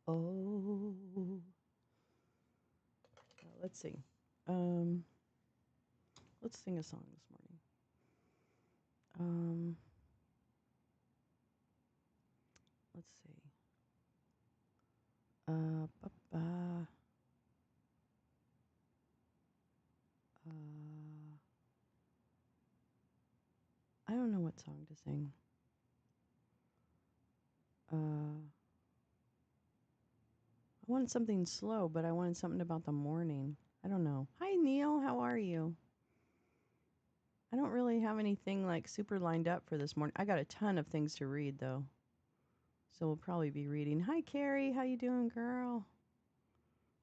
Oh. Let's sing. Um, let's sing a song this morning. Um, let's see. Ba, ba, I don't know what song to sing. I wanted something slow, but I wanted something about the morning. I don't know. Hi, Neil. How are you? I don't really have anything like super lined up for this morning. I got a ton of things to read though. So we'll probably be reading. Hi, Carrie. How you doing, girl?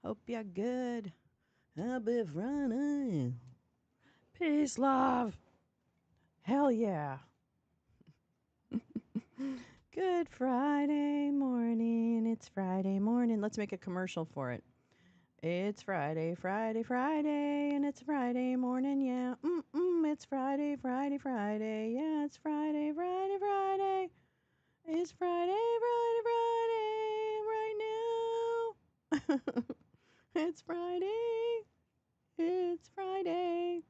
Hope you're good. I'll be running. Peace, love. Hell yeah. Good Friday morning. It's Friday morning. Let's make a commercial for it. It's Friday, Friday, Friday, and it's Friday morning, yeah. It's Friday, Friday, Friday, yeah. It's Friday, Friday, Friday. It's Friday, Friday, Friday, right now. It's Friday. It's Friday.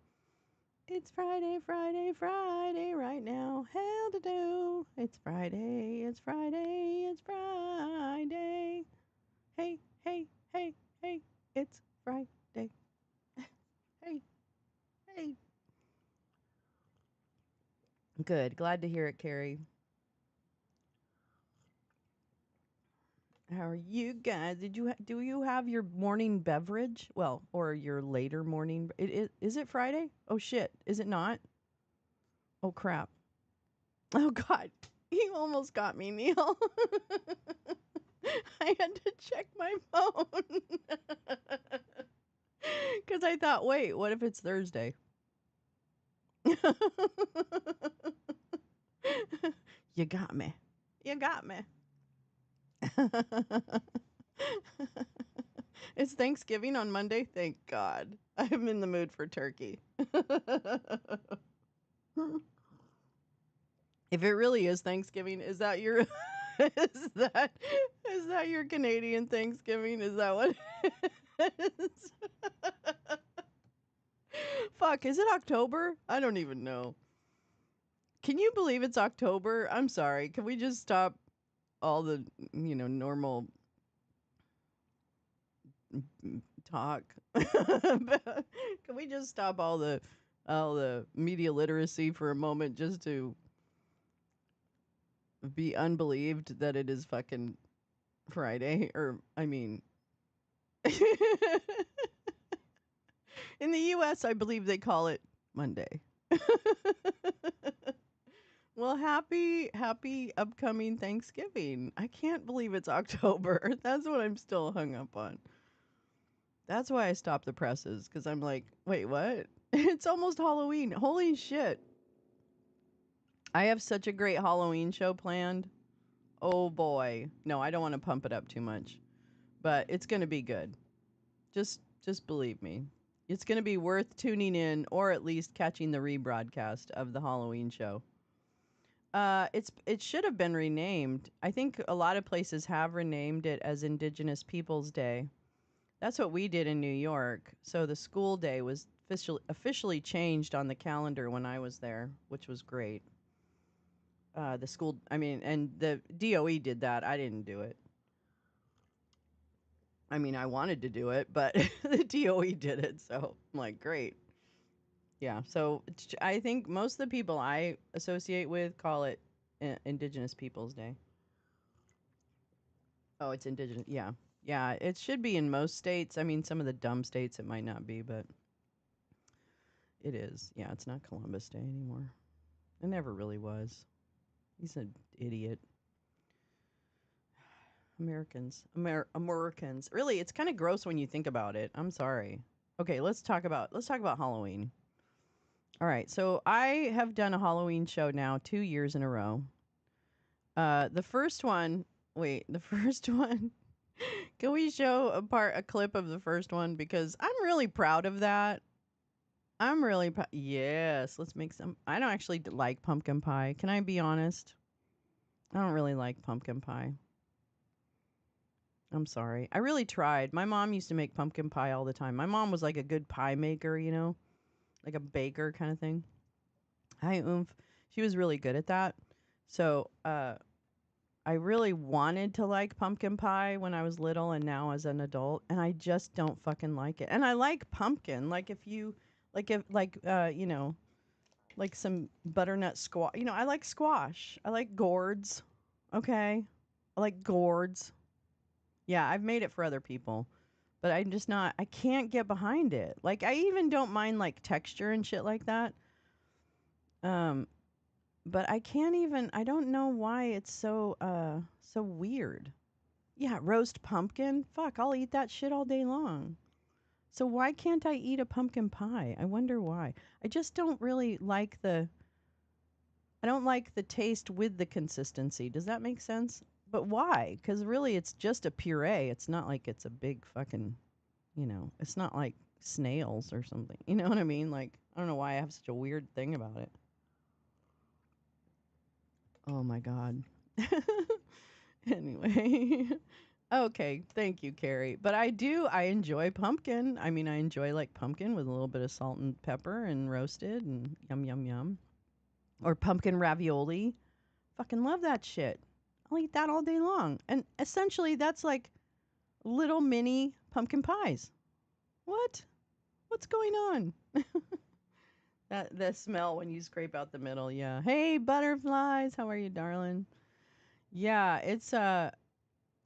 It's Friday, Friday, Friday, right now. Hell to do. It's Friday, it's Friday, it's Friday. Hey, hey, hey, hey, it's Friday. Hey, hey. Good. Glad to hear it, Carrie. How are you guys? Do you have your morning beverage? Well, or your later morning? Is it Friday? Oh shit! Is it not? Oh crap! Oh god! You almost got me, Neil. I had to check my phone because I thought, wait, what if it's Thursday? You got me. You got me. It's Thanksgiving on Monday. Thank God. I'm in the mood for turkey. If it really is Thanksgiving, is that your is that is that your Canadian Thanksgiving? Is that what it is? Fuck, is it October? I don't even know. Can you believe it's October? I'm sorry. Can we just stop all the, normal talk? Can we just stop all the media literacy for a moment just to be unbelieved that it is fucking Friday? Or I mean in the US I believe they call it Monday. Well, happy upcoming Thanksgiving. I can't believe it's October. That's what I'm still hung up on. That's why I stopped the presses, because I'm like, wait, what? It's almost Halloween. Holy shit. I have such a great Halloween show planned. Oh boy. No, I don't want to pump it up too much. But it's going to be good. Just believe me. It's going to be worth tuning in or at least catching the rebroadcast of the Halloween show. It should have been renamed. I think a lot of places have renamed it as Indigenous Peoples Day. That's what we did in New York. So the school day was officially changed on the calendar when I was there, which was great. The school, I mean, and the DOE did that. I didn't do it. I mean, I wanted to do it, but the DOE did it. So I'm like, great. Yeah. So I think most of the people I associate with call it Indigenous Peoples Day. Oh, it's indigenous. Yeah. Yeah. It should be in most states. I mean, some of the dumb states it might not be, but it is. Yeah. It's not Columbus Day anymore. It never really was. He's an idiot. Americans. Really, it's kind of gross when you think about it. I'm sorry. Okay, let's talk about Halloween. All right. So I have done a Halloween show now 2 years in a row. The first one, wait, the first one. Can we show a clip of the first one, because I'm really proud of that. I'm really yes, let's make some. I don't actually like pumpkin pie. Can I be honest? I don't really like pumpkin pie. I'm sorry. I really tried. My mom used to make pumpkin pie all the time. My mom was like a good pie maker, like a baker kind of thing. Hi, oomph. She was really good at that. So, I really wanted to like pumpkin pie when I was little and now as an adult, and I just don't fucking like it. And I like pumpkin. Like some butternut squash. I like squash. I like gourds. Okay. I like gourds. Yeah, I've made it for other people, but I'm just not, I can't get behind it. Like, I even don't mind like texture and shit like that. Um, but I don't know why it's so weird. Yeah, roast pumpkin. Fuck, I'll eat that shit all day long. So why can't I eat a pumpkin pie? I wonder why. I just don't really like I don't like the taste with the consistency. Does that make sense? But why? Cuz really it's just a puree. It's not like it's a big fucking, it's not like snails or something. You know what I mean? Like, I don't know why I have such a weird thing about it. Oh my god. Anyway. Okay, thank you, Carrie. But I enjoy pumpkin. I mean, I enjoy like pumpkin with a little bit of salt and pepper and roasted and yum, yum, yum. Or pumpkin ravioli. Fucking love that shit. I'll eat that all day long. And essentially, that's like little mini pumpkin pies. What? What's going on? That the smell when you scrape out the middle, yeah. Hey, butterflies, how are you, darling? Yeah, it's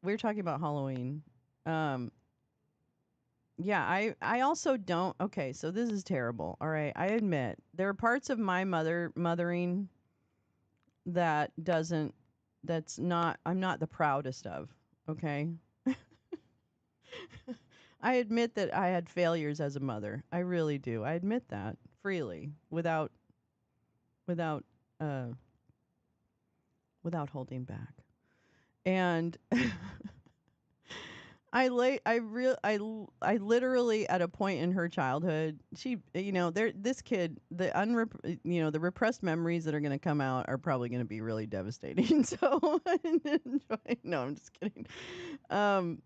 we're talking about Halloween. Um, Yeah, I also don't. Okay, so this is terrible. All right, I admit there are parts of my mothering that doesn't that's not I'm not the proudest of. Okay? I admit that I had failures as a mother. I really do. I admit that freely without uh without holding back. And I literally at a point in her childhood, this kid, the repressed memories that are going to come out are probably going to be really devastating. So I didn't enjoy. No, I'm just kidding. Um,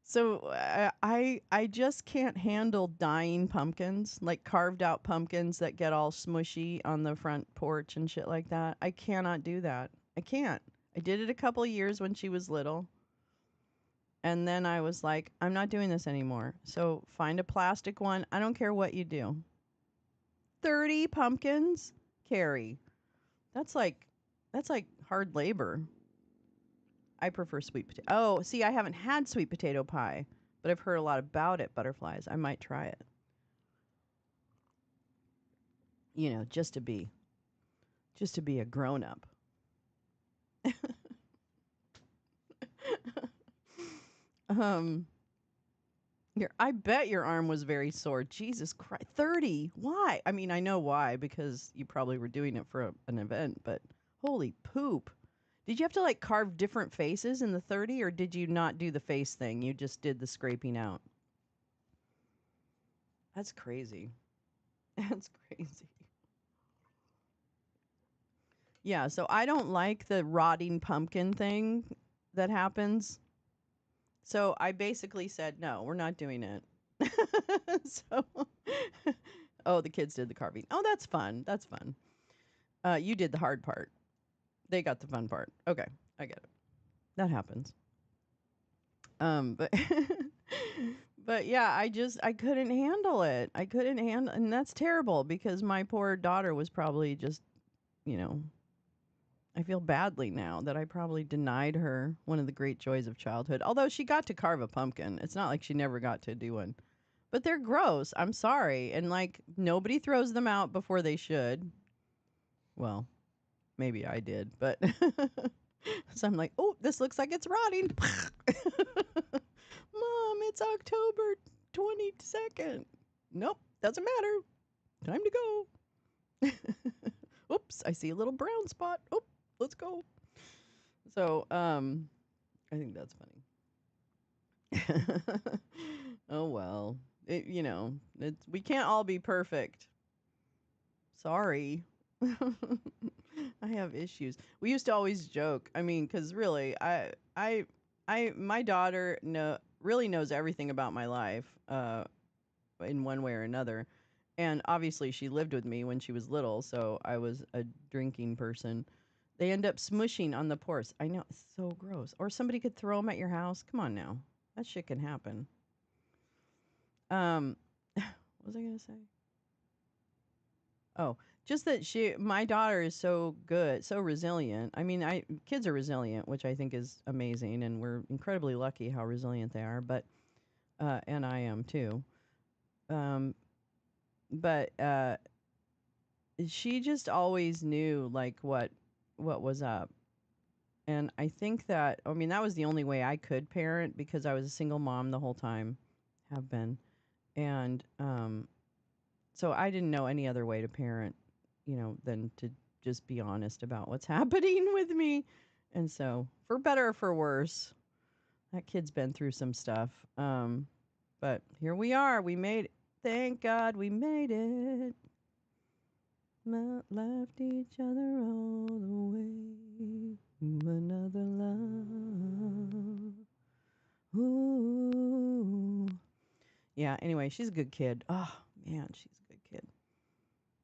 so I just can't handle dying pumpkins, like carved out pumpkins that get all smushy on the front porch and shit like that. I cannot do that. I can't. I did it a couple years when she was little. And then I was like, I'm not doing this anymore. So find a plastic one. I don't care what you do. 30 pumpkins? Carrie. That's like hard labor. I prefer sweet potato. Oh, see, I haven't had sweet potato pie, but I've heard a lot about it, butterflies. I might try it. Just to be a grown up. um I bet your arm was very sore. Jesus Christ. 30. Why? I mean, I know why because you probably were doing it for an event, but holy poop. Did you have to like carve different faces in the 30 or did you not do the face thing? You just did the scraping out. That's crazy. That's crazy. Yeah, so I don't like the rotting pumpkin thing that happens. So I basically said, no, we're not doing it. So, oh, the kids did the carving. Oh, that's fun. That's fun. You did the hard part. They got the fun part. Okay, I get it. That happens. But but yeah, I couldn't handle it. I couldn't handle, and that's terrible because my poor daughter was probably just, you know, I feel badly now that I probably denied her one of the great joys of childhood. Although she got to carve a pumpkin. It's not like she never got to do one. But they're gross. I'm sorry. And like nobody throws them out before they should. Well, maybe I did, but so I'm like, "Oh, this looks like it's rotting." Mom, it's October 22nd. Nope, doesn't matter. Time to go. Oops, I see a little brown spot. Oh, let's go. So, I think that's funny. Oh well. We can't all be perfect. Sorry. I have issues. We used to always joke. I mean, cuz really, I my daughter really knows everything about my life, in one way or another. And obviously she lived with me when she was little, so I was a drinking person. They end up smushing on the porch. I know, it's so gross. Or somebody could throw them at your house. Come on now. That shit can happen. What was I gonna say? Oh, just that my daughter is so good, so resilient. I mean, kids are resilient, which I think is amazing, and we're incredibly lucky how resilient they are. But and I am too. Um, but she just always knew like what was up. And I think that, I mean, that was the only way I could parent because I was a single mom the whole time, have been. And so I didn't know any other way to parent, than to just be honest about what's happening with me. And so, for better or for worse, that kid's been through some stuff. But here we are. We made it. Thank God we made it. Left each other all the way to another love. Ooh. Yeah, anyway, she's a good kid. Oh, man, she's a good kid.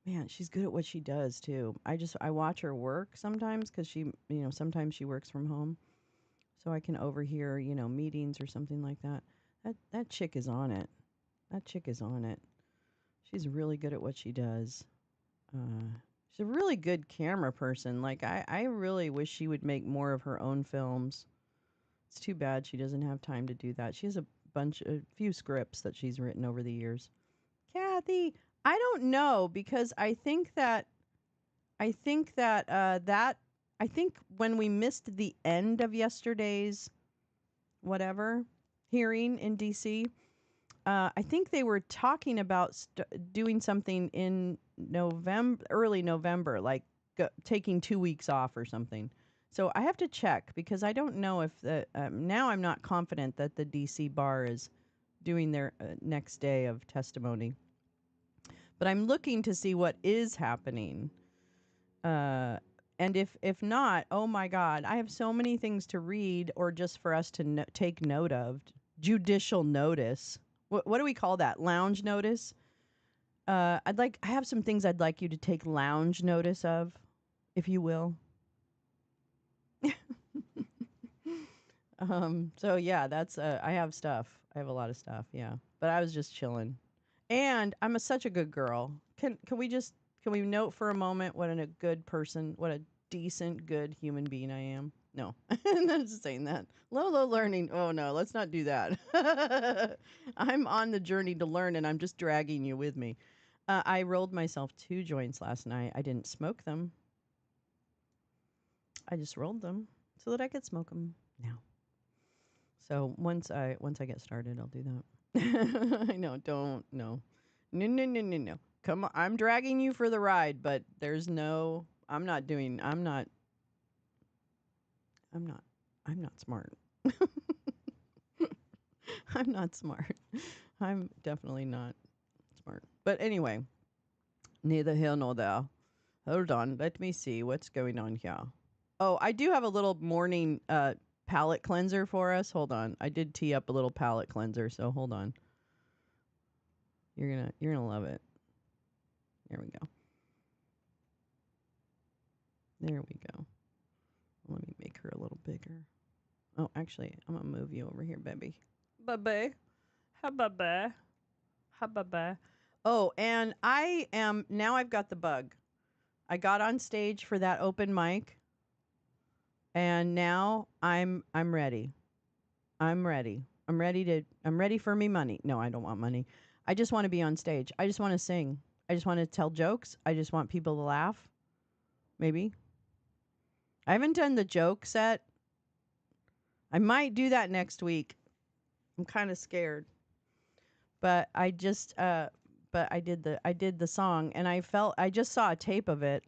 Man, she's good at what she does too. I watch her work sometimes cuz sometimes she works from home. So I can overhear, meetings or something like that. That chick is on it. That chick is on it. She's really good at what she does. Uh, she's a really good camera person. Like I really wish she would make more of her own films. It's too bad she doesn't have time to do that. She has a few scripts that she's written over the years. Kathy, I don't know because I think when we missed the end of yesterday's whatever hearing in DC, I think they were talking about doing something in November, early November, like taking 2 weeks off or something. So I have to check because I don't know if now I'm not confident that the DC bar is doing their next day of testimony. But I'm looking to see what is happening. And if not, oh my God, I have so many things to read or just for us to take note of. Judicial notice. What do we call that? Lounge notice. I have some things I'd like you to take lounge notice of, if you will. So yeah, that's I have stuff. I have a lot of stuff. Yeah, but I was just chilling, and I'm such a good girl. Can we note for a moment what a good person, what a decent, good human being I am? No, I'm not just saying that. Lolo learning. Oh no, let's not do that. I'm on the journey to learn, and I'm just dragging you with me. I rolled myself 2 joints last night. I didn't smoke them. I just rolled them so that I could smoke them now. So once I get started, I'll do that. I know, don't no. No, no, no, no, no. Come on, I'm dragging you for the ride, but there's no I'm not doing I'm not I'm not I'm not smart. I'm not smart. I'm definitely not smart. But anyway, neither here nor there. Hold on, let me see what's going on here. Oh, I do have a little morning palate cleanser for us. Hold on. I did tee up a little palate cleanser, so hold on. You're gonna love it. There we go. There we go. Let me make her a little bigger. Oh, actually, I'm gonna move you over here, baby. Baby. Ha baby. Ha baby. Oh, and I've got the bug. I got on stage for that open mic, and now I'm ready. I'm ready. I'm ready for me money. No, I don't want money. I just want to be on stage. I just want to sing. I just want to tell jokes. I just want people to laugh. Maybe. I haven't done the joke set. I might do that next week. I'm kind of scared. But I did the song and I just saw a tape of it.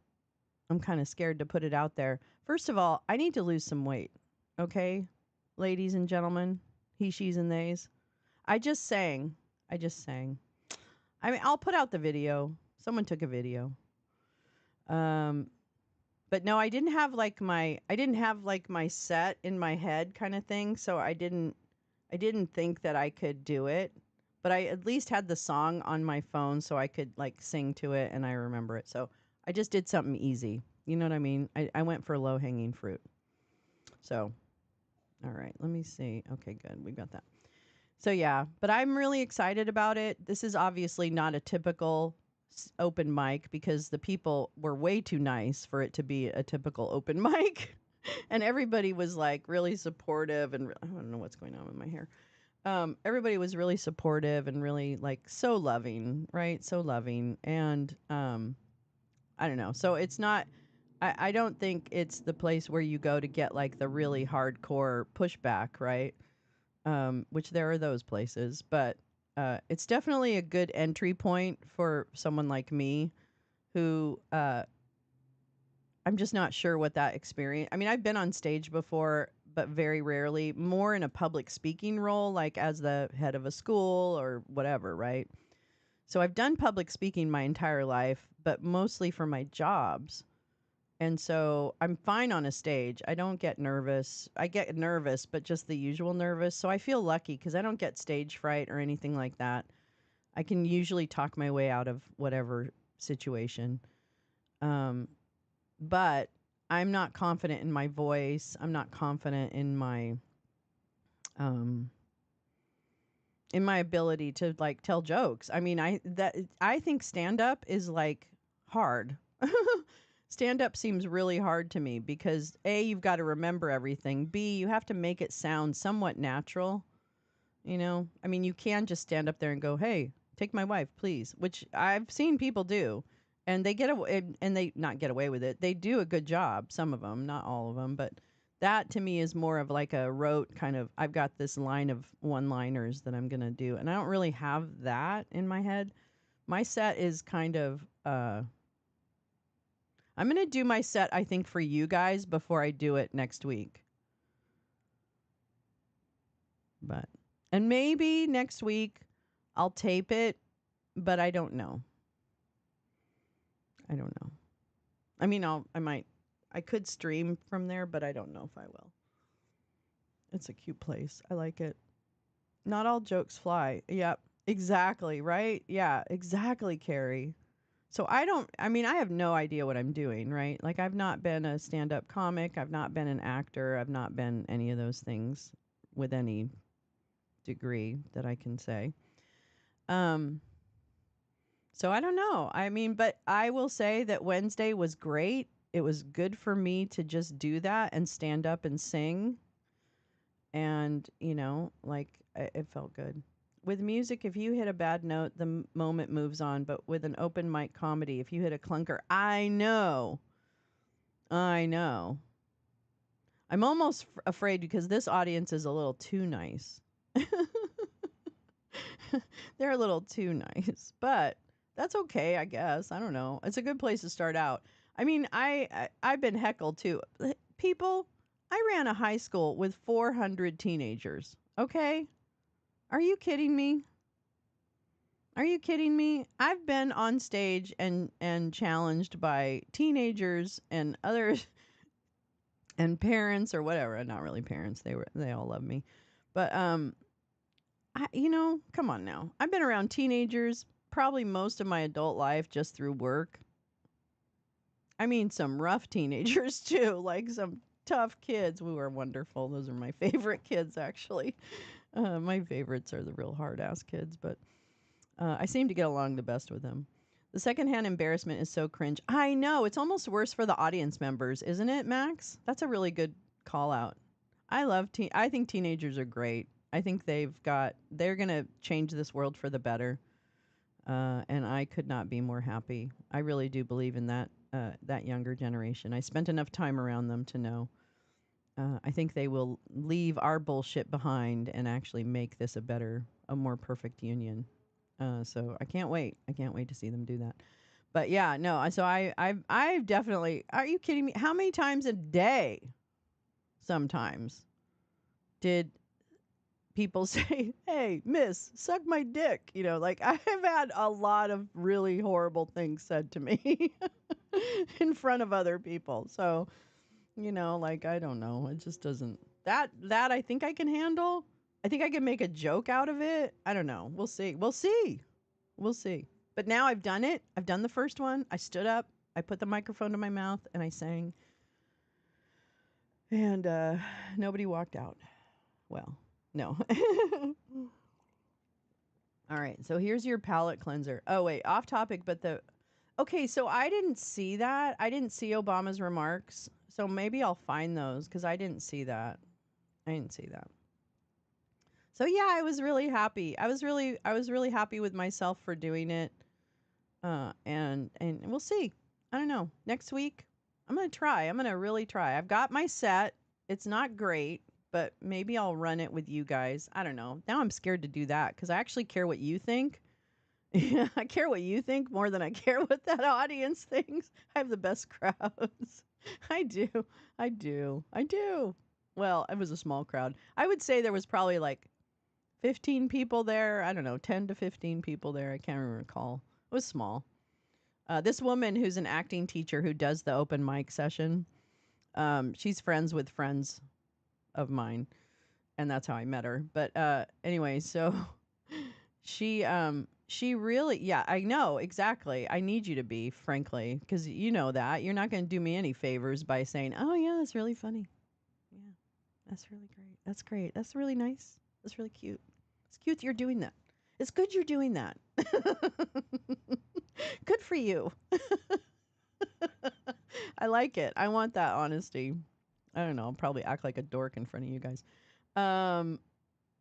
I'm kind of scared to put it out there. First of all, I need to lose some weight. Okay? Ladies and gentlemen, he, she's, and theys. I just sang. I mean, I'll put out the video. Someone took a video. But no, I didn't have like my set in my head kind of thing, so I didn't think that I could do it. But I at least had the song on my phone so I could like sing to it and I remember it. So I just did something easy. You know what I mean? I went for low hanging fruit. So, all right, let me see. Okay, good. We got that. So yeah, but I'm really excited about it. This is obviously not a typical open mic because the people were way too nice for it to be a typical open mic. And everybody was like really supportive and I don't know what's going on with my hair. Everybody was really supportive and really like so loving, right? So loving. And I don't know. So it's not I don't think it's the place where you go to get like the really hardcore pushback, right? Which there are those places, but it's definitely a good entry point for someone like me who I'm just not sure what that experience. I mean, I've been on stage before, but very rarely, more in a public speaking role, like as the head of a school or whatever, right? So I've done public speaking my entire life, but mostly for my jobs. And so I'm fine on a stage. I don't get nervous. I get nervous, but just the usual nervous. So I feel lucky because I don't get stage fright or anything like that. I can usually talk my way out of whatever situation. Um, but I'm not confident in my voice. I'm not confident um in my ability to like tell jokes. I mean, I think stand up is like hard. Stand up seems really hard to me because A, you've got to remember everything. B, you have to make it sound somewhat natural. You know, I mean, you can just stand up there and go, "Hey, take my wife, please," which I've seen people do, and they get away, and they not get away with it. They do a good job. Some of them, not all of them, but that to me is more of like a rote kind of. I've got this line of one-liners that I'm gonna do, and I don't really have that in my head. My set is kind of. I'm gonna do my set. I think for you guys before I do it next week, but and maybe next week I'll tape it, but I don't know. I don't know. I mean, I could stream from there, but I don't know if I will. It's a cute place. I like it. Not all jokes fly. Yep. Exactly. Right. Yeah. Exactly, Carrie. So I mean, I have no idea what I'm doing, right? Like, I've not been a stand up comic. I've not been an actor. I've not been any of those things with any degree that I can say. Um, So I don't know. I mean, but I will say that Wednesday was great. It was good for me to just do that and stand up and sing. And, like it felt good. With music, if you hit a bad note, the moment moves on. But with an open mic comedy, if you hit a clunker, I know. I know. I'm almost afraid because this audience is a little too nice. They're a little too nice, but that's okay, I guess. I don't know. It's a good place to start out. I mean, I've been heckled too. People, I ran a high school with 400 teenagers. Okay? Are you kidding me? Are you kidding me? I've been on stage and challenged by teenagers and others and parents or whatever. Not really parents. They all love me. But come on now. I've been around teenagers probably most of my adult life just through work. I mean, some rough teenagers too, like some tough kids. We were wonderful. Those are my favorite kids, actually. My favorites are the real hard ass kids, but I seem to get along the best with them. The secondhand embarrassment is so cringe. I know. It's almost worse for the audience members, isn't it, Max? That's a really good call out. I think teenagers are great. I think they're going to change this world for the better. And I could not be more happy. I really do believe in that younger generation. I spent enough time around them to know. I think they will leave our bullshit behind and actually make this a more perfect union. So I can't wait. I can't wait to see them do that. But yeah, no. So I've definitely. Are you kidding me? How many times a day? Sometimes did people say, "Hey, miss, suck my dick." Like I have had a lot of really horrible things said to me. in front of other people. So, like, I don't know. It just doesn't that I think I can handle. I think I can make a joke out of it. I don't know. We'll see. We'll see. We'll see. But now I've done it. I've done the first one. I stood up, I put the microphone to my mouth, and I sang. And nobody walked out. Well, no. All right. So here's your palate cleanser. Oh, wait, off topic, but okay, so I didn't see that. I didn't see Obama's remarks. So maybe I'll find those because I didn't see that. I didn't see that. So yeah, I was really happy. I was really happy with myself for doing it. And we'll see. I don't know. Next week, I'm gonna try. I'm gonna really try. I've got my set. It's not great, but maybe I'll run it with you guys. I don't know. Now I'm scared to do that because I actually care what you think. I care what you think more than I care what that audience thinks. I have the best crowds. I do. I do. I do. Well, it was a small crowd. I would say there was probably like 15 people there. I don't know, 10 to 15 people there. I can't recall. It was small. This woman who's an acting teacher who does the open mic session, she's friends with friends of mine, and that's how I met her. But anyway, so she really, yeah, I know exactly. I need you to be, frankly, because you know that you're not going to do me any favors by saying, "Oh yeah, that's really funny. Yeah, that's really great. That's great. That's really nice. That's really cute. It's cute that you're doing that. It's good you're doing that. Good for you." I like it. I want that honesty. I don't know. I'll probably act like a dork in front of you guys.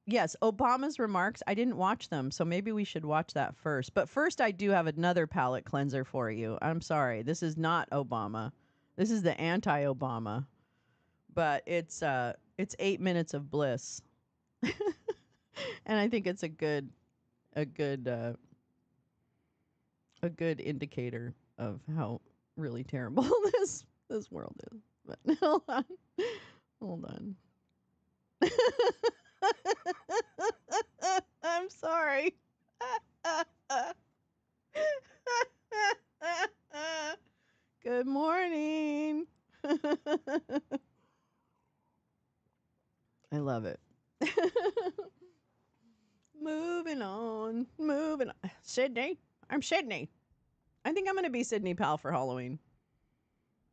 Yes, Obama's remarks. I didn't watch them, so maybe we should watch that first. But first, I do have another palate cleanser for you. I'm sorry. This is not Obama. This is the anti-Obama. But it's 8 minutes of bliss. And I think it's a good indicator of how really terrible this world is. But hold on. Hold on. I'm sorry. Good morning. I love it. Moving on. Moving on. Sydney. I'm Sydney. I think I'm going to be Sydney Powell for Halloween.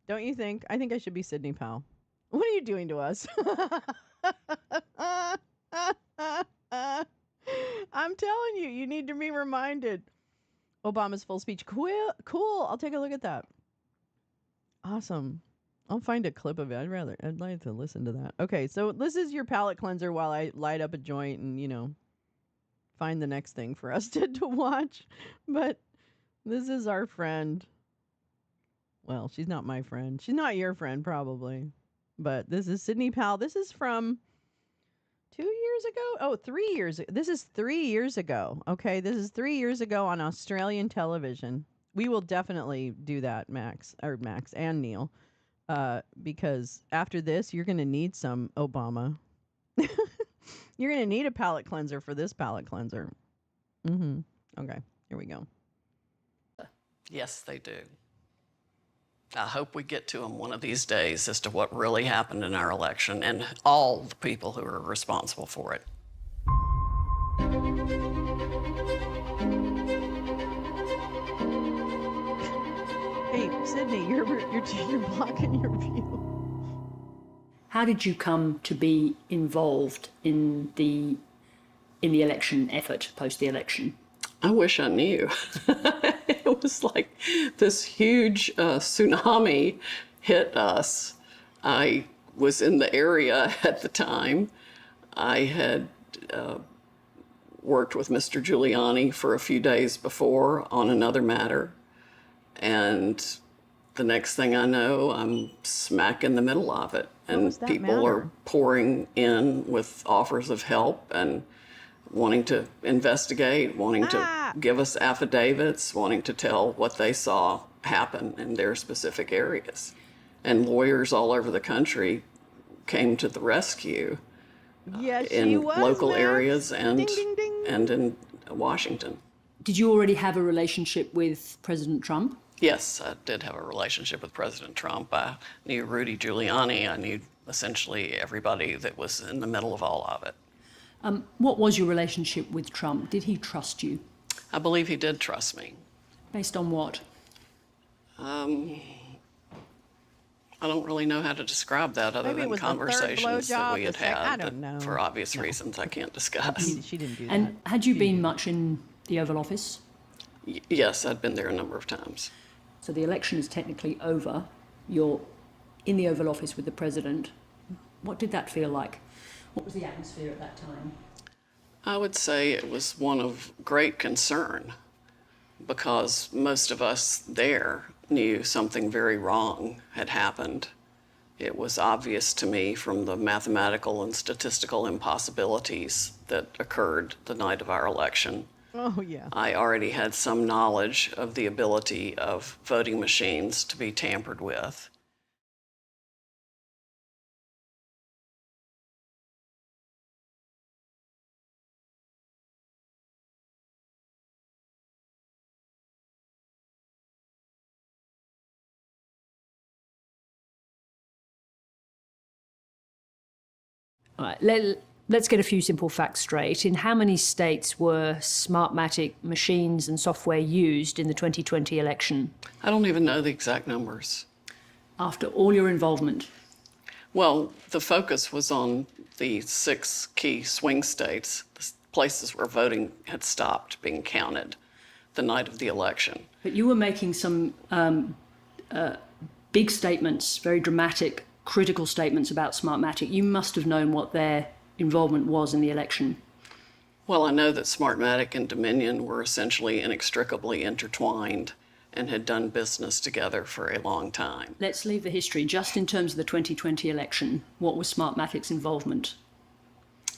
Don't you think? I think I should be Sydney Powell. What are you doing to us? I'm telling you, you need to be reminded. Obama's full speech. Cool. I'll take a look at that. Awesome. I'll find a clip of it. I'd like to listen to that. Okay, so this is your palate cleanser while I light up a joint and, find the next thing for us to watch. But this is our friend. Well, she's not my friend. She's not your friend, probably. But this is Sydney Powell. This is from 2 years ago? Oh, 3 years. This is 3 years ago. Okay, this is 3 years ago on Australian television. We will definitely do that, Max and Neil, because after this, you're going to need some Obama. You're going to need a palate cleanser for this palate cleanser. Okay, here we go. Yes, they do. I hope we get to them one of these days as to what really happened in our election and all the people who are responsible for it. Hey, Sydney, you're blocking your view. How did you come to be involved in the election effort post the election? I wish I knew. It was like this huge tsunami hit us. I was in the area at the time. I had worked with Mr. Giuliani for a few days before on another matter. And the next thing I know, I'm smack in the middle of it. And people are pouring in with offers of help and wanting to investigate, wanting to give us affidavits, wanting to tell what they saw happen in their specific areas. And lawyers all over the country came to the rescue in local areas and in Washington. Did you already have a relationship with President Trump? Yes, I did have a relationship with President Trump. I knew Rudy Giuliani. I knew essentially everybody that was in the middle of all of it. What was your relationship with Trump? Did he trust you? I believe he did trust me. Based on what? I don't really know how to describe that other Maybe it than was the third conversations that blowjob, we had the second- I had don't that know. for obvious reasons I can't discuss. She didn't do that. And had you been much in the Oval Office? Yes, I'd been there a number of times. So the election is technically over. You're in the Oval Office with the president. What did that feel like? What was the atmosphere at that time? I would say it was one of great concern because most of us there knew something very wrong had happened. It was obvious to me from the mathematical and statistical impossibilities that occurred the night of our election. Oh, yeah. I already had some knowledge of the ability of voting machines to be tampered with. All right, let's get a few simple facts straight. In how many states were Smartmatic machines and software used in the 2020 election? I don't even know the exact numbers. After all your involvement? Well, the focus was on the 6 key swing states, the places where voting had stopped being counted the night of the election. But you were making some big statements, very dramatic, critical statements about Smartmatic. You must have known what their involvement was in the election. Well, I know that Smartmatic and Dominion were essentially inextricably intertwined and had done business together for a long time. Let's leave the history. Just in terms of the 2020 election, what was Smartmatic's involvement?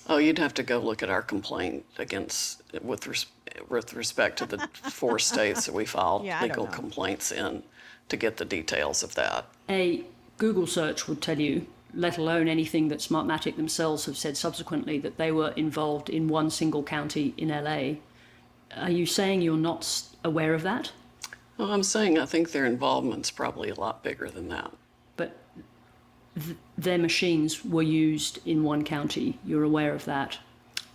Oh, you'd have to go look at our complaint with respect to the 4 states that we filed legal complaints in to get the details of that. A Google search would tell you, let alone anything that Smartmatic themselves have said subsequently, that they were involved in one single county in LA. Are you saying you're not aware of that? Well, I'm saying I think their involvement's probably a lot bigger than that. But their machines were used in one county. You're aware of that?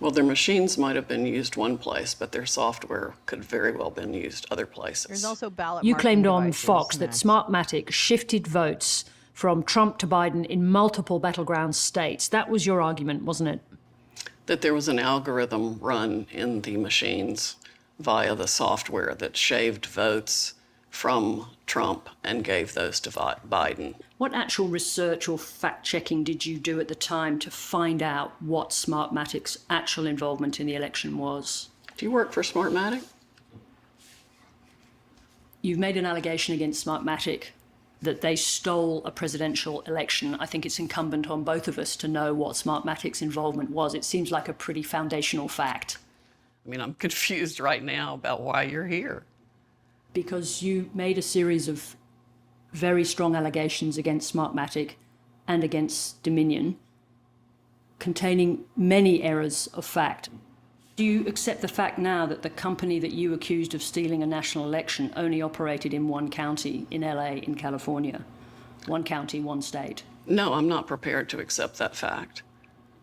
Well, their machines might have been used one place, but their software could very well have been used other places. There's also ballot You marking claimed on devices Fox that next. Smartmatic shifted votes from Trump to Biden in multiple battleground states. That was your argument, wasn't it? That there was an algorithm run in the machines via the software that shaved votes from Trump and gave those to Biden. What actual research or fact-checking did you do at the time to find out what Smartmatic's actual involvement in the election was? Do you work for Smartmatic? You've made an allegation against Smartmatic that they stole a presidential election. I think it's incumbent on both of us to know what Smartmatic's involvement was. It seems like a pretty foundational fact. I mean, I'm confused right now about why you're here. Because you made a series of very strong allegations against Smartmatic and against Dominion, containing many errors of fact. Do you accept the fact now that the company that you accused of stealing a national election only operated in one county in LA in California? One county, one state. No, I'm not prepared to accept that fact.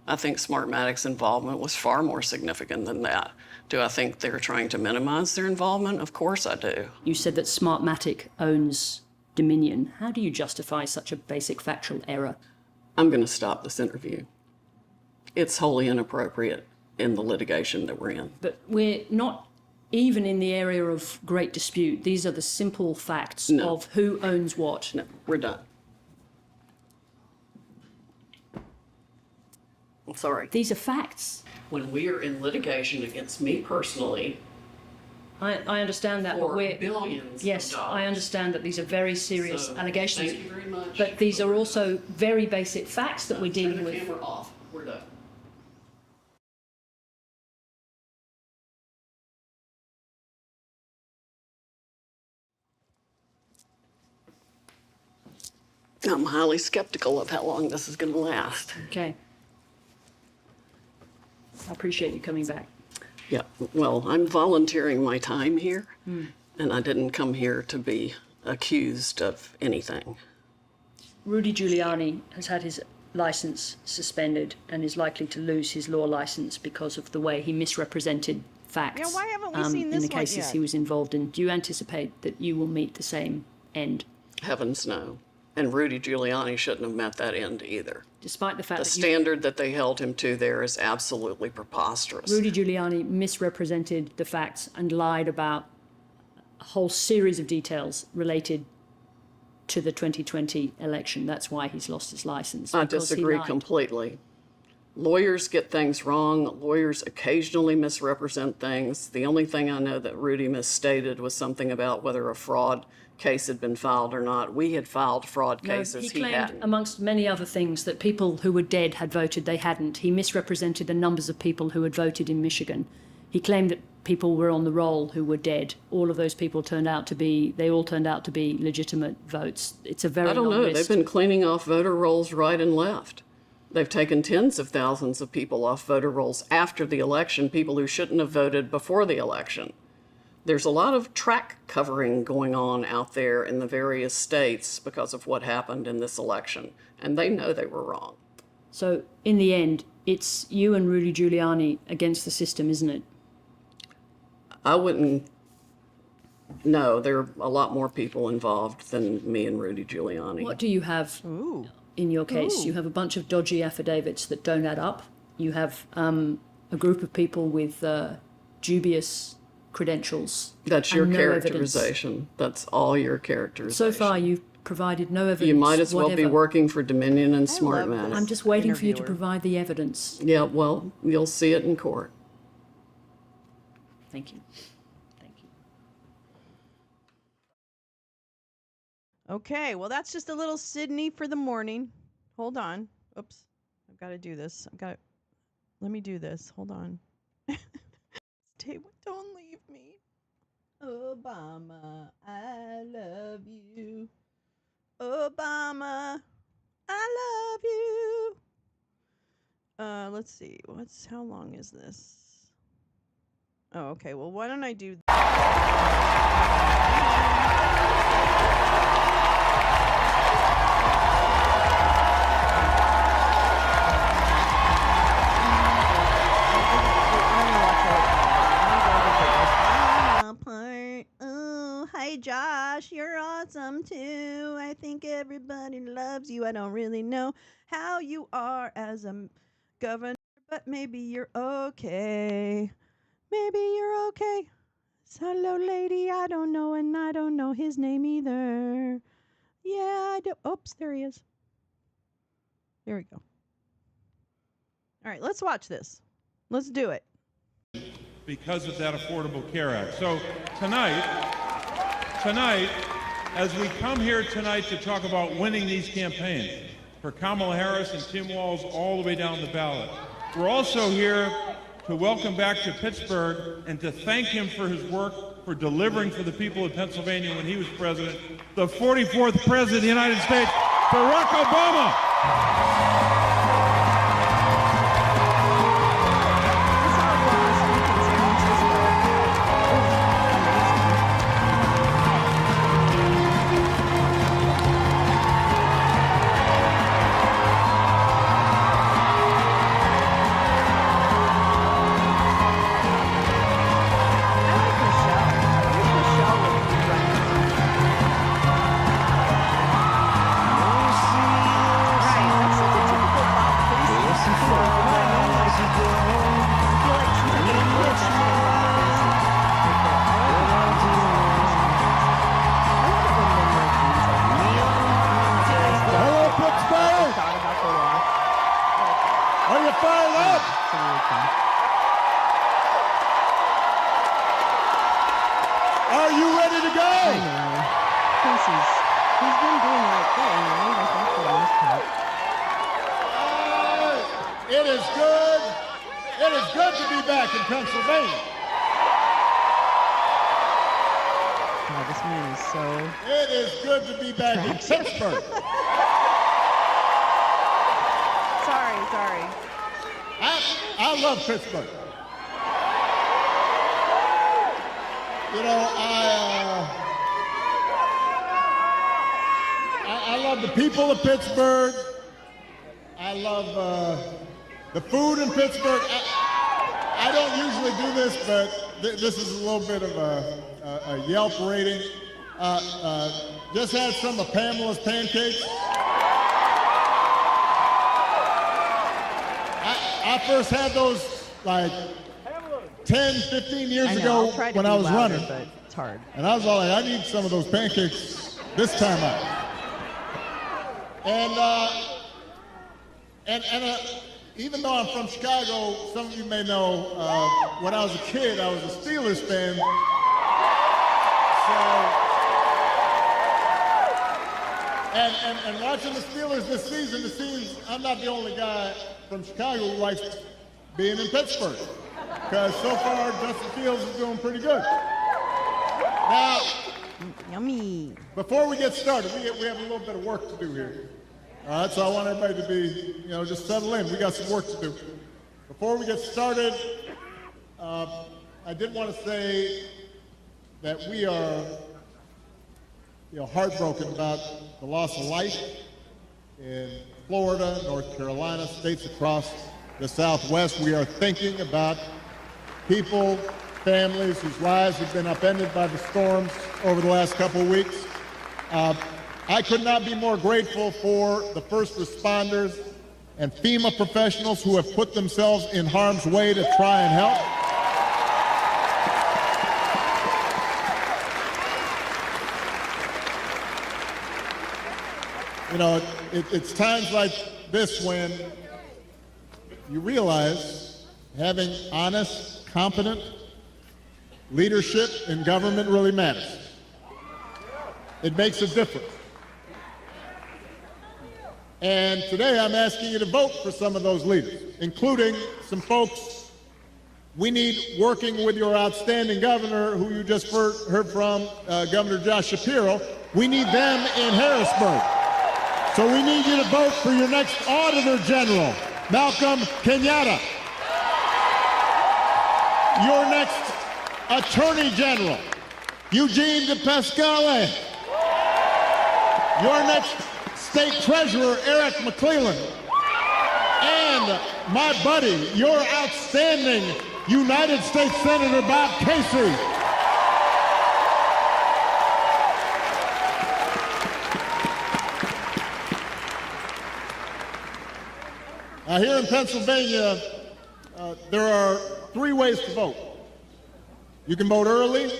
I think Smartmatic's involvement was far more significant than that. Do I think they're trying to minimize their involvement? Of course I do. You said that Smartmatic owns Dominion. How do you justify such a basic factual error? I'm going to stop this interview. It's wholly inappropriate in the litigation that we're in. But we're not even in the area of great dispute. These are the simple facts of who owns what. No, we're done. I'm sorry. These are facts. When we are in litigation against me personally, I understand that, but for we're... billions Yes, of dollars. I understand that these are very serious So, allegations. Thank you very much. But these are also very basic facts that we're Turn dealing the with. camera off. We're done. I'm highly skeptical of how long this is going to last. Okay. I appreciate you coming back. Yeah, well, I'm volunteering my time here, and I didn't come here to be accused of anything. Rudy Giuliani has had his license suspended and is likely to lose his law license because of the way he misrepresented facts. Yeah, why haven't we seen this in the one cases yet? he was involved in. Do you anticipate that you will meet the same end? Heavens no. And Rudy Giuliani shouldn't have met that end either. Despite the fact The that standard that they held him to there is absolutely preposterous. Rudy Giuliani misrepresented the facts and lied about a whole series of details related to the 2020 election. That's why he's lost his license. I because he disagree lied. completely. Lawyers get things wrong. Lawyers occasionally misrepresent things. The only thing I know that Rudy misstated was something about whether a fraud case had been filed or not. We had filed fraud cases. He He claimed, hadn't. amongst many other things, that people who were dead had voted. They hadn't. He misrepresented the numbers of people who had voted in Michigan. He claimed that people were on the roll who were dead. All of those people they all turned out to be legitimate votes. It's a very I don't long know. list. They've been cleaning off voter rolls right and left. They've taken tens of thousands of people off voter rolls after the election, people who shouldn't have voted before the election. There's a lot of track covering going on out there in the various states because of what happened in this election, and they know they were wrong. So, in the end, it's you and Rudy Giuliani against the system, isn't it? I wouldn't. No, there are a lot more people involved than me and Rudy Giuliani. What do you have in your case? You have a bunch of dodgy affidavits that don't add up. You have a group of people with dubious credentials. That's your and no characterization. evidence. That's all your characterization. So far, you've provided no evidence. You might as well be whatever. working for Dominion and love SmartMatic. this. I'm just waiting for you to Interviewer. provide the evidence. Yeah, well, you'll see it in court. Thank you. Thank you. Okay, well, that's just a little Sydney for the morning. Hold on. Oops. I've got to do this. Let me do this. Hold on. Don't leave me. Obama, I love you. Obama, I love you. Let's see. How long is this? Oh, okay. Well, why don't I do Oh, hi Josh, you're awesome too. I think everybody loves you. I don't really know how you are as a governor, but maybe you're okay. Maybe you're okay. Hello, lady, I don't know, and I don't know his name either. Yeah, I do. Oops, there he is. There we go. All right, let's watch this. Let's do it. Because of that Affordable Care Act. So tonight, as we come here tonight to talk about winning these campaigns for Kamala Harris and Tim Walz all the way down the ballot, we're also here to welcome back to Pittsburgh and to thank him for his work for delivering for the people of Pennsylvania when he was president, the 44th president of the United States, Barack Obama. Are you ready to go? I know. He's been doing the right thing, right? I think for the most part. It is good. It is good to be back in Pennsylvania. God, this man is so... It is good to be back in Pittsburgh. Sorry. I love Pittsburgh. You know, love the people of Pittsburgh. I love the food in Pittsburgh. I don't usually do this, but this is a little bit of a Yelp rating. Just had some of Pamela's pancakes. I first had those like 10, 15 years ago when I was running. But it's hard. And I was all like, I need some of those pancakes this time out. And even though I'm from Chicago, some of you may know, when I was a kid, I was a Steelers fan. And watching the Steelers this season, it seems I'm not the only guy from Chicago who likes being in Pittsburgh. Because so far, Justin Fields is doing pretty good. Now, yummy. Before we get started, we have a little bit of work to do here. All right, so I want everybody to be, just settle in. We got some work to do. Before we get started, I did want to say that we are, heartbroken about the loss of life in Florida, North Carolina, states across the Southwest. We are thinking about people, families whose lives have been upended by the storms over the last couple of weeks. I could not be more grateful for the first responders and FEMA professionals who have put themselves in harm's way to try and help. It's times like this when you realize having honest, competent leadership in government really matters. It makes a difference. And today I'm asking you to vote for some of those leaders, including some folks we need working with your outstanding governor, who you just heard from, Governor Josh Shapiro. We need them in Harrisburg. So we need you to vote for your next Auditor General, Malcolm Kenyatta. Your next Attorney General, Eugene DePasquale. Your next State Treasurer, Eric McClellan. And my buddy, your outstanding United States Senator Bob Casey. Here in Pennsylvania, there are 3 ways to vote. You can vote early,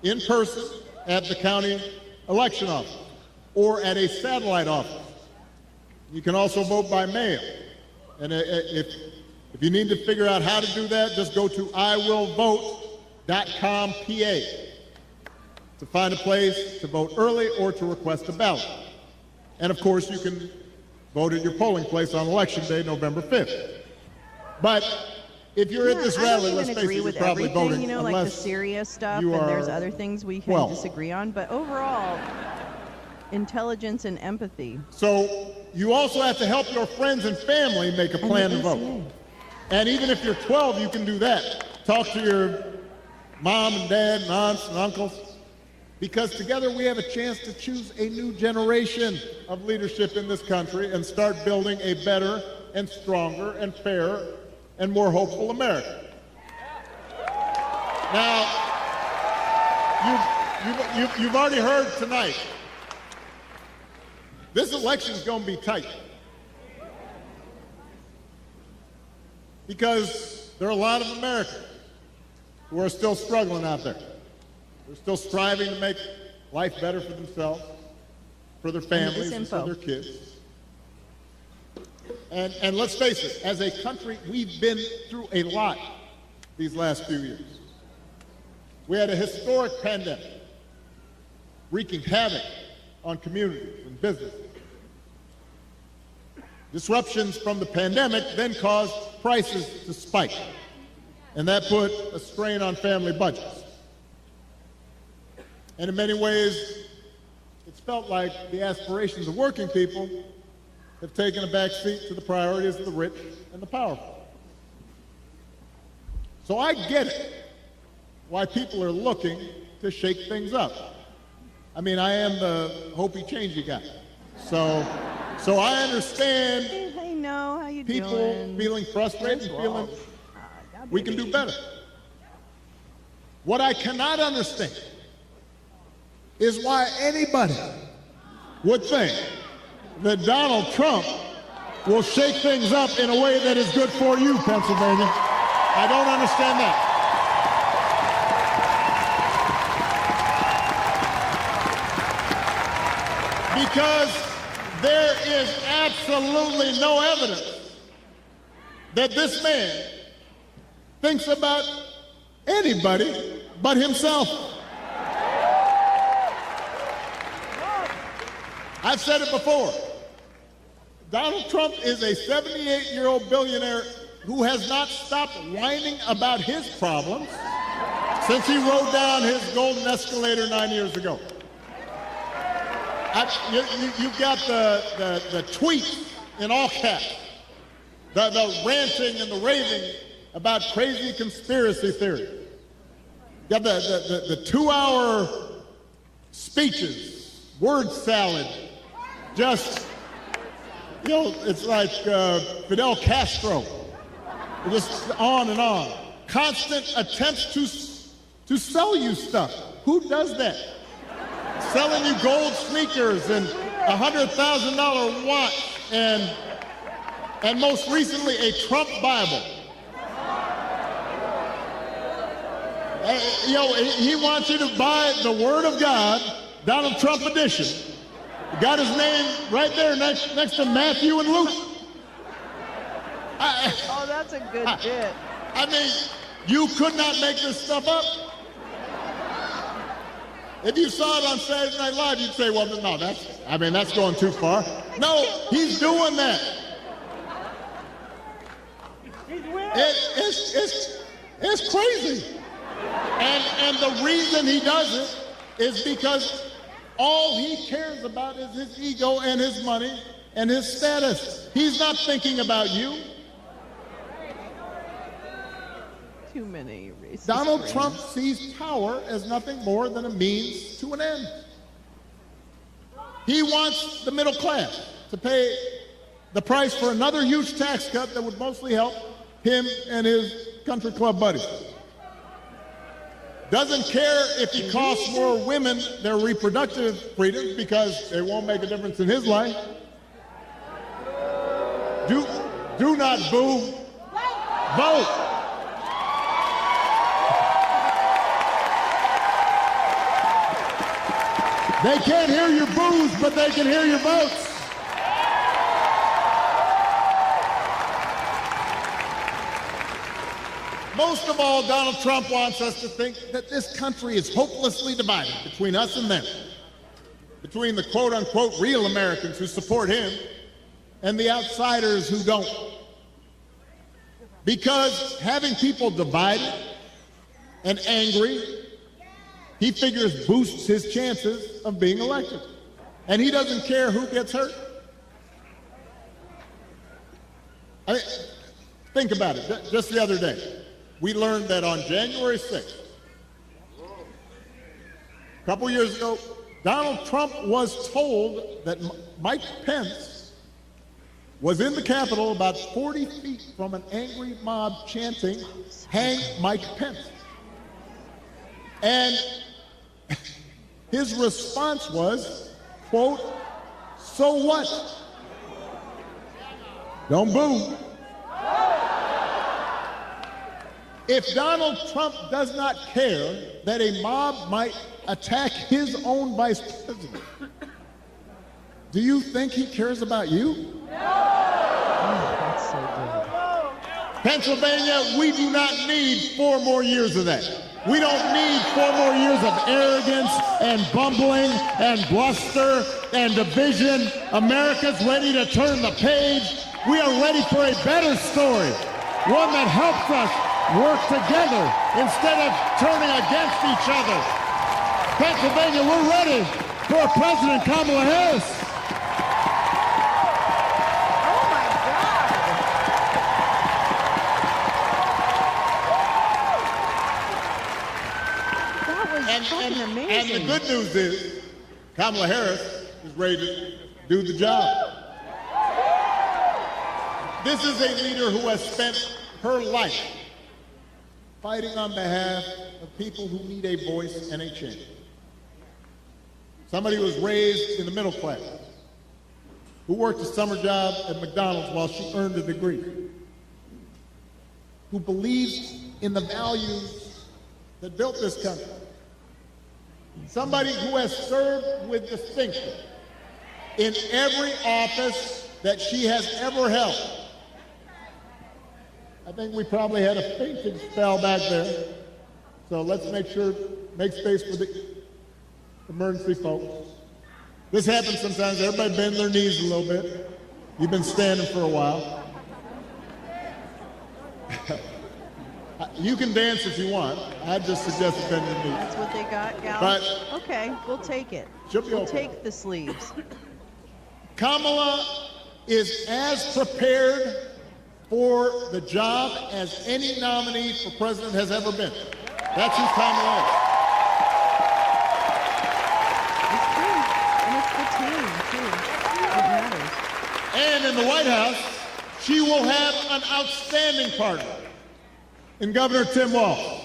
in person, at the county election office, or at a satellite office. You can also vote by mail. And if you need to figure out how to do that, just go to iwillvote.com PA to find a place to vote early or to request a ballot. And of course, you can vote at your polling place on Election Day, November 5th. But if you're at this rally, let's face it, you're probably voting like the serious stuff, and there's other things we can disagree on. But overall, intelligence and empathy. So you also have to help your friends and family make a plan to vote. And even if you're 12, you can do that. Talk to your mom and dad and aunts and uncles, because together we have a chance to choose a new generation of leadership in this country and start building a better and stronger and fairer and more hopeful America. Now, you've already heard tonight, this election is going to be tight, because there are a lot of Americans who are still struggling out there. They're still striving to make life better for themselves, for their families, and for their kids. And let's face it, as a country, we've been through a lot these last few years. We had a historic pandemic wreaking havoc on communities and businesses. Disruptions from the pandemic then caused prices to spike, and that put a strain on family budgets. And in many ways, it's felt like the aspirations of working people have taken a back seat to the priorities of the rich and the powerful. So I get it, why people are looking to shake things up. I mean, I am the hopey changey guy. So I understand Hey, no, how you people doing? feeling frustrated and feeling we can do better. What I cannot understand is why anybody would think that Donald Trump will shake things up in a way that is good for you, Pennsylvania. I don't understand that. Because there is absolutely no evidence that this man thinks about anybody but himself. I've said it before. Donald Trump is a 78-year-old billionaire who has not stopped whining about his problems since he rode down his golden escalator 9 years ago. You've got the tweets in all caps, the ranting and the raving about crazy conspiracy theories. You got the 2-hour speeches, word salad, just, it's like Fidel Castro, just on and on. Constant attempts to sell you stuff. Who does that? Selling you gold sneakers and a $100,000 watch and most recently a Trump Bible. He wants you to buy the Word of God, Donald Trump edition. Got his name right there next to Matthew and Luke. Oh, that's a good bit. I mean, you could not make this stuff up. If you saw it on Saturday Night Live, you'd say, well, no, that's going too far. No, he's doing that. It's crazy. And the reason he does it is because all he cares about is his ego and his money and his status. He's not thinking about you. Too many racist Donald brains. Trump sees power as nothing more than a means to an end. He wants the middle class to pay the price for another huge tax cut that would mostly help him and his country club buddies. Doesn't care if he costs more women their reproductive freedoms because it won't make a difference in his life. Do not boo. Vote. They can't hear your boos, but they can hear your votes. Most of all, Donald Trump wants us to think that this country is hopelessly divided between us and them, between the quote-unquote real Americans who support him and the outsiders who don't. Because having people divided and angry, he figures boosts his chances of being elected. And he doesn't care who gets hurt. I mean, think about it. Just the other day, we learned that on January 6th, a couple years ago, Donald Trump was told that Mike Pence was in the Capitol about 40 feet from an angry mob chanting, "Hang Mike Pence." And his response was, quote, "So what? Don't boo." If Donald Trump does not care that a mob might attack his own vice president, do you think he cares about you? That's so good. Pennsylvania, we do not need 4 more years of that. We don't need 4 more years of arrogance and bumbling and bluster and division. America's ready to turn the page. We are ready for a better story, one that helps us work together instead of turning against each other. Pennsylvania, we're ready for President Kamala Harris. Oh my God. That was fucking amazing. And the good news is Kamala Harris is ready do the job. This is a leader who has spent her life fighting on behalf of people who need a voice and a chance. Somebody who was raised in the middle class, who worked a summer job at McDonald's while she earned a degree, who believes in the values that built this country. Somebody who has served with distinction in every office that she has ever held. I think we probably had a fainting spell back there. So let's make space for the emergency folks. This happens sometimes. Everybody bend their knees a little bit. You've been standing for a while. You can dance if you want. I just suggest bend your knees. That's what they got, Gal? But okay, we'll take it. We'll take the sleeves. Kamala is as prepared for the job as any nominee for president has ever been. That's who Kamala is. It's true. And it's the team, too. It matters. And in the White House, she will have an outstanding partner in Governor Tim Walz. Yeah,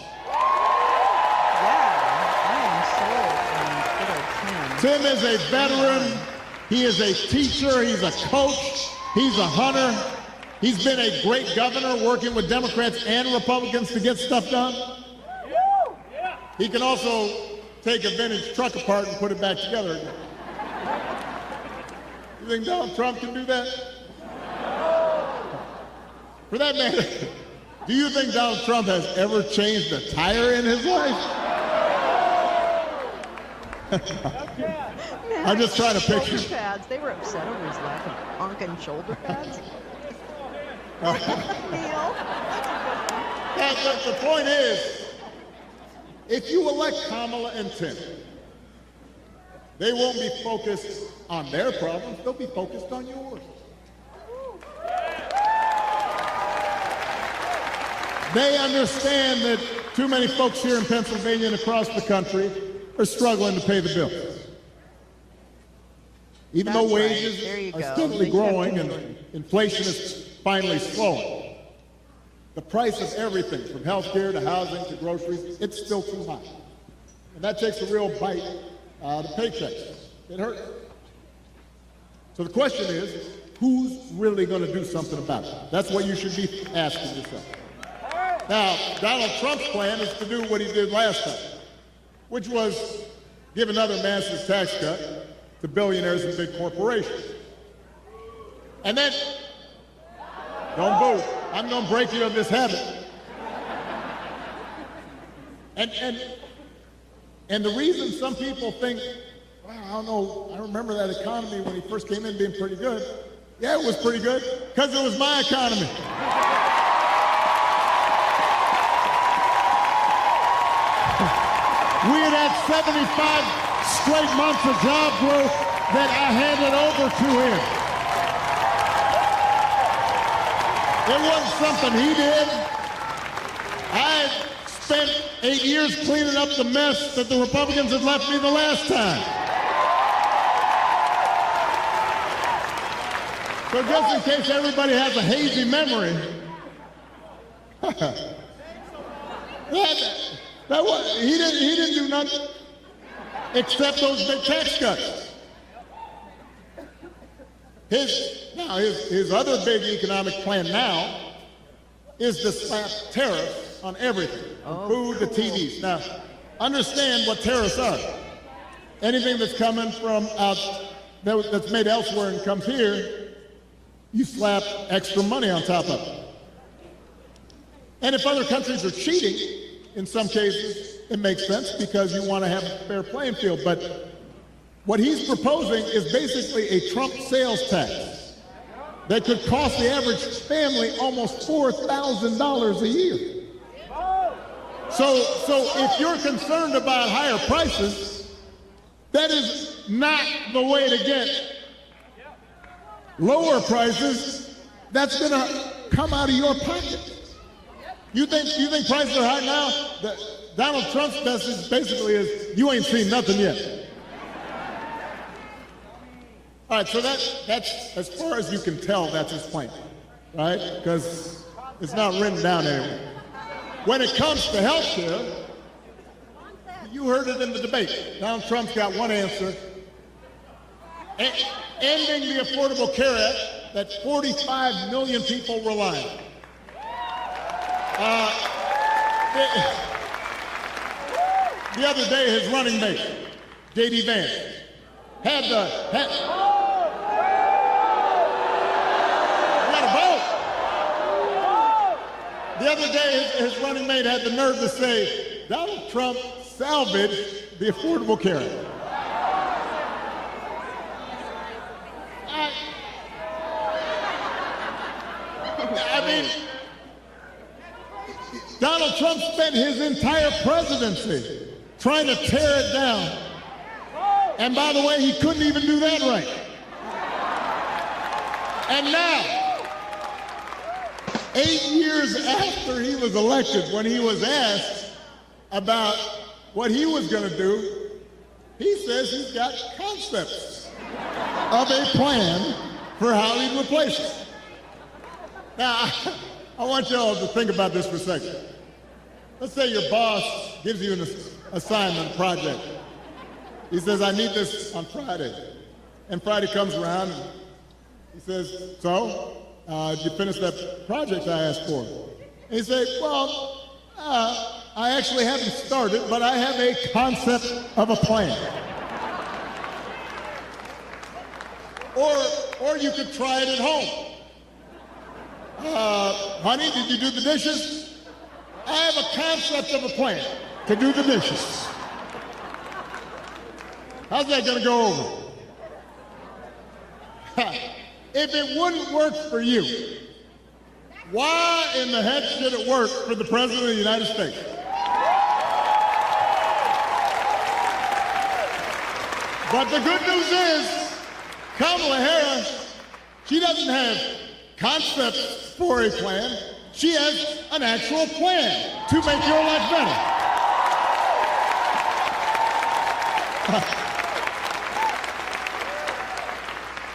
I am sold on good old Tim. Tim is a veteran. He is a teacher. He's a coach. He's a hunter. He's been a great governor working with Democrats and Republicans to get stuff done. He can also take a vintage truck apart and put it back together again. You think Donald Trump can do that? For that matter, do you think Donald Trump has ever changed a tire in his life? I'm just trying to picture. Shoulder pads. They were upset over his lack of honking shoulder pads. Neil. The point is, if you elect Kamala and Tim, they won't be focused on their problems, they'll be focused on yours. They understand that too many folks here in Pennsylvania and across the country are struggling to pay the bills. Even though wages are steadily growing and inflation is finally slowing, the price of everything from health care to housing to groceries, it's still too high. And that takes a real bite out of paychecks. It hurts. So the question is, who's really going to do something about it? That's what you should be asking yourself. Now, Donald Trump's plan is to do what he did last time, which was give another massive tax cut to billionaires and big corporations. And then, don't boo, I'm going to break you of this habit. And the reason some people think, well, I don't know, I remember that economy when he first came in being pretty good. Yeah, it was pretty good, because it was my economy. We had had 75 straight months of job growth that I handed over to him. It wasn't something he did. I spent 8 years cleaning up the mess that the Republicans had left me the last time. So just in case everybody has a hazy memory, he didn't do nothing except those big tax cuts. His other big economic plan now is to slap tariffs on everything, from food to TVs. Now, understand what tariffs are. Anything that's coming from that's made elsewhere and comes here, you slap extra money on top of it. And if other countries are cheating, in some cases, it makes sense because you want to have a fair playing field. But what he's proposing is basically a Trump sales tax that could cost the average family almost $4,000 a year. So if you're concerned about higher prices, that is not the way to get lower prices. That's going to come out of your pocket. You think prices are high now? Donald Trump's message basically is, you ain't seen nothing yet. All right, so that's as far as you can tell, that's his plan, right? Because it's not written down anywhere. When it comes to health care, you heard it in the debate. Donald Trump's got one answer. Ending the Affordable Care Act that 45 million people rely on. The other day, his running mate, J.D. Vance, had you gotta vote. The other day, his running mate had the nerve to say, Donald Trump salvaged the Affordable Care Act. I mean, Donald Trump spent his entire presidency trying to tear it down. And by the way, he couldn't even do that right. And now, 8 years after he was elected, when he was asked about what he was going to do, he says he's got concepts of a plan for how he'd replace it. Now, I want you all to think about this for a second. Let's say your boss gives you an assignment, project. He says, I need this on Friday. And Friday comes around and he says, so, did you finish that project I asked for? And you say, well, I actually haven't started, but I have a concept of a plan. Or you could try it at home. Honey, did you do the dishes? I have a concept of a plan to do the dishes. How's that going to go over? If it wouldn't work for you, why in the heck should it work for the President of the United States? But the good news is, Kamala Harris, she doesn't have concepts for a plan. She has an actual plan to make your life better.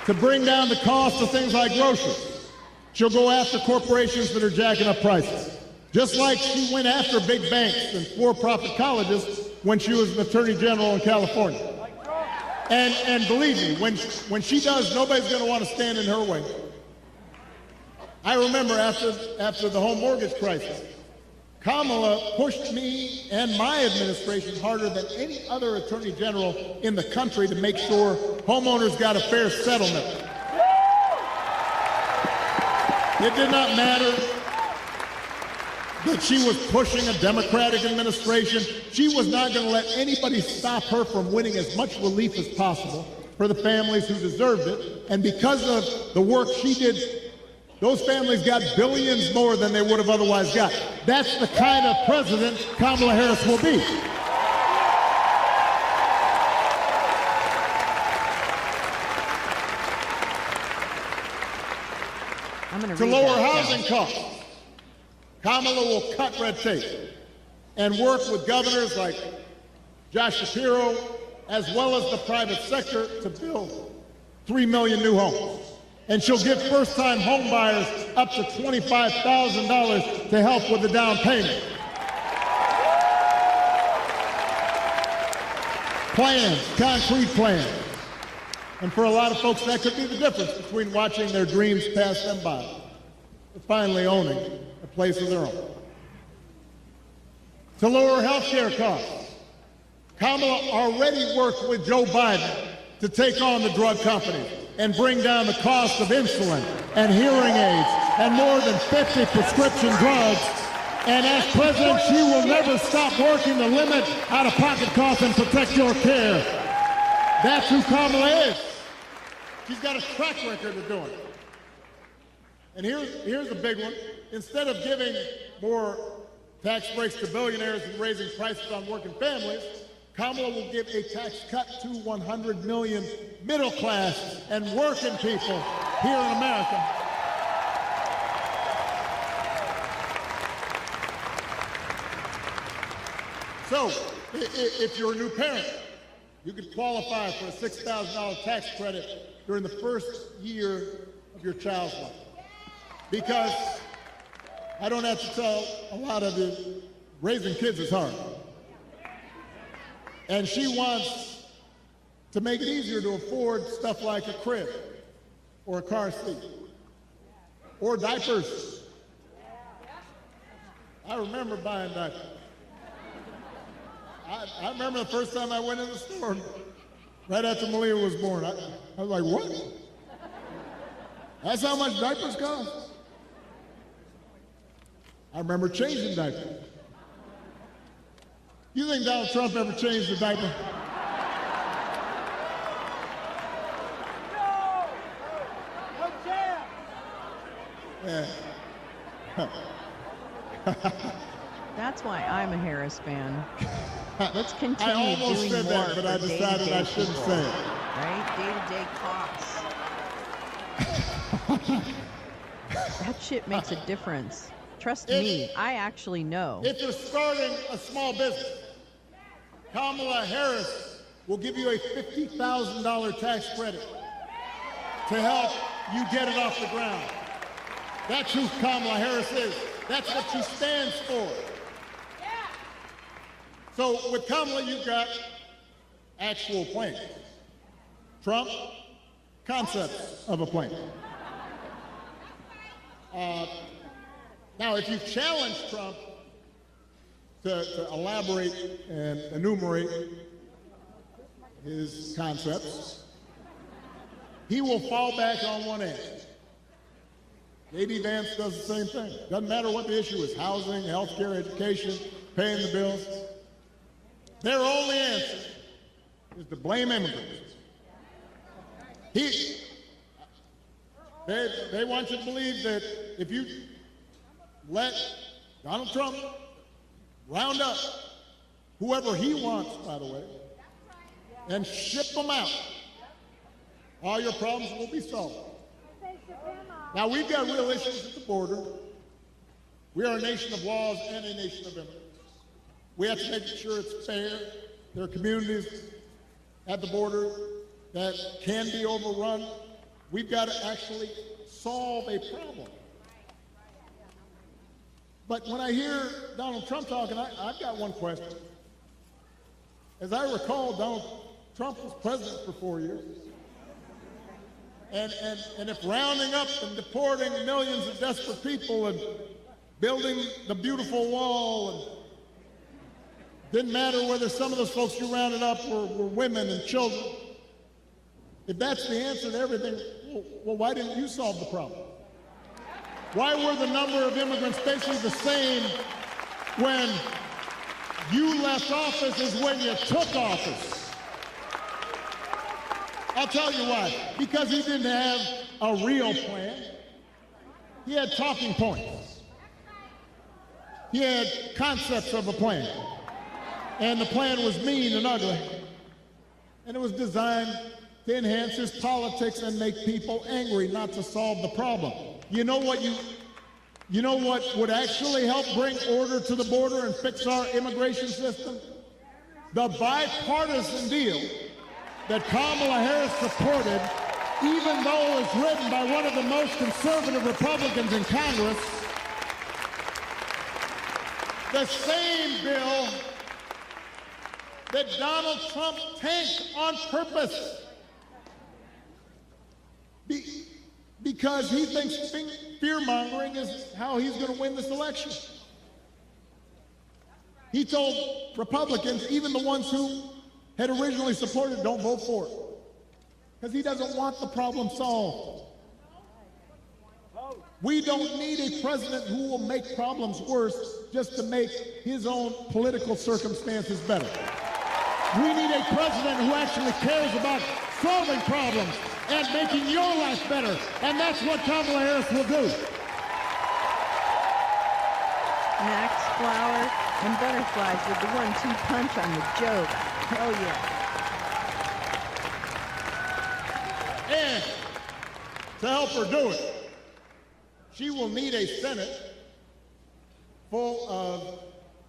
To bring down the cost of things like groceries. She'll go after corporations that are jacking up prices. Just like she went after big banks and for-profit colleges when she was an attorney general in California. And believe me, when she does, nobody's going to want to stand in her way. I remember after the home mortgage crisis, Kamala pushed me and my administration harder than any other attorney general in the country to make sure homeowners got a fair settlement. It did not matter that she was pushing a Democratic administration. She was not going to let anybody stop her from winning as much relief as possible for the families who deserved it. And because of the work she did, those families got billions more than they would have otherwise got. That's the kind of president Kamala Harris will be. To lower housing costs, Kamala will cut red tape and work with governors like Josh Shapiro, as well as the private sector, to build 3 million new homes. And she'll give first-time home buyers up to $25,000 to help with the down payment. Plans, concrete plans. And for a lot of folks, that could be the difference between watching their dreams pass them by and finally owning a place of their own. To lower health care costs, Kamala already worked with Joe Biden to take on the drug companies and bring down the cost of insulin and hearing aids and more than 50 prescription drugs. And as president, she will never stop working to limit out-of-pocket costs and protect your care. That's who Kamala is. She's got a track record of doing it. And here's a big one. Instead of giving more tax breaks to billionaires and raising prices on working families, Kamala will give a tax cut to 100 million middle class and working people here in America. So, if you're a new parent, you could qualify for a $6,000 tax credit during the first year of your child's life. Because I don't have to tell a lot of you, raising kids is hard. And she wants to make it easier to afford stuff like a crib or a car seat or diapers. I remember buying diapers. I remember the first time I went in the store, right after Malia was born. I was like, what? That's how much diapers cost? I remember changing diapers. You think Donald Trump ever changed a diaper? Yeah. That's why I'm a Harris fan. Let's I continue almost doing said more that, but for I decided day-to-day I shouldn't people, say it. right? Day-to-day costs. That shit makes a difference. Trust me, I actually know. If you're starting a small business, Kamala Harris will give you a $50,000 tax credit to help you get it off the ground. That's who Kamala Harris is. That's what she stands for. So with Kamala, you've got actual plans. Trump, concepts of a plan. Now, if you challenge Trump to elaborate and enumerate his concepts, he will fall back on one end. J.D. Vance does the same thing. Doesn't matter what the issue is, housing, health care, education, paying the bills. Their only answer is to blame immigrants. They want you to believe that if you let Donald Trump round up whoever he wants, by the way, and ship them out, all your problems will be solved. Now, we've got real issues at the border. We are a nation of laws and a nation of immigrants. We have to make sure it's fair. There are communities at the border that can be overrun. We've got to actually solve a problem. But when I hear Donald Trump talking, I've got one question. As I recall, Donald Trump was president for 4 years. And if rounding up and deporting millions of desperate people and building the beautiful wall, and didn't matter whether some of those folks you rounded up were women and children, if that's the answer to everything, well, why didn't you solve the problem? Why were the number of immigrants basically the same when you left office as when you took office? I'll tell you why. Because he didn't have a real plan. He had talking points. He had concepts of a plan. And the plan was mean and ugly. And it was designed to enhance his politics and make people angry, not to solve the problem. You know what would actually help bring order to the border and fix our immigration system? The bipartisan deal that Kamala Harris supported, even though it was written by one of the most conservative Republicans in Congress, the same bill that Donald Trump tanked on purpose because he thinks fear-mongering is how he's going to win this election. He told Republicans, even the ones who had originally supported it, don't vote for it, because he doesn't want the problem solved. We don't need a president who will make problems worse just to make his own political circumstances better. We need a president who actually cares about solving problems and making your life better, and that's what Kamala Harris will do. Max Flower and Butterflies with the 1-2 punch on the joke. Hell yeah. And to help her do it, she will need a Senate full of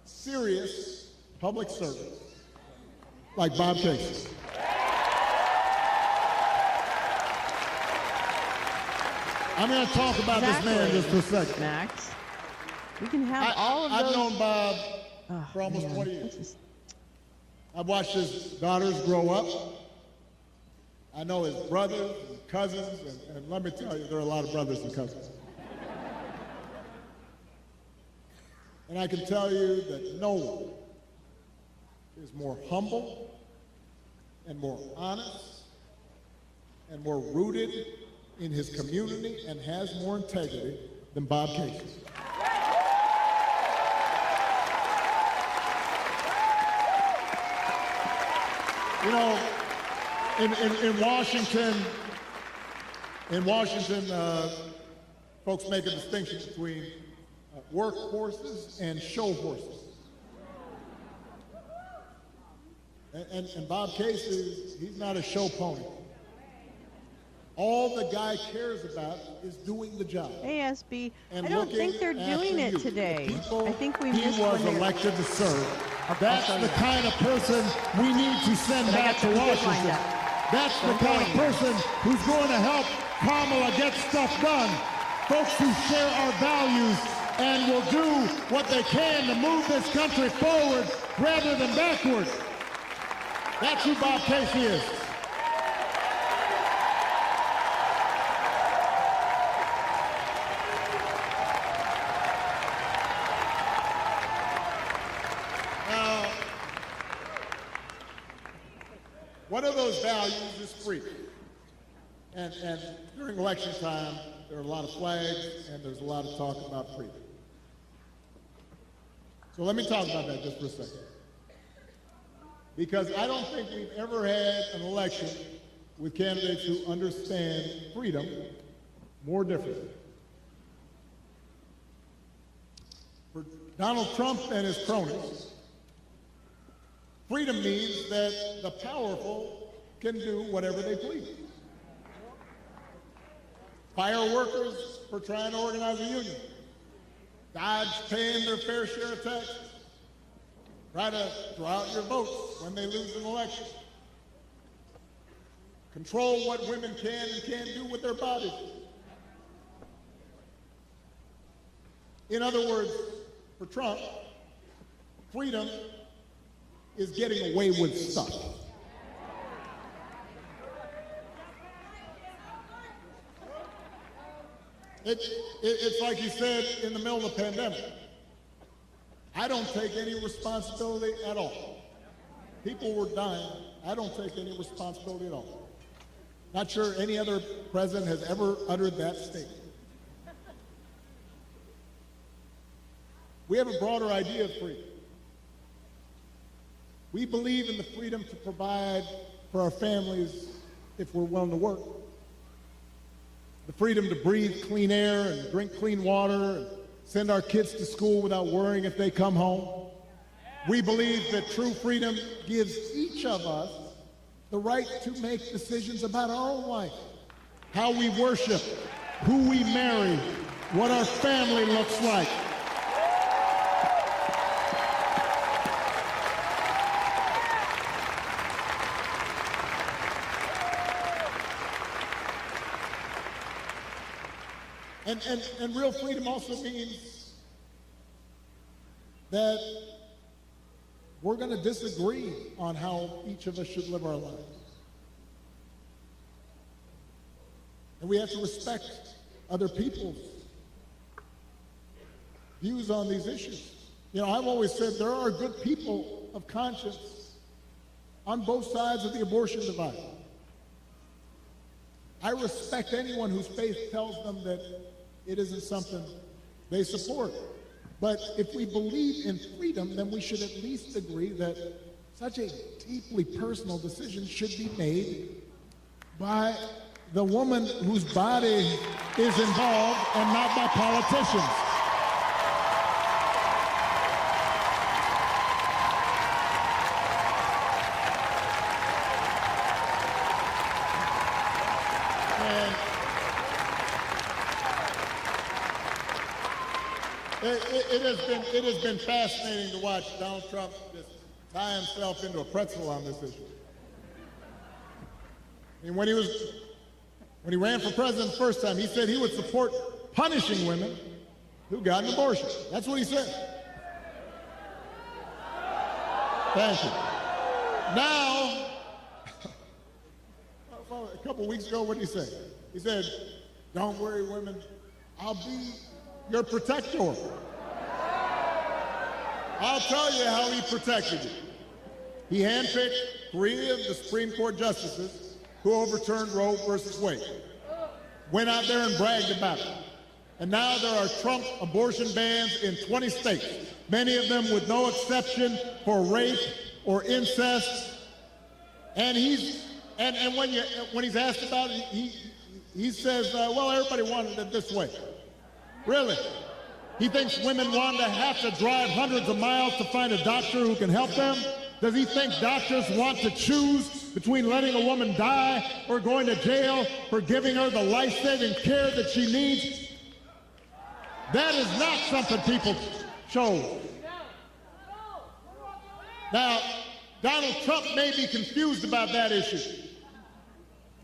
serious public servants like Bob Casey. I'm going to talk about this man just for a second. Max. We can have all of those. I've known Bob for almost 20 years. I've watched his daughters grow up. I know his brothers and cousins, and let me tell you, there are a lot of brothers and cousins. And I can tell you that no one is more humble and more honest and more rooted in his community and has more integrity than Bob Casey. You know, in Washington, folks make a distinction between work horses and show horses. And Bob Casey, he's not a show pony. All the guy cares about is doing the job. Hey, SB, and I don't think they're doing it today. I think we missed he was elected to serve. That's the kind of person we need to send back to Washington. That's the kind of person who's going to help Kamala get stuff done. Folks who share our values and will do what they can to move this country forward rather than backward. That's who Bob Casey is. Now, one of those values is freedom. And during election time, there are a lot of flags and there's a lot of talk about freedom. So let me talk about that just for a second. Because I don't think we've ever had an election with candidates who understand freedom more differently. For Donald Trump and his cronies, freedom means that the powerful can do whatever they please. Fire workers for trying to organize a union. Dodge paying their fair share of taxes. Try to draw out your votes when they lose an election. Control what women can and can't do with their bodies. In other words, for Trump, freedom is getting away with stuff. It's like he said in the middle of the pandemic. I don't take any responsibility at all. People were dying. I don't take any responsibility at all. Not sure any other president has ever uttered that statement. We have a broader idea of freedom. We believe in the freedom to provide for our families if we're willing to work. The freedom to breathe clean air and drink clean water and send our kids to school without worrying if they come home. We believe that true freedom gives each of us the right to make decisions about our own life, how we worship, who we marry, what our family looks like. And real freedom also means that we're going to disagree on how each of us should live our lives. And we have to respect other people's views on these issues. You know, I've always said there are good people of conscience on both sides of the abortion divide. I respect anyone whose faith tells them that it isn't something they support. But if we believe in freedom, then we should at least agree that such a deeply personal decision should be made by the woman whose body is involved and not by politicians. It has been fascinating to watch Donald Trump just tie himself into a pretzel on this issue. I mean, when he was When he ran for president the first time, he said he would support punishing women who got an abortion. That's what he said. Thank you. Now, well, a couple weeks ago, what did he say? He said, don't worry, women, I'll be your protector. I'll tell you how he protected you. He handpicked 3 of the Supreme Court justices who overturned Roe versus Wade. Went out there and bragged about it. And now there are Trump abortion bans in 20 states, many of them with no exception for rape or incest. And when he's asked about it, he says, well, everybody wanted it this way. Really? He thinks women want to have to drive hundreds of miles to find a doctor who can help them? Does he think doctors want to choose between letting a woman die or going to jail for giving her the life-saving care that she needs? That is not something people chose. Now, Donald Trump may be confused about that issue,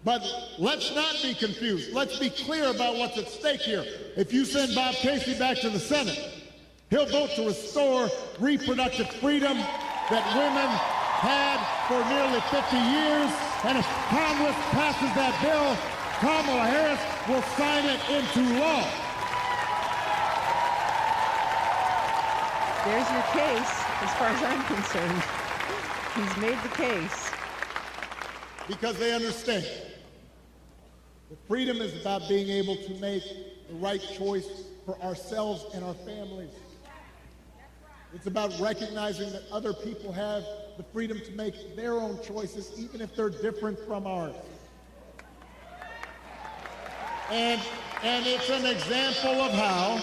but let's not be confused. Let's be clear about what's at stake here. If you send Bob Casey back to the Senate, he'll vote to restore reproductive freedom that women had for nearly 50 years. And if Congress passes that bill, Kamala Harris will sign it into law. There's your case, as far as I'm concerned. He's made the case. Because they understand that freedom is about being able to make the right choice for ourselves and our families. It's about recognizing that other people have the freedom to make their own choices, even if they're different from ours. And it's an example of how,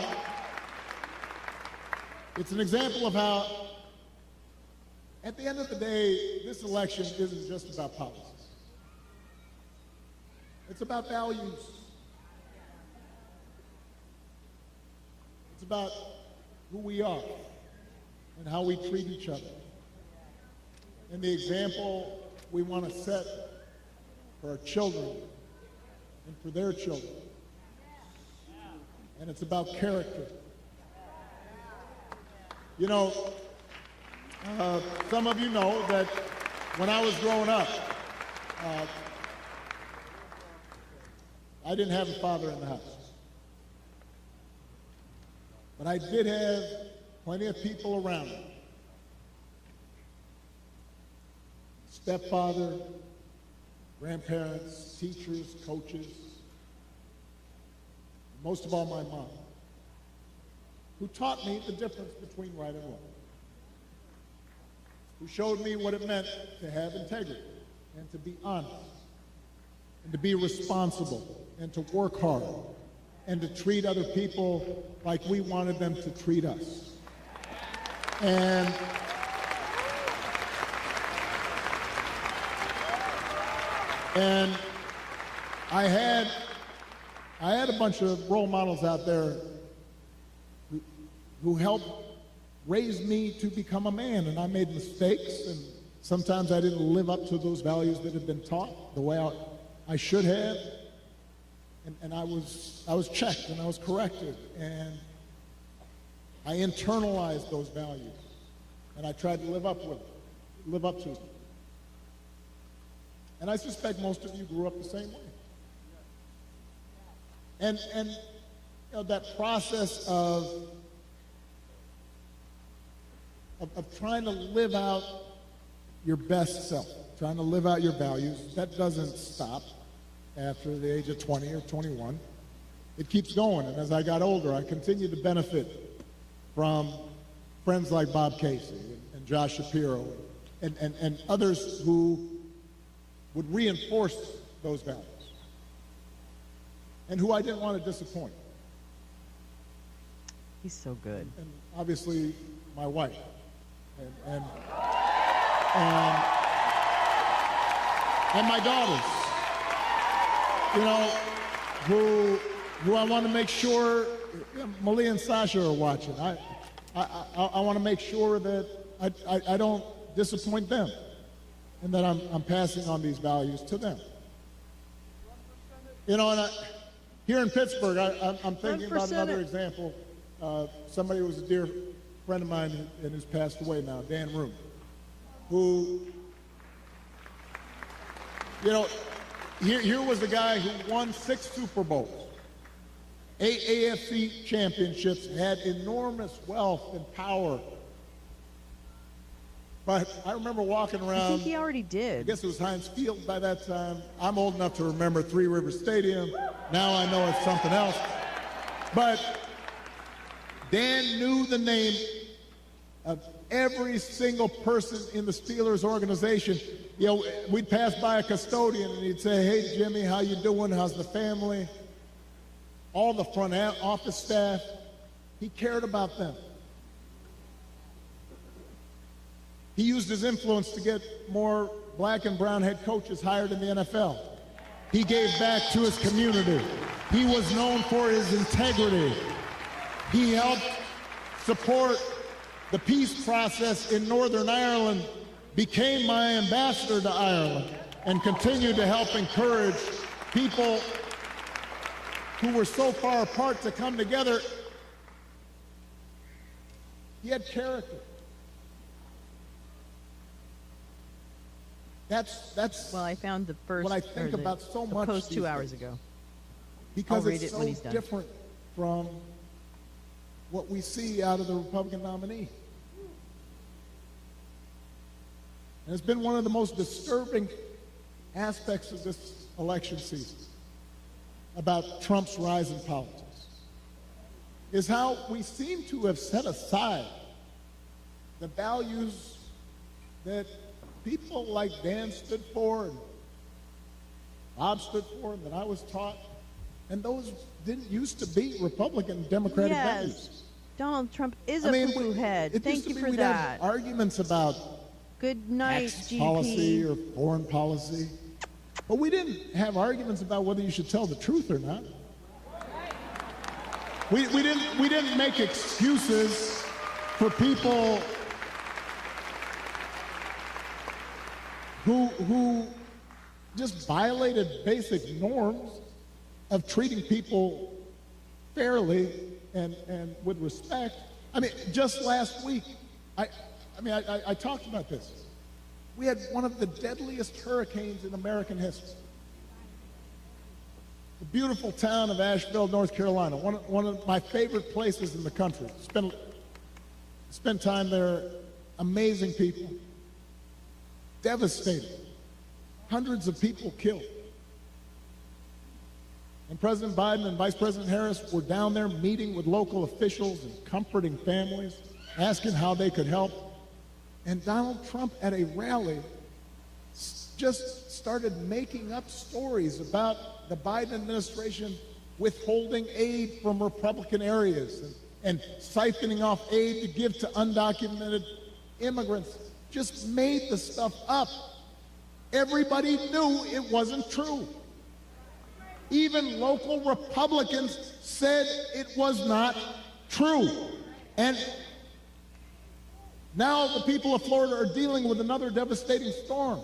at the end of the day, this election isn't just about policies. It's about values. It's about who we are and how we treat each other. And the example we want to set for our children and for their children. And it's about character. You know, some of you know that when I was growing up, I didn't have a father in the house. But I did have plenty of people around me. Stepfather, grandparents, teachers, coaches, most of all my mom, who taught me the difference between right and wrong, who showed me what it meant to have integrity and to be honest and to be responsible and to work hard and to treat other people like we wanted them to treat us. And I had a bunch of role models out there who helped raise me to become a man, and I made mistakes, and sometimes I didn't live up to those values that had been taught the way I should have, and I was checked and I was corrected, and I internalized those values, and I tried to live up to them. And I suspect most of you grew up the same way. And you know, that process of trying to live out your best self, trying to live out your values, that doesn't stop after the age of 20 or 21. It keeps going, and as I got older, I continued to benefit from friends like Bob Casey and Josh Shapiro and others who would reinforce those values and who I didn't want to disappoint. He's so good. And obviously, my wife. And my daughters, you know, who I want to make sure, Malia and Sasha are watching. I want to make sure that I don't disappoint them, and that I'm passing on these values to them. Here in Pittsburgh, I'm thinking about another example. Somebody who was a dear friend of mine and who's passed away now, Dan Room, who, here was a guy who won 6 Super Bowls, 8 AFC championships, had enormous wealth and power. But I remember walking around. I think he already did. I guess it was Heinz Field by that time. I'm old enough to remember Three River Stadium. Now I know it's something else. But Dan knew the name of every single person in the Steelers organization. We'd pass by a custodian and he'd say, "Hey, Jimmy, how you doing? How's the family?" All the front office staff, he cared about them. He used his influence to get more black and brown head coaches hired in the NFL. He gave back to his community. He was known for his integrity. He helped support the peace process in Northern Ireland, became my ambassador to Ireland, and continued to help encourage people who were so far apart to come together. He had character. That's Well, I found the first. what I think about so the much post these 2 hours days. ago. Because I'll read it's it when so he's done. different from what we see out of the Republican nominee. And it's been one of the most disturbing aspects of this election season about Trump's rise in politics, is how we seem to have set aside the values that people like Dan stood for and Bob stood for and that I was taught. And those didn't used to be Republican and Democratic values. Yes, Donald Trump is a poo-poo head. It Thank used to you be for we'd that. have arguments about Good night, tax GP. policy or foreign policy. But we didn't have arguments about whether you should tell the truth or not. We didn't make excuses for people who just violated basic norms of treating people fairly and with respect. I mean, just last week, I talked about this. We had one of the deadliest hurricanes in American history. The beautiful town of Asheville, North Carolina, one of my favorite places in the country. Spent time there, amazing people. Devastated. Hundreds of people killed. And President Biden and Vice President Harris were down there meeting with local officials and comforting families, asking how they could help. And Donald Trump at a rally just started making up stories about the Biden administration withholding aid from Republican areas and siphoning off aid to give to undocumented immigrants. Just made the stuff up. Everybody knew it wasn't true. Even local Republicans said it was not true. And now the people of Florida are dealing with another devastating storm.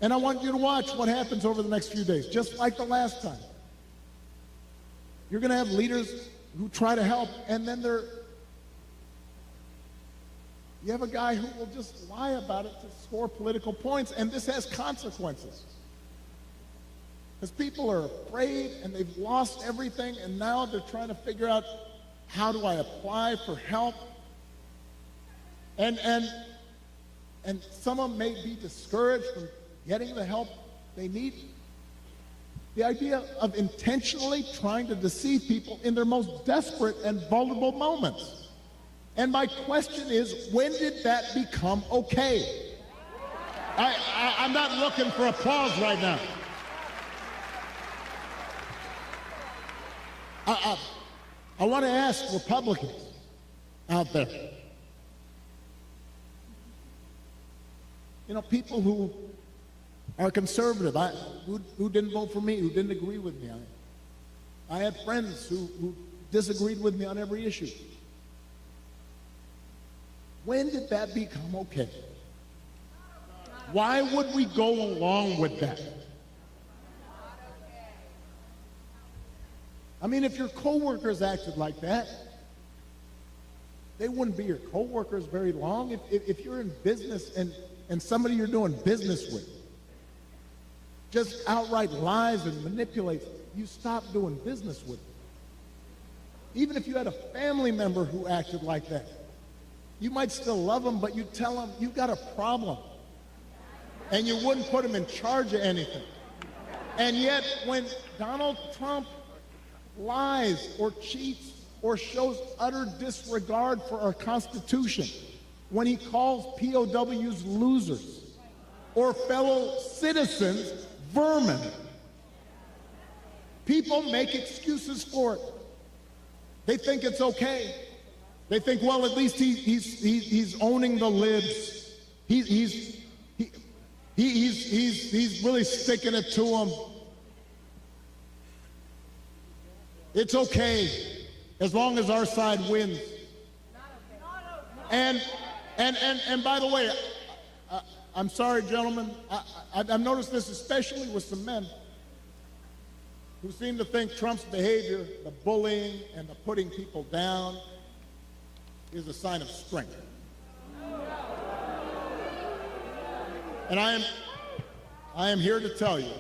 And I want you to watch what happens over the next few days, just like the last time. You're going to have leaders who try to help, and then you have a guy who will just lie about it to score political points, and this has consequences. Because people are afraid, and they've lost everything, and now they're trying to figure out, how do I apply for help? And some of them may be discouraged from getting the help they need. The idea of intentionally trying to deceive people in their most desperate and vulnerable moments. And my question is, when did that become okay? I'm not looking for applause right now. I want to ask Republicans out there, people who are conservative, who didn't vote for me, who didn't agree with me. I had friends who disagreed with me on every issue. When did that become okay? Why would we go along with that? I mean, if your coworkers acted like that, they wouldn't be your coworkers very long. If you're in business and somebody you're doing business with just outright lies and manipulates, you stop doing business with them. Even if you had a family member who acted like that, you might still love them, but you tell them you got a problem. And you wouldn't put them in charge of anything. And yet, when Donald Trump lies or cheats or shows utter disregard for our Constitution, when he calls POWs losers or fellow citizens vermin, people make excuses for it. They think it's okay. They think, well, at least he's owning the libs. He's really sticking it to them. It's okay as long as our side wins. And by the way, I'm sorry, gentlemen. I've noticed this especially with some men who seem to think Trump's behavior, the bullying and the putting people down, is a sign of strength. And I am here to tell you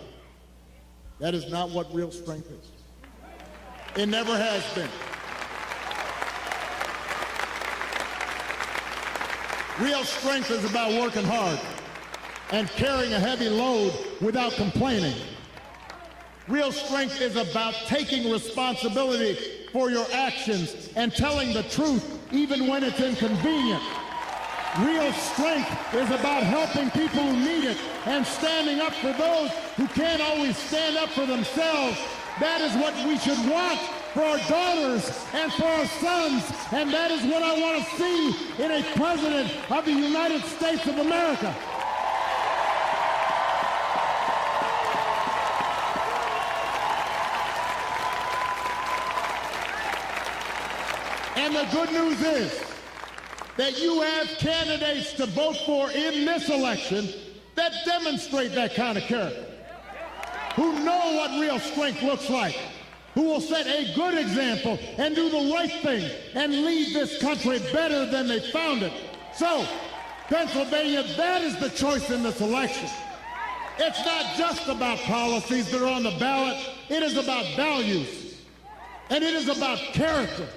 that is not what real strength is. It never has been. Real strength is about working hard and carrying a heavy load without complaining. Real strength is about taking responsibility for your actions and telling the truth even when it's inconvenient. Real strength is about helping people who need it and standing up for those who can't always stand up for themselves. That is what we should want for our daughters and for our sons, and that is what I want to see in a president of the United States of America. And the good news is that you have candidates to vote for in this election that demonstrate that kind of character, who know what real strength looks like, who will set a good example and do the right thing and lead this country better than they found it. So, Pennsylvania, that is the choice in this election. It's not just about policies that are on the ballot. It is about values, and it is about character.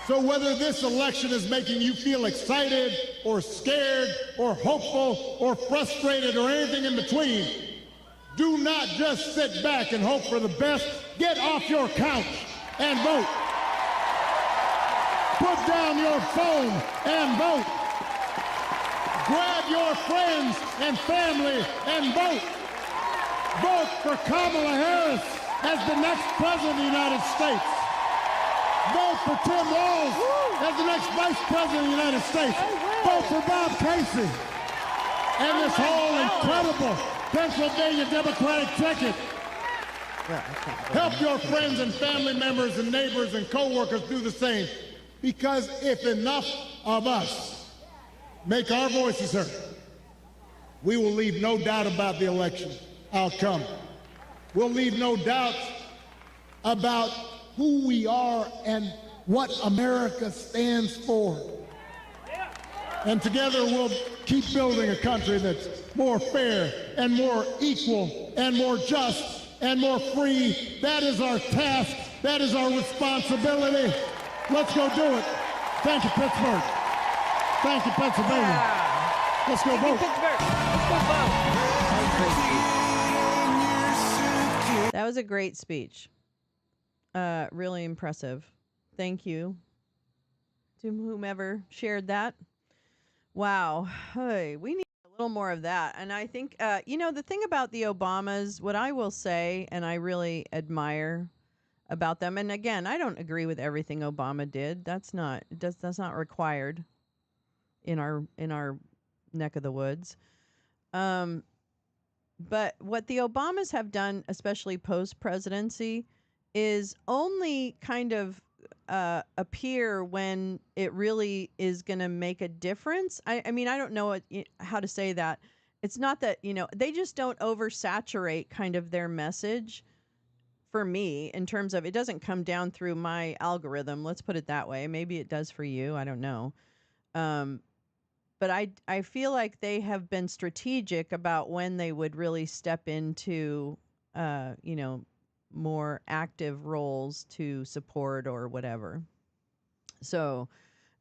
So whether this election is making you feel excited or scared or hopeful or frustrated or anything in between, do not just sit back and hope for the best. Get off your couch and vote. Put down your phone and vote. Grab your friends and family and vote. Vote for Kamala Harris as the next president of the United States. Vote for Tim Walz as the next vice president of the United States. Vote for Bob Casey and this whole incredible Pennsylvania Democratic ticket. Help your friends and family members and neighbors and co-workers do the same. Because if enough of us make our voices heard, we will leave no doubt about the election outcome. We'll leave no doubt about who we are and what America stands for. And together we'll keep building a country that's more fair and more equal and more just and more free. That is our task. That is our responsibility. Let's go do it. Thank you, Pittsburgh. Thank you, Pennsylvania. Yeah. Let's go vote. Pittsburgh. Let's go vote. That was a great speech. Really impressive. Thank you to whomever shared that. Wow. Hey, we need a little more of that. And I think, the thing about the Obamas, what I will say, and I really admire about them, and again, I don't agree with everything Obama did. That's not required in our neck of the woods. But what the Obamas have done, especially post-presidency, is only kind of appear when it really is going to make a difference. I mean, I don't know how to say that. It's not that, they just don't oversaturate kind of their message for me in terms of it doesn't come down through my algorithm. Let's put it that way. Maybe it does for you. I don't know. Um, but I feel like they have been strategic about when they would really step into, you know, more active roles to support or whatever. So,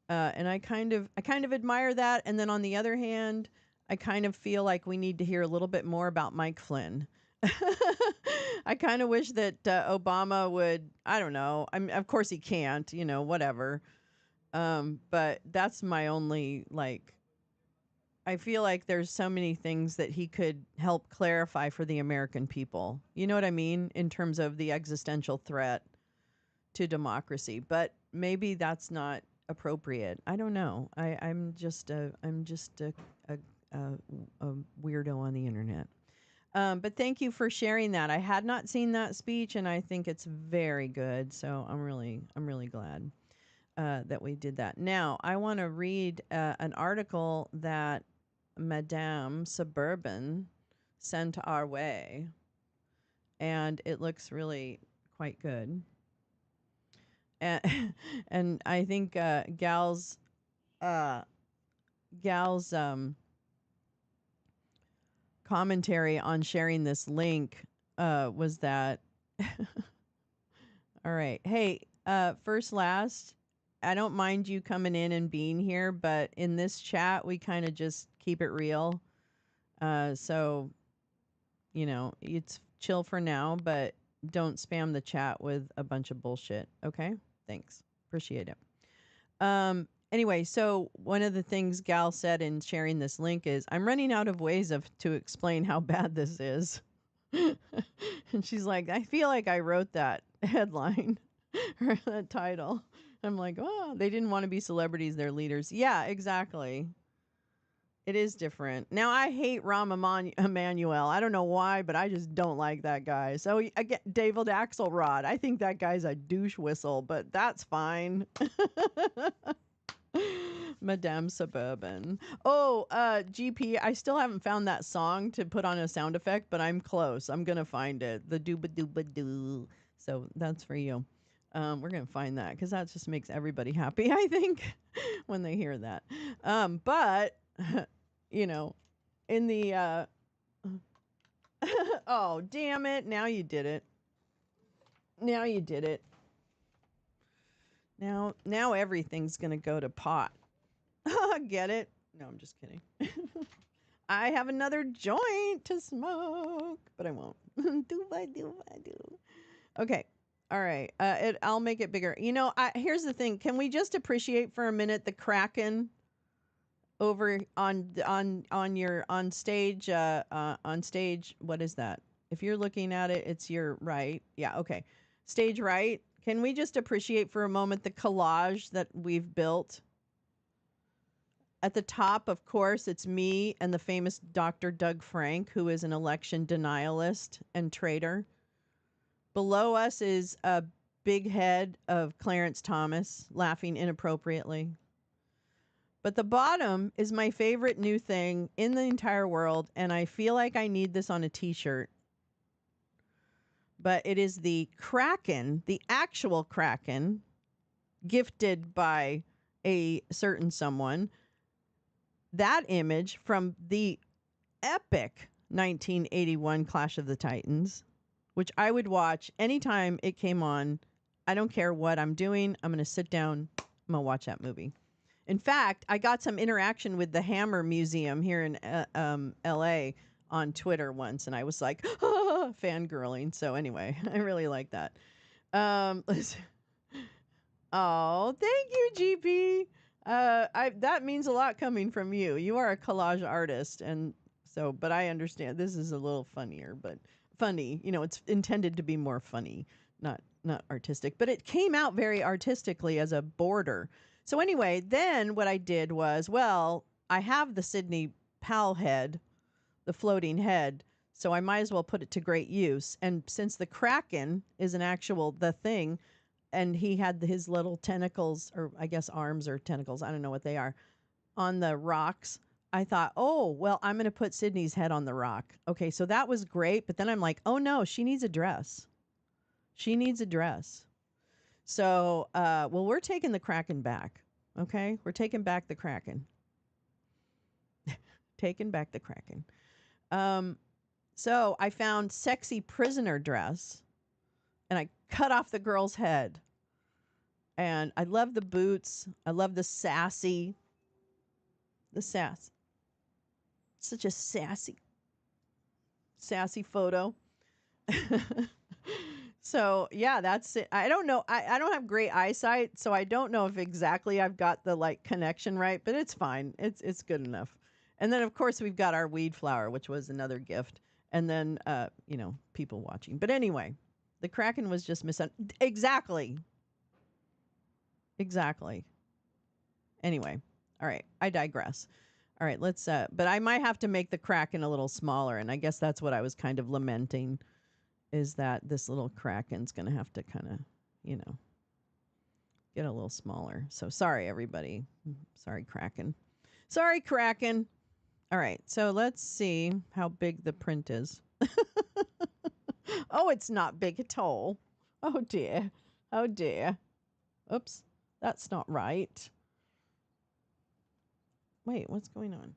and I kind of admire that. And then on the other hand, I kind of feel like we need to hear a little bit more about Mike Flynn. I kind of wish that Obama would. I don't know. I mean, of course he can't. You know, whatever. But that's my only like. I feel like there's so many things that he could help clarify for the American people. You know what I mean in terms of the existential threat to democracy. But maybe that's not appropriate. I don't know. I'm just a, a weirdo on the internet. But thank you for sharing that. I had not seen that speech, and I think it's very good. So I'm really glad that we did that. Now I want to read an article that Madame Suburban sent our way, and it looks really quite good. And and I think uh, Gal's commentary on sharing this link was that all right. Hey, first last, I don't mind you coming in and being here, but in this chat we kind of just keep it real. So, you know, it's chill for now, but don't spam the chat with a bunch of bullshit. Okay? Thanks. Appreciate it. Anyway, so one of the things Gal said in sharing this link is, I'm running out of ways to explain how bad this is. And she's like, I feel like I wrote that headline or that title. I'm like, oh, they didn't want to be celebrities, they're leaders. Yeah, exactly. It is different. Now, I hate Emmanuel. I don't know why, but I just don't like that guy. So, again, David Axelrod. I think that guy's a douche whistle, but that's fine. Madame Suburban. Oh, GP, I still haven't found that song to put on a sound effect, but I'm close. I'm going to find it. The dooba dooba doo. So that's for you. We're going to find that because that just makes everybody happy, I think, when they hear that. But, you know, in the, oh, damn it. Now you did it. Now you did it. Now everything's going to go to pot. Get it? No, I'm just kidding. I have another joint to smoke, but I won't. do. Okay. All right. I'll make it bigger. You know, here's the thing. Can we just appreciate for a minute the Kraken over on your on stage? On stage. What is that? If you're looking at it, it's your right. Yeah. Okay. Stage right. Can we just appreciate for a moment the collage that we've built? At the top, of course, it's me and the famous Dr. Doug Frank, who is an election denialist and traitor. Below us is a big head of Clarence Thomas laughing inappropriately. But the bottom is my favorite new thing in the entire world, and I feel like I need this on a t-shirt. But it is the Kraken, the actual Kraken, gifted by a certain someone. That image from the epic 1981 Clash of the Titans, which I would watch anytime it came on. I don't care what I'm doing. I'm going to sit down. I'm going to watch that movie. In fact, I got some interaction with the Hammer Museum here in LA on Twitter once, and I was like, fangirling. So anyway, I really like that. Listen. Oh, thank you, GP. That means a lot coming from you. You are a collage artist, and so, but I understand this is a little funnier, but funny. You know, it's intended to be more funny, not artistic. But it came out very artistically as a border. So anyway, then what I did was, well, I have the Sidney Powell head, the floating head, so I might as well put it to great use. And since the Kraken is the thing, and he had his little tentacles, or I guess arms or tentacles, I don't know what they are, on the rocks, I thought, oh, well, I'm going to put Sydney's head on the rock. Okay, so that was great, but then I'm like, oh no, she needs a dress. She needs a dress. So, well, we're taking the Kraken back. Okay? We're taking back the Kraken. Taking back the Kraken. So I found sexy prisoner dress and I cut off the girl's head. And I love the boots. I love the sass. Such a sassy photo. So yeah, that's it. I don't know. I don't have great eyesight, so I don't know if exactly I've got the like connection right, but it's fine. It's good enough. And then of course we've got our weed flower, which was another gift. And then people watching. But anyway, the Kraken was just exactly. Anyway, all right. I digress. All right, let's but I might have to make the Kraken a little smaller, and I guess that's what I was kind of lamenting, is that this little Kraken's going to have to kind of, get a little smaller. So sorry, everybody. Sorry, Kraken. Sorry, Kraken. All right, so let's see how big the print is. Oh, it's not big at all. Oh, dear. Oh, dear. Oops, that's not right. Wait, what's going on?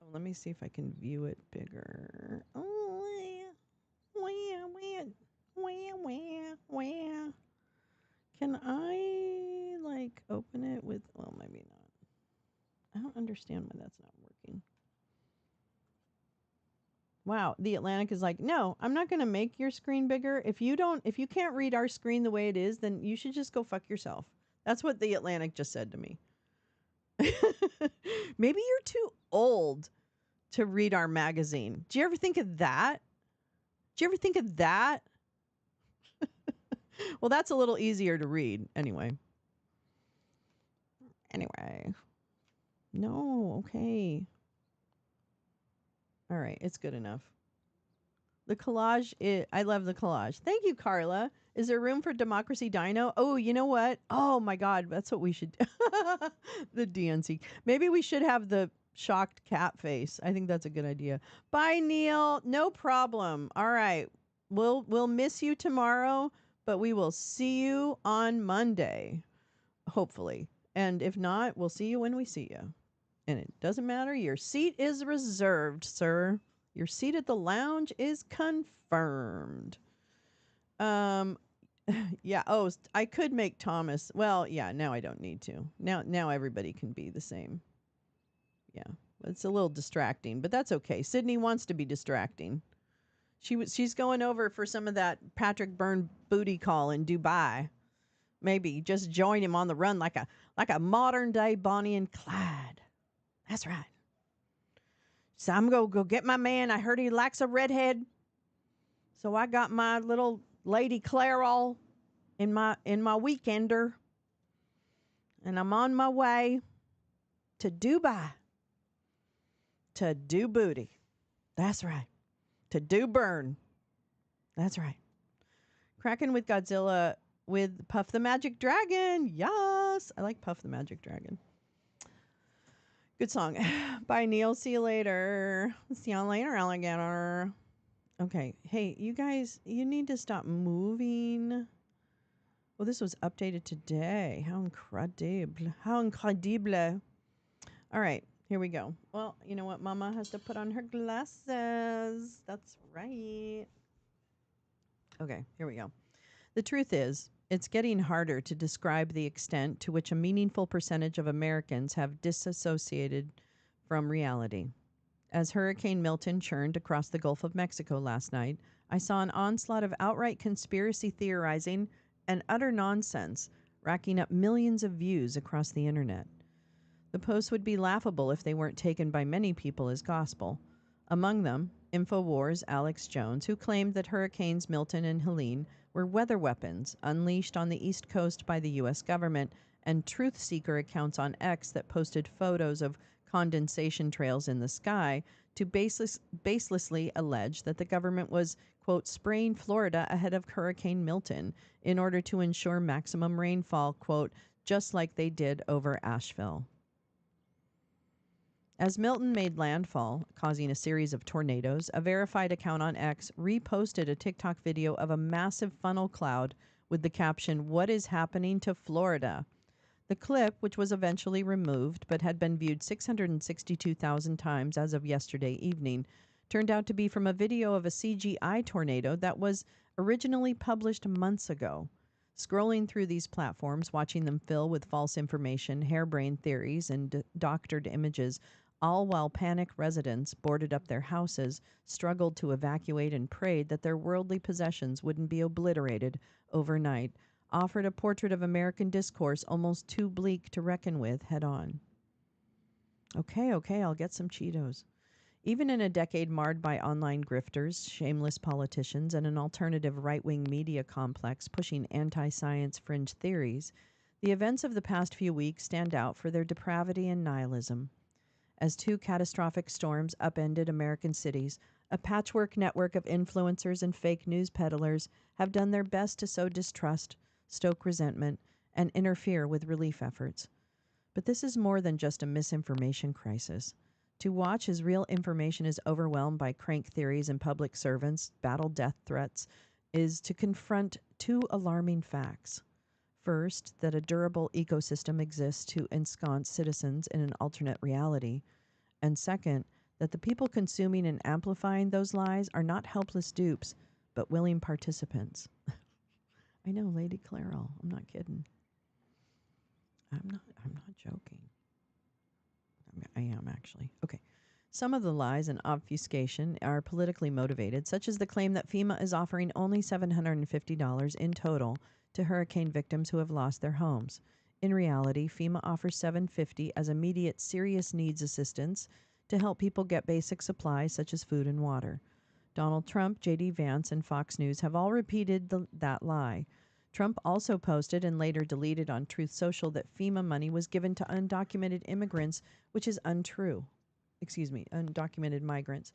Oh, let me see if I can view it bigger. Oh, where? Can I, like, open it with... Well, maybe not. I don't understand why that's not working. Wow, the Atlantic is like, no, I'm not going to make your screen bigger. If you can't read our screen the way it is, then you should just go fuck yourself. That's what the Atlantic just said to me. Maybe you're too old to read our magazine. Do you ever think of that? Well, that's a little easier to read anyway. No, okay. All right, it's good enough. The collage, I love the collage. Thank you, Carla. Is there room for Democracy Dino? Oh, you know what? Oh my God, that's what we should do. The DNC. Maybe we should have the shocked cat face. I think that's a good idea. Bye, Neil. No problem. All right. We'll miss you tomorrow, but we will see you on Monday, hopefully. And if not, we'll see you when we see you. And it doesn't matter. Your seat is reserved, sir. Your seat at the lounge is confirmed. Yeah. Oh, I could make Thomas. Well, yeah. Now I don't need to. Now everybody can be the same. Yeah. It's a little distracting, but that's okay. Sydney wants to be distracting. She's going over for some of that Patrick Byrne booty call in Dubai. Maybe just join him on the run like a modern day Bonnie and Clyde. That's right. So I'm going to go get my man. I heard he likes a redhead. So I got my little Lady Clairol in my weekender. And I'm on my way to Dubai to do booty. That's right. To do burn. That's right. Kraken with Godzilla with Puff the Magic Dragon. Yes. I like Puff the Magic Dragon. Good song. Bye, Neil. See you later. See you later, alligator. Okay. Hey, you guys, you need to stop moving. Well, this was updated today. How incredible. How incredible. All right. Here we go. Well, you know what? Mama has to put on her glasses. That's right. Okay. Here we go. The truth is, it's getting harder to describe the extent to which a meaningful percentage of Americans have disassociated from reality. As Hurricane Milton churned across the Gulf of Mexico last night, I saw an onslaught of outright conspiracy theorizing and utter nonsense, racking up millions of views across the internet. The posts would be laughable if they weren't taken by many people as gospel. Among them, InfoWars' Alex Jones, who claimed that Hurricanes Milton and Helene were weather weapons unleashed on the East Coast by the U.S. government, and truth seeker accounts on X that posted photos of condensation trails in the sky to baselessly allege that the government was, quote, spraying Florida ahead of Hurricane Milton in order to ensure maximum rainfall, quote, just like they did over Asheville. As Milton made landfall, causing a series of tornadoes, a verified account on X reposted a TikTok video of a massive funnel cloud with the caption, "What is happening to Florida?" The clip, which was eventually removed but had been viewed 662,000 times as of yesterday evening, turned out to be from a video of a CGI tornado that was originally published months ago. Scrolling through these platforms, watching them fill with false information, harebrained theories, and doctored images, all while panicked residents boarded up their houses, struggled to evacuate, and prayed that their worldly possessions wouldn't be obliterated overnight, offered a portrait of American discourse almost too bleak to reckon with head on. Okay, I'll get some Cheetos. Even in a decade marred by online grifters, shameless politicians, and an alternative right-wing media complex pushing anti-science fringe theories, the events of the past few weeks stand out for their depravity and nihilism. As two catastrophic storms upended American cities, a patchwork network of influencers and fake news peddlers have done their best to sow distrust, stoke resentment, and interfere with relief efforts. But this is more than just a misinformation crisis. To watch as real information is overwhelmed by crank theories and public servants, battle death threats, is to confront two alarming facts. First, that a durable ecosystem exists to ensconce citizens in an alternate reality. And second, that the people consuming and amplifying those lies are not helpless dupes, but willing participants. I know, Lady Clairol. I'm not kidding. I'm not joking. I am actually. Okay. Some of the lies and obfuscation are politically motivated, such as the claim that FEMA is offering only $750 in total to hurricane victims who have lost their homes. In reality, FEMA offers $750 as immediate serious needs assistance to help people get basic supplies such as food and water. Donald Trump, J.D. Vance, and Fox News have all repeated that lie. Trump also posted and later deleted on Truth Social that FEMA money was given to undocumented immigrants, which is untrue. Undocumented migrants.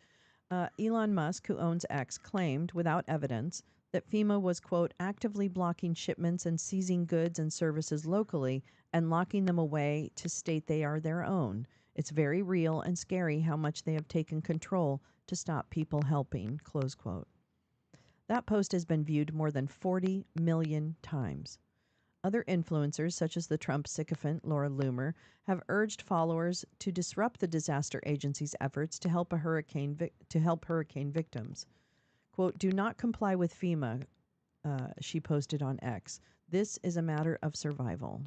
Elon Musk, who owns X, claimed, without evidence, that FEMA was, quote, actively blocking shipments and seizing goods and services locally and locking them away to state they are their own. It's very real and scary how much they have taken control to stop people helping, close quote. That post has been viewed more than 40 million times. Other influencers, such as the Trump sycophant Laura Loomer, have urged followers to disrupt the disaster agency's efforts to help hurricane victims. Quote, "Do not comply with FEMA," she posted on X. "This is a matter of survival."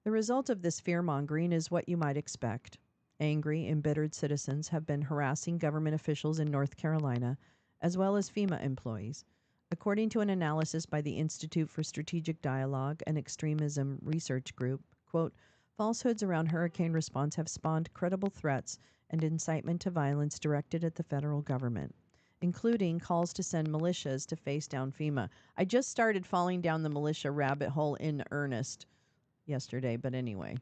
The result of this fear-mongering is what you might expect. Angry, embittered citizens have been harassing government officials in North Carolina, as well as FEMA employees. According to an analysis by the Institute for Strategic Dialogue and Extremism Research Group, quote, falsehoods around hurricane response have spawned credible threats and incitement to violence directed at the federal government, including calls to send militias to face down FEMA. I just started falling down the militia rabbit hole in earnest yesterday, but anyway.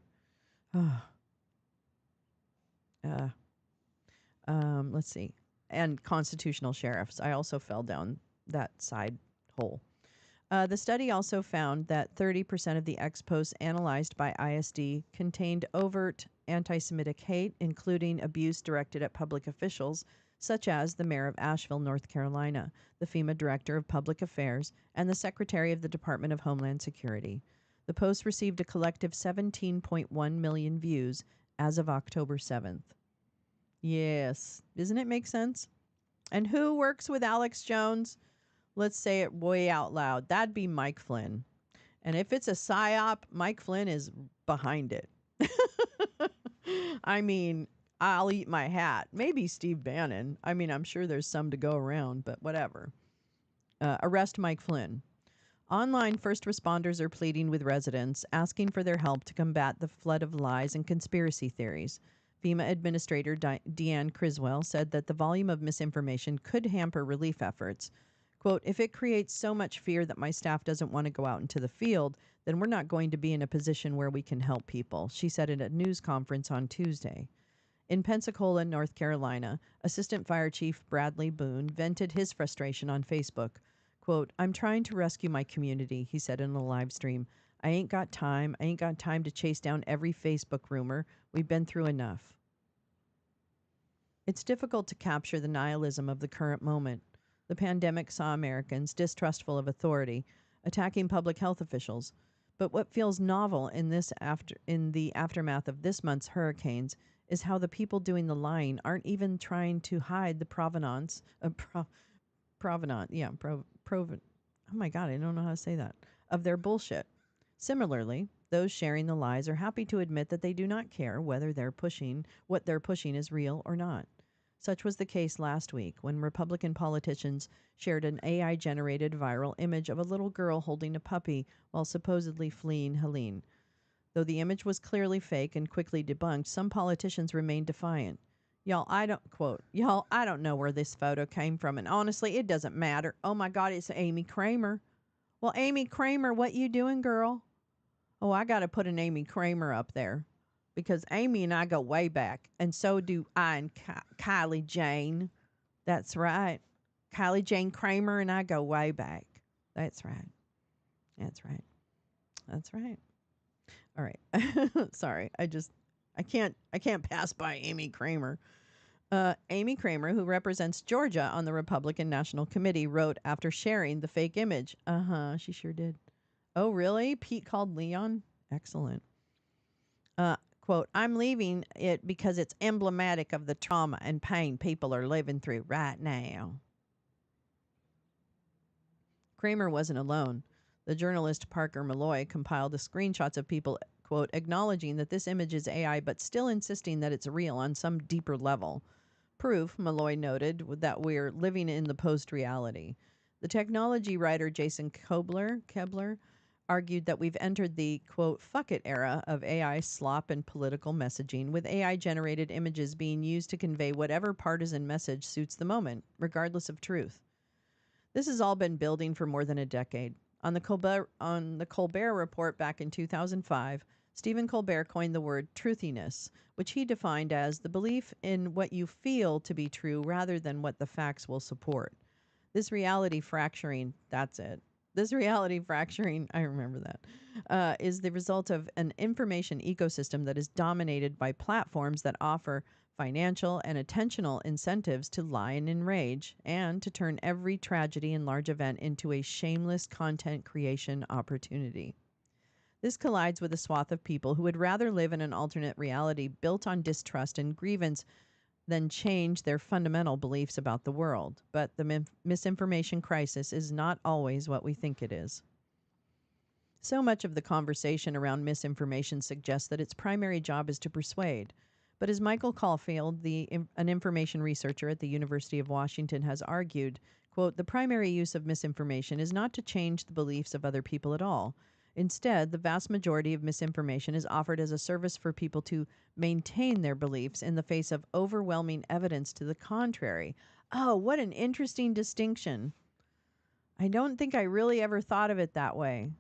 Let's see. And constitutional sheriffs. I also fell down that side hole. The study also found that 30% of the X posts analyzed by ISD contained overt anti-Semitic hate, including abuse directed at public officials, such as the mayor of Asheville, North Carolina, the FEMA director of public affairs, and the secretary of the Department of Homeland Security. The posts received a collective 17.1 million views as of October 7th. Yes. Doesn't it make sense? And who works with Alex Jones? Let's say it way out loud. That'd be Mike Flynn. And if it's a psyop, Mike Flynn is behind it. I mean, I'll eat my hat. Maybe Steve Bannon. I mean, I'm sure there's some to go around, but whatever. Arrest Mike Flynn. Online first responders are pleading with residents, asking for their help to combat the flood of lies and conspiracy theories. FEMA Administrator Deanne Criswell said that the volume of misinformation could hamper relief efforts. Quote, "If it creates so much fear that my staff doesn't want to go out into the field, then we're not going to be in a position where we can help people," she said at a news conference on Tuesday. In Pensacola, North Carolina, Assistant Fire Chief Bradley Boone vented his frustration on Facebook. Quote, "I'm trying to rescue my community," he said in a live stream. I ain't got time. I ain't got time to chase down every Facebook rumor. We've been through enough. It's difficult to capture the nihilism of the current moment. The pandemic saw Americans distrustful of authority, attacking public health officials. But what feels novel in the aftermath of this month's hurricanes is how the people doing the lying aren't even trying to hide the oh my god, I don't know how to say that, of their bullshit. Similarly, those sharing the lies are happy to admit that they do not care whether what they're pushing is real or not. Such was the case last week when Republican politicians shared an AI generated viral image of a little girl holding a puppy while supposedly fleeing Helene. Though the image was clearly fake and quickly debunked, some politicians remained defiant. Y'all, I don't know where this photo came from, and honestly, it doesn't matter. Oh my God, it's Amy Kramer. Well, Amy Kramer, what you doing, girl? Oh, I got to put an Amy Kramer up there because Amy and I go way back, and so do I and Kylie Jane. That's right. Kylie Jane Kramer and I go way back. That's right. That's right. That's right. All right. Sorry. I can't pass by Amy Kramer. Amy Kramer, who represents Georgia on the Republican National Committee, wrote after sharing the fake image. She sure did. Oh, really? Pete called Leon? Excellent. Quote, I'm leaving it because it's emblematic of the trauma and pain people are living through right now. Kramer wasn't alone. The journalist Parker Malloy compiled the screenshots of people, quote, acknowledging that this image is AI but still insisting that it's real on some deeper level. Proof, Malloy noted, that we're living in the post-reality. The technology writer Jason Kebler argued that we've entered the, quote, fuck it era of AI slop and political messaging, with AI-generated images being used to convey whatever partisan message suits the moment, regardless of truth. This has all been building for more than a decade. On the Colbert Report back in 2005, Stephen Colbert coined the word truthiness, which he defined as the belief in what you feel to be true rather than what the facts will support. This reality fracturing, that's it. This reality fracturing, I remember that, is the result of an information ecosystem that is dominated by platforms that offer financial and attentional incentives to lie and enrage, and to turn every tragedy and large event into a shameless content creation opportunity. This collides with a swath of people who would rather live in an alternate reality built on distrust and grievance than change their fundamental beliefs about the world. But the misinformation crisis is not always what we think it is. So much of the conversation around misinformation suggests that its primary job is to persuade. But as Michael Caulfield, an information researcher at the University of Washington, has argued, quote, the primary use of misinformation is not to change the beliefs of other people at all. Instead, the vast majority of misinformation is offered as a service for people to maintain their beliefs in the face of overwhelming evidence to the contrary. Oh, what an interesting distinction. I don't think I really ever thought of it that way.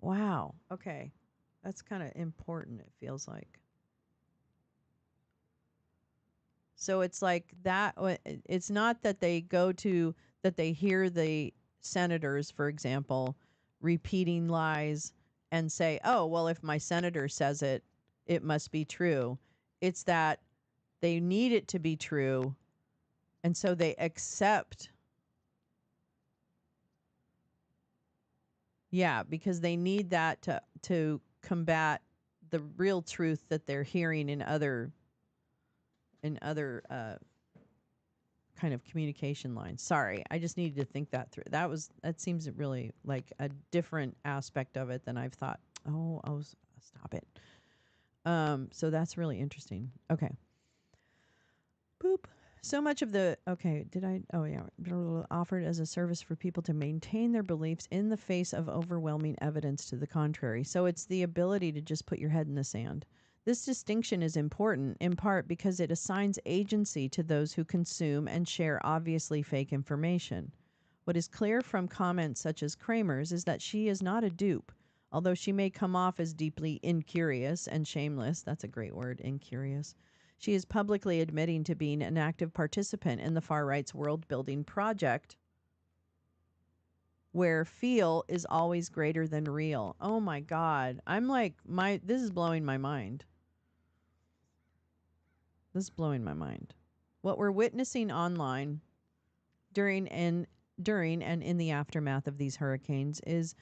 Wow. Okay. That's kind of important, it feels like. So it's like that. It's not that they that they hear the senators, for example, repeating lies and say, oh, well, if my senator says it, it must be true. It's that they need it to be true. And so they accept. Yeah, because they need that to combat the real truth that they're hearing in other kind of communication lines. Sorry, I just needed to think that through. That seems really like a different aspect of it than I've thought. Oh, stop it. So that's really interesting. Okay. Boop. So much of the offered as a service for people to maintain their beliefs in the face of overwhelming evidence to the contrary. So it's the ability to just put your head in the sand. This distinction is important, in part because it assigns agency to those who consume and share obviously fake information. What is clear from comments such as Kramer's is that she is not a dupe, although she may come off as deeply incurious and shameless. That's a great word, incurious. She is publicly admitting to being an active participant in the far right's world-building project, where feel is always greater than real. Oh my God. I'm like, this is blowing my mind. This is blowing my mind. What we're witnessing online during and in the aftermath of these hurricanes is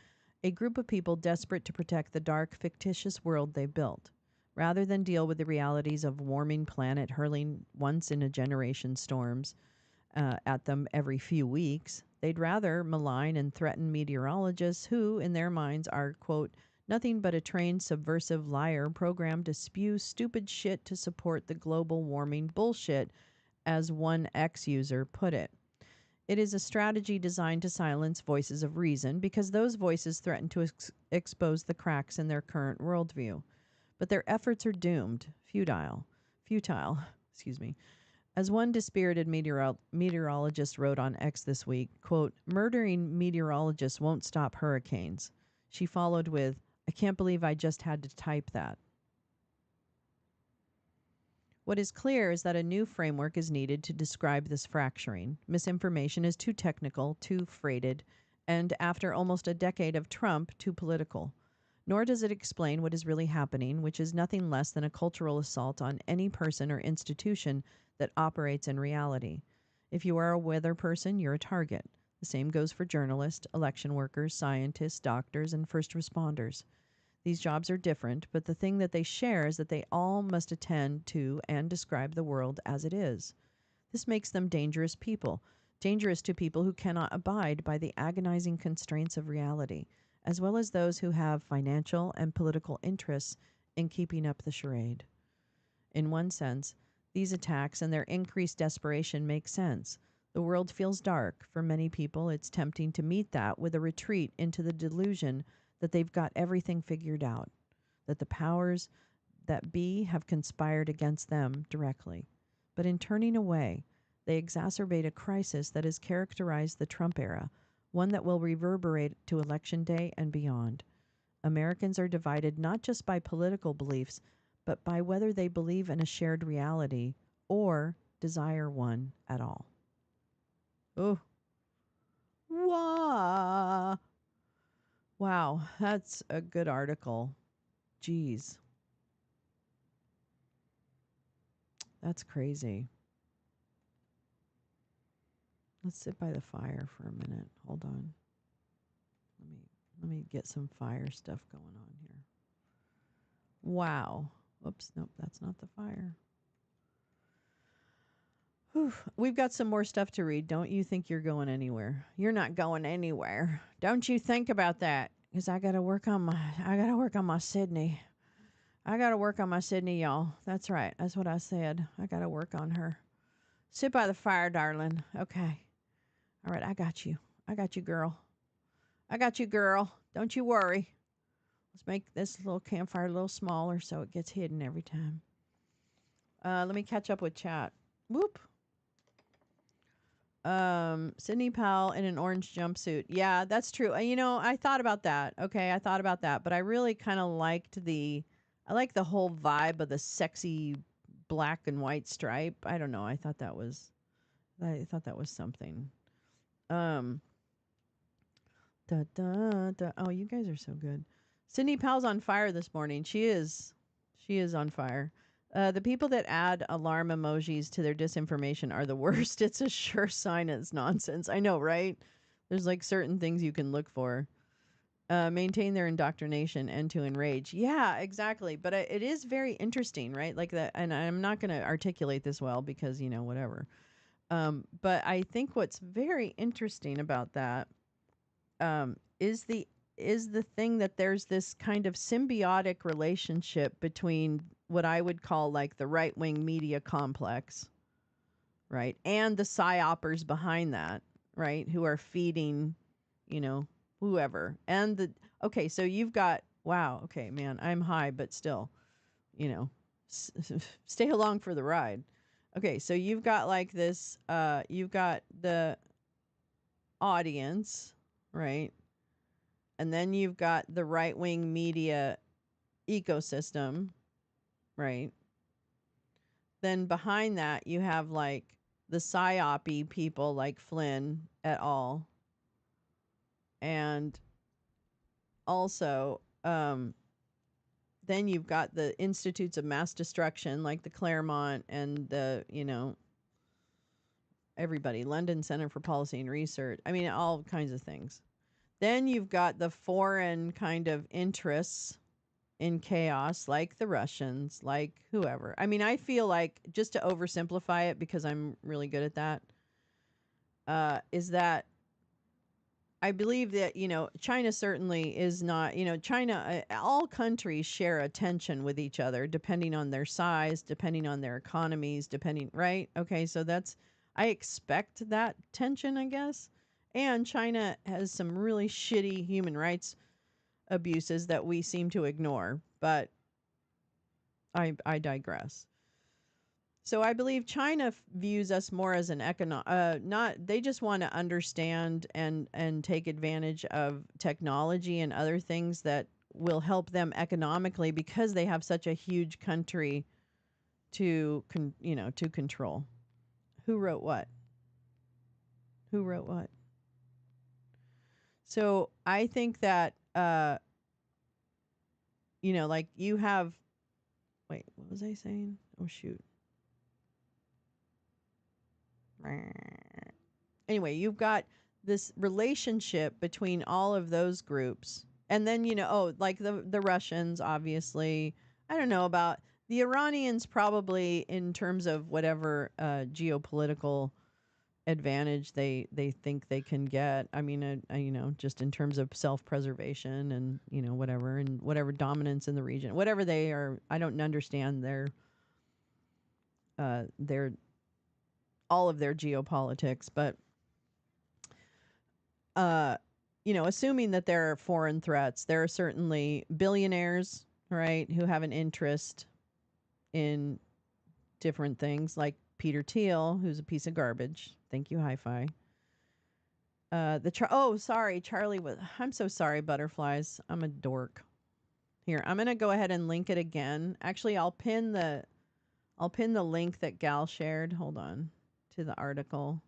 a group of people desperate to protect the dark, fictitious world they built. Rather than deal with the realities of warming planet hurling once in a generation storms at them every few weeks, they'd rather malign and threaten meteorologists who, in their minds, are, quote, nothing but a trained subversive liar programmed to spew stupid shit to support the global warming bullshit, as one X user put it. It is a strategy designed to silence voices of reason because those voices threaten to expose the cracks in their current worldview. But their efforts are doomed, futile, excuse me. As one dispirited meteorologist wrote on X this week, quote, murdering meteorologists won't stop hurricanes. She followed with, I can't believe I just had to type that. What is clear is that a new framework is needed to describe this fracturing. Misinformation is too technical, too freighted, and after almost a decade of Trump, too political. Nor does it explain what is really happening, which is nothing less than a cultural assault on any person or institution that operates in reality. If you are a weather person, you're a target. The same goes for journalists, election workers, scientists, doctors, and first responders. These jobs are different, but the thing that they share is that they all must attend to and describe the world as it is. This makes them dangerous people, dangerous to people who cannot abide by the agonizing constraints of reality, as well as those who have financial and political interests in keeping up the charade. In one sense, these attacks and their increased desperation make sense. The world feels dark. For many people, it's tempting to meet that with a retreat into the delusion that they've got everything figured out, that the powers that be have conspired against them directly. But in turning away, they exacerbate a crisis that has characterized the Trump era, one that will reverberate to Election Day and beyond. Americans are divided not just by political beliefs, but by whether they believe in a shared reality or desire one at all. Oh. Wah. Wow, that's a good article. Jeez. That's crazy. Let's sit by the fire for a minute. Hold on. Let me get some fire stuff going on here. Wow. Oops, nope, that's not the fire. Whew. We've got some more stuff to read. Don't you think you're going anywhere? You're not going anywhere. Don't you think about that? Because I gotta work on my Sydney. I gotta work on my Sydney, y'all. That's right. That's what I said. I gotta work on her. Sit by the fire, darling. Okay. All right, I got you. I got you, girl. I got you, girl. Don't you worry. Let's make this little campfire a little smaller so it gets hidden every time. Let me catch up with chat. Whoop. Sydney Powell in an orange jumpsuit. Yeah, that's true. I thought about that. Okay, I thought about that, but I really kind of I like the whole vibe of the sexy black and white stripe. I don't know. I thought that was something. Da, da, da. Oh, you guys are so good. Sydney Powell's on fire this morning. She is on fire. The people that add alarm emojis to their disinformation are the worst. It's a sure sign it's nonsense. I know, right? There's like certain things you can look for. Maintain their indoctrination and to enrage. Yeah, exactly. But it is very interesting, right? Like that, and I'm not going to articulate this well because, whatever. But I think what's very interesting about that is the thing that there's this kind of symbiotic relationship between what I would call like the right-wing media complex, right? And the psyopers behind that, right? Who are feeding, whoever. Okay, so you've got, wow, okay, man, I'm high, but still, stay along for the ride. Okay, so you've got like this, you've got the audience, right? And then you've got the right-wing media ecosystem, right? Then behind that, you have like the psyop people like Flynn et al. And also, then you've got the institutes of mass destruction, like the Claremont and the, everybody, London Center for Policy and Research. I mean, all kinds of things. Then you've got the foreign kind of interests in chaos, like the Russians, like whoever. I mean, I feel like, just to oversimplify it, because I'm really good at that, is that I believe that, China certainly is not, China, all countries share a tension with each other, depending on their size, depending on their economies, right? Okay, so I expect that tension, I guess. And China has some really shitty human rights abuses that we seem to ignore, but I digress. So I believe China views us more as an not, they just want to understand and take advantage of technology and other things that will help them economically, because they have such a huge country to to control. Who wrote what? Who wrote what? So I think that like you have, wait, what was I saying? Oh shoot. Anyway, you've got this relationship between all of those groups. And then, like the Russians, obviously. I don't know about the Iranians, probably in terms of whatever geopolitical advantage they think they can get. I mean, just in terms of self-preservation and, whatever, and whatever dominance in the region, whatever they are. I don't understand their all of their geopolitics, but assuming that there are foreign threats, there are certainly billionaires, right, who have an interest in different things, like Peter Thiel, who's a piece of garbage. Thank you, Hi-Fi. Sorry, Charlie was. I'm so sorry, butterflies. I'm a dork. Here, I'm gonna go ahead and link it again. Actually, I'll pin the link that Gal shared. Hold on, to the article.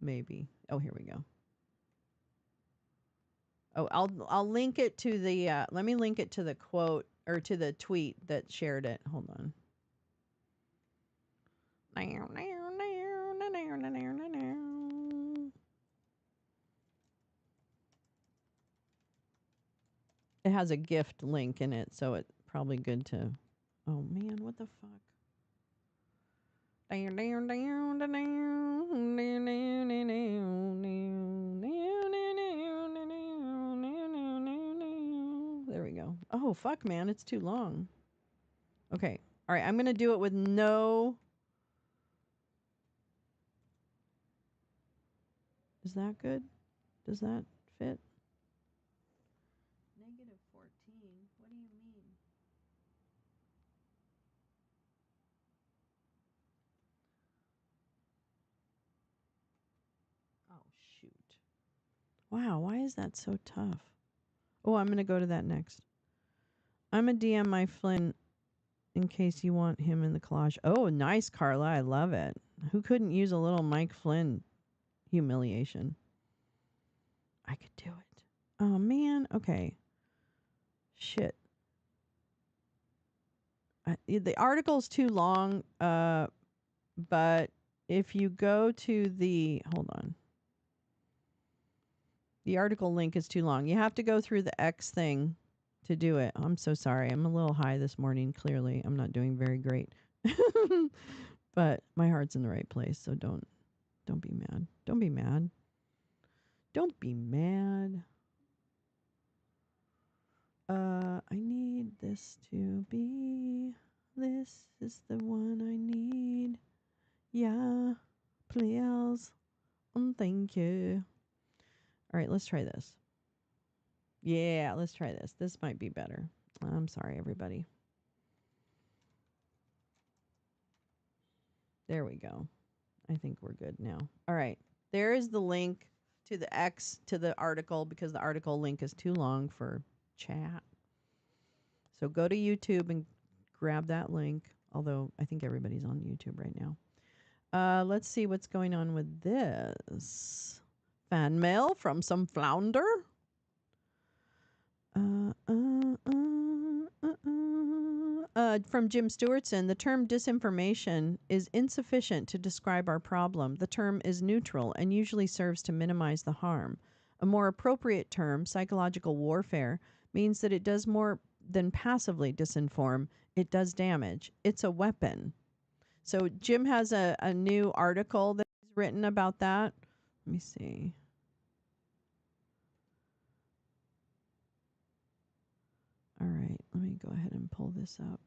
Maybe. Oh, here we go. Oh, I'll link it to the let me link it to the quote, or to the tweet that shared it. Hold on. It has a gift link in it, so it's probably good to. Oh man, what the fuck? There we go. Oh fuck, man, it's too long. Okay. All right, I'm going to do it with no. Is that good? Does that fit? -14. What do you mean? Oh, shoot. Wow, why is that so tough? Oh, I'm going to go to that next. I'm a DM my Flynn in case you want him in the collage. Oh, nice, Carla. I love it. Who couldn't use a little Mike Flynn humiliation? I could do it. Oh, man. Okay. Shit. The article's too long, but if you go to the. Hold on. The article link is too long. You have to go through the X thing to do it. I'm so sorry. I'm a little high this morning. Clearly, I'm not doing very great. But my heart's in the right place, so don't be mad. Don't be mad. Don't be mad. I need this to be. This is the one I need. Yeah, please. Thank you. All right, let's try this. Yeah, let's try this. This might be better. I'm sorry, everybody. There we go. I think we're good now. All right. There is the link to the X, to the article, because the article link is too long for chat. So go to YouTube and grab that link. Although I think everybody's on YouTube right now. Let's see what's going on with this. Fan mail from some flounder. From Jim Stewartson, the term disinformation is insufficient to describe our problem. The term is neutral and usually serves to minimize the harm. A more appropriate term, psychological warfare, means that it does more than passively disinform, it does damage. It's a weapon. So Jim has a new article that he's written about that. Let me see. All right, let me go ahead and pull this up.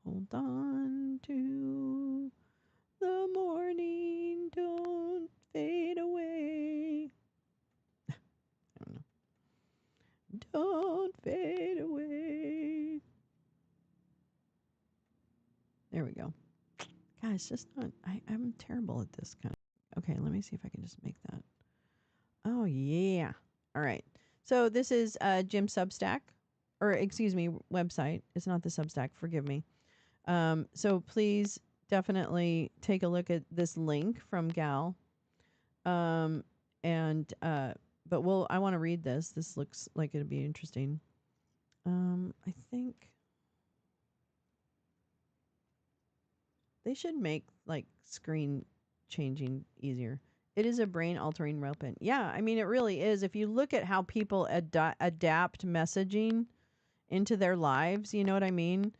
Hold on to the morning, don't fade away. I don't know. Don't fade away. There we go. Guys, just not. I'm terrible at this kind of. Okay, let me see if I can just make that. Oh yeah. All right. So this is Jim's Substack, or excuse me, website. It's not the Substack. Forgive me. So please definitely take a look at this link from Gal. And but I want to read this. This looks like it'd be interesting. I think they should make like screen changing easier. It is a brain altering weapon. Yeah, I mean it really is. If you look at how people adapt messaging into their lives, you know what I mean?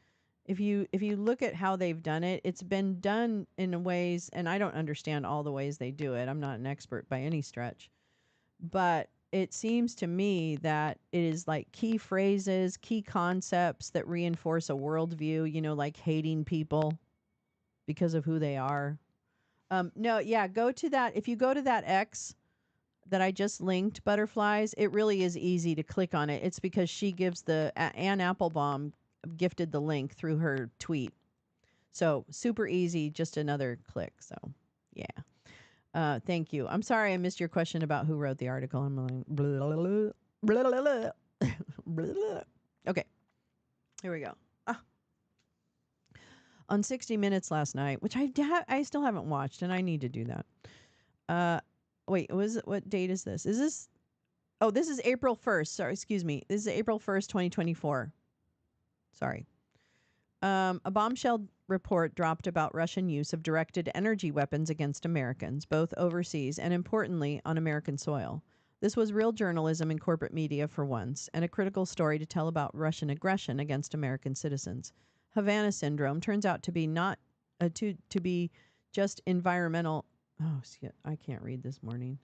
If you look at how they've done it, it's been done in ways, and I don't understand all the ways they do it. I'm not an expert by any stretch. But it seems to me that it is like key phrases, key concepts that reinforce a worldview, like hating people because of who they are. No, yeah, go to that. If you go to that X that I just linked, Butterflies, it really is easy to click on it. It's because she gives Ann Applebaum gifted the link through her tweet. So super easy, just another click. So yeah. Thank you. I'm sorry I missed your question about who wrote the article. I'm like, blah, blah, blah, blah, blah, blah, blah. Okay, here we go. On 60 Minutes last night, which I still haven't watched, and I need to do that. Wait, what date is this? Is this? Oh, this is April 1st. Sorry, excuse me. This is April 1st, 2024. Sorry. A bombshell report dropped about Russian use of directed energy weapons against Americans, both overseas and, importantly, on American soil. This was real journalism in corporate media for once, and a critical story to tell about Russian aggression against American citizens. Havana syndrome turns out to be not to be just environmental. Oh, I can't read this morning.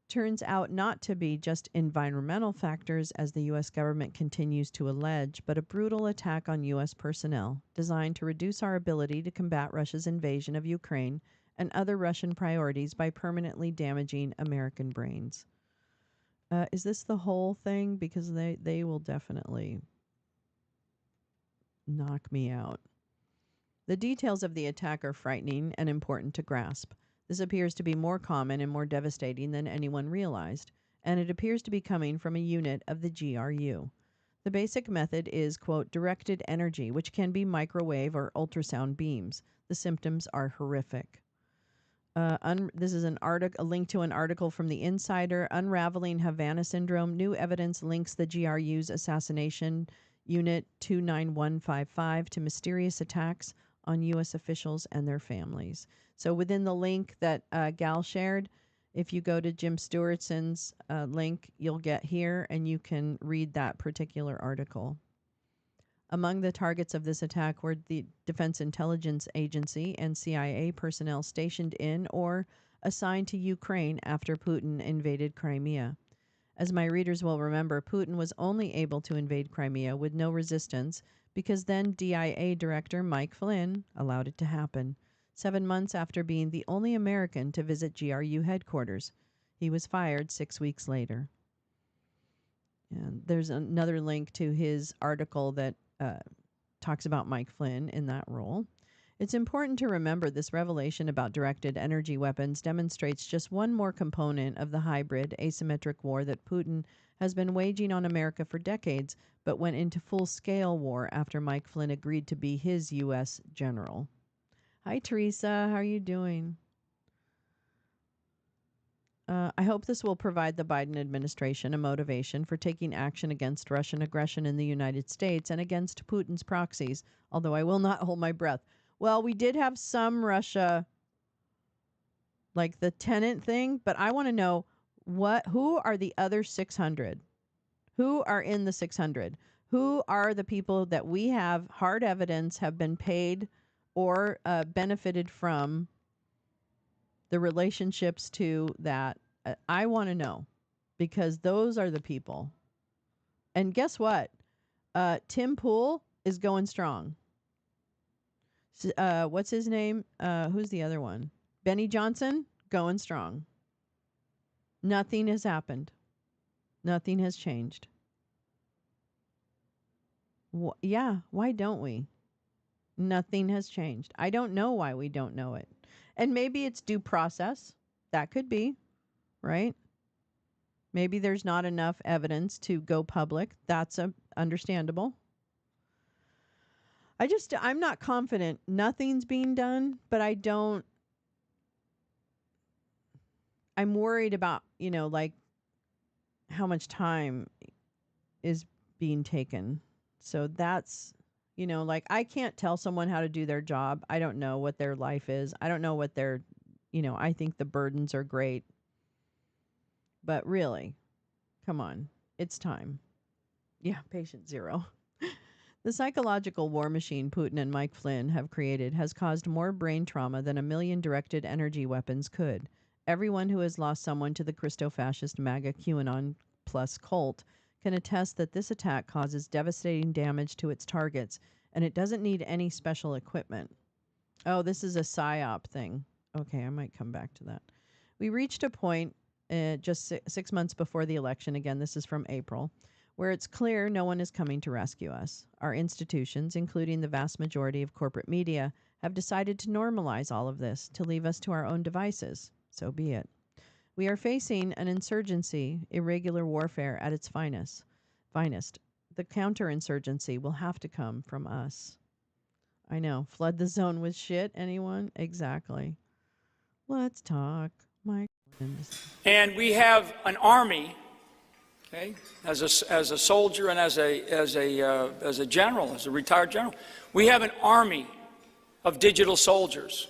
Turns out not to be just environmental factors, as the U.S. government continues to allege, but a brutal attack on U.S. personnel designed to reduce our ability to combat Russia's invasion of Ukraine and other Russian priorities by permanently damaging American brains. Is this the whole thing? Because they will definitely knock me out. The details of the attack are frightening and important to grasp. This appears to be more common and more devastating than anyone realized, and it appears to be coming from a unit of the GRU. The basic method is, quote, directed energy, which can be microwave or ultrasound beams. The symptoms are horrific. This is a link to an article from The Insider, Unraveling Havana Syndrome. New evidence links the GRU's assassination Unit 29155 to mysterious attacks on U.S. officials and their families. So within the link that Gal shared, if you go to Jim Stewartson's link, you'll get here and you can read that particular article. Among the targets of this attack were the Defense Intelligence Agency and CIA personnel stationed in or assigned to Ukraine after Putin invaded Crimea. As my readers will remember, Putin was only able to invade Crimea with no resistance because then DIA Director Mike Flynn allowed it to happen, 7 months after being the only American to visit GRU headquarters. He was fired 6 weeks later. And there's another link to his article that talks about Mike Flynn in that role. It's important to remember this revelation about directed energy weapons demonstrates just one more component of the hybrid, asymmetric war that Putin has been waging on America for decades, but went into full-scale war after Mike Flynn agreed to be his U.S. general. Hi, Teresa. How are you doing? I hope this will provide the Biden administration a motivation for taking action against Russian aggression in the United States and against Putin's proxies, although I will not hold my breath. Well, we did have some Russia, like the tenant thing, but I want to know who are the other 600? Who are in the 600? Who are the people that we have hard evidence have been paid or benefited from the relationships to that? I want to know, because those are the people. And guess what? Tim Pool is going strong. What's his name? Who's the other one? Benny Johnson, going strong. Nothing has happened. Nothing has changed. Yeah, why don't we? Nothing has changed. I don't know why we don't know it. And maybe it's due process. That could be, right? Maybe there's not enough evidence to go public. That's understandable. I'm not confident nothing's being done, but I'm worried about, like how much time is being taken. So that's, like I can't tell someone how to do their job. I don't know what their life is. I don't know what their, I think the burdens are great. But really, come on, it's time. Yeah, patient zero. The psychological war machine Putin and Mike Flynn have created has caused more brain trauma than a million directed energy weapons could. Everyone who has lost someone to the Christo-fascist MAGA QAnon plus cult can attest that this attack causes devastating damage to its targets, and it doesn't need any special equipment. Oh, this is a PSYOP thing. Okay, I might come back to that. We reached a point just 6 months before the election, again, this is from April, where it's clear no one is coming to rescue us. Our institutions, including the vast majority of corporate media, have decided to normalize all of this, to leave us to our own devices. So be it. We are facing an insurgency, irregular warfare at its finest. The counterinsurgency will have to come from us. I know. Flood the zone with shit, anyone? Exactly. Let's talk. Mike. And we have an army, okay, as a soldier and as a general, as a retired general, we have an army of digital soldiers.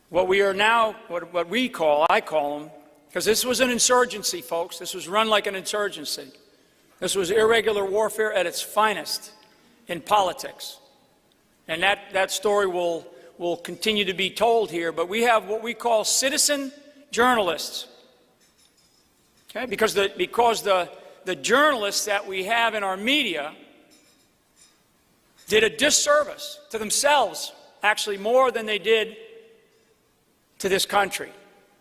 What we are now, I call them, because this was an insurgency, folks. This was run like an insurgency. This was irregular warfare at its finest in politics. And that story will continue to be told here. But we have what we call citizen journalists. Okay? Because the journalists that we have in our media did a disservice to themselves, actually more than they did to this country.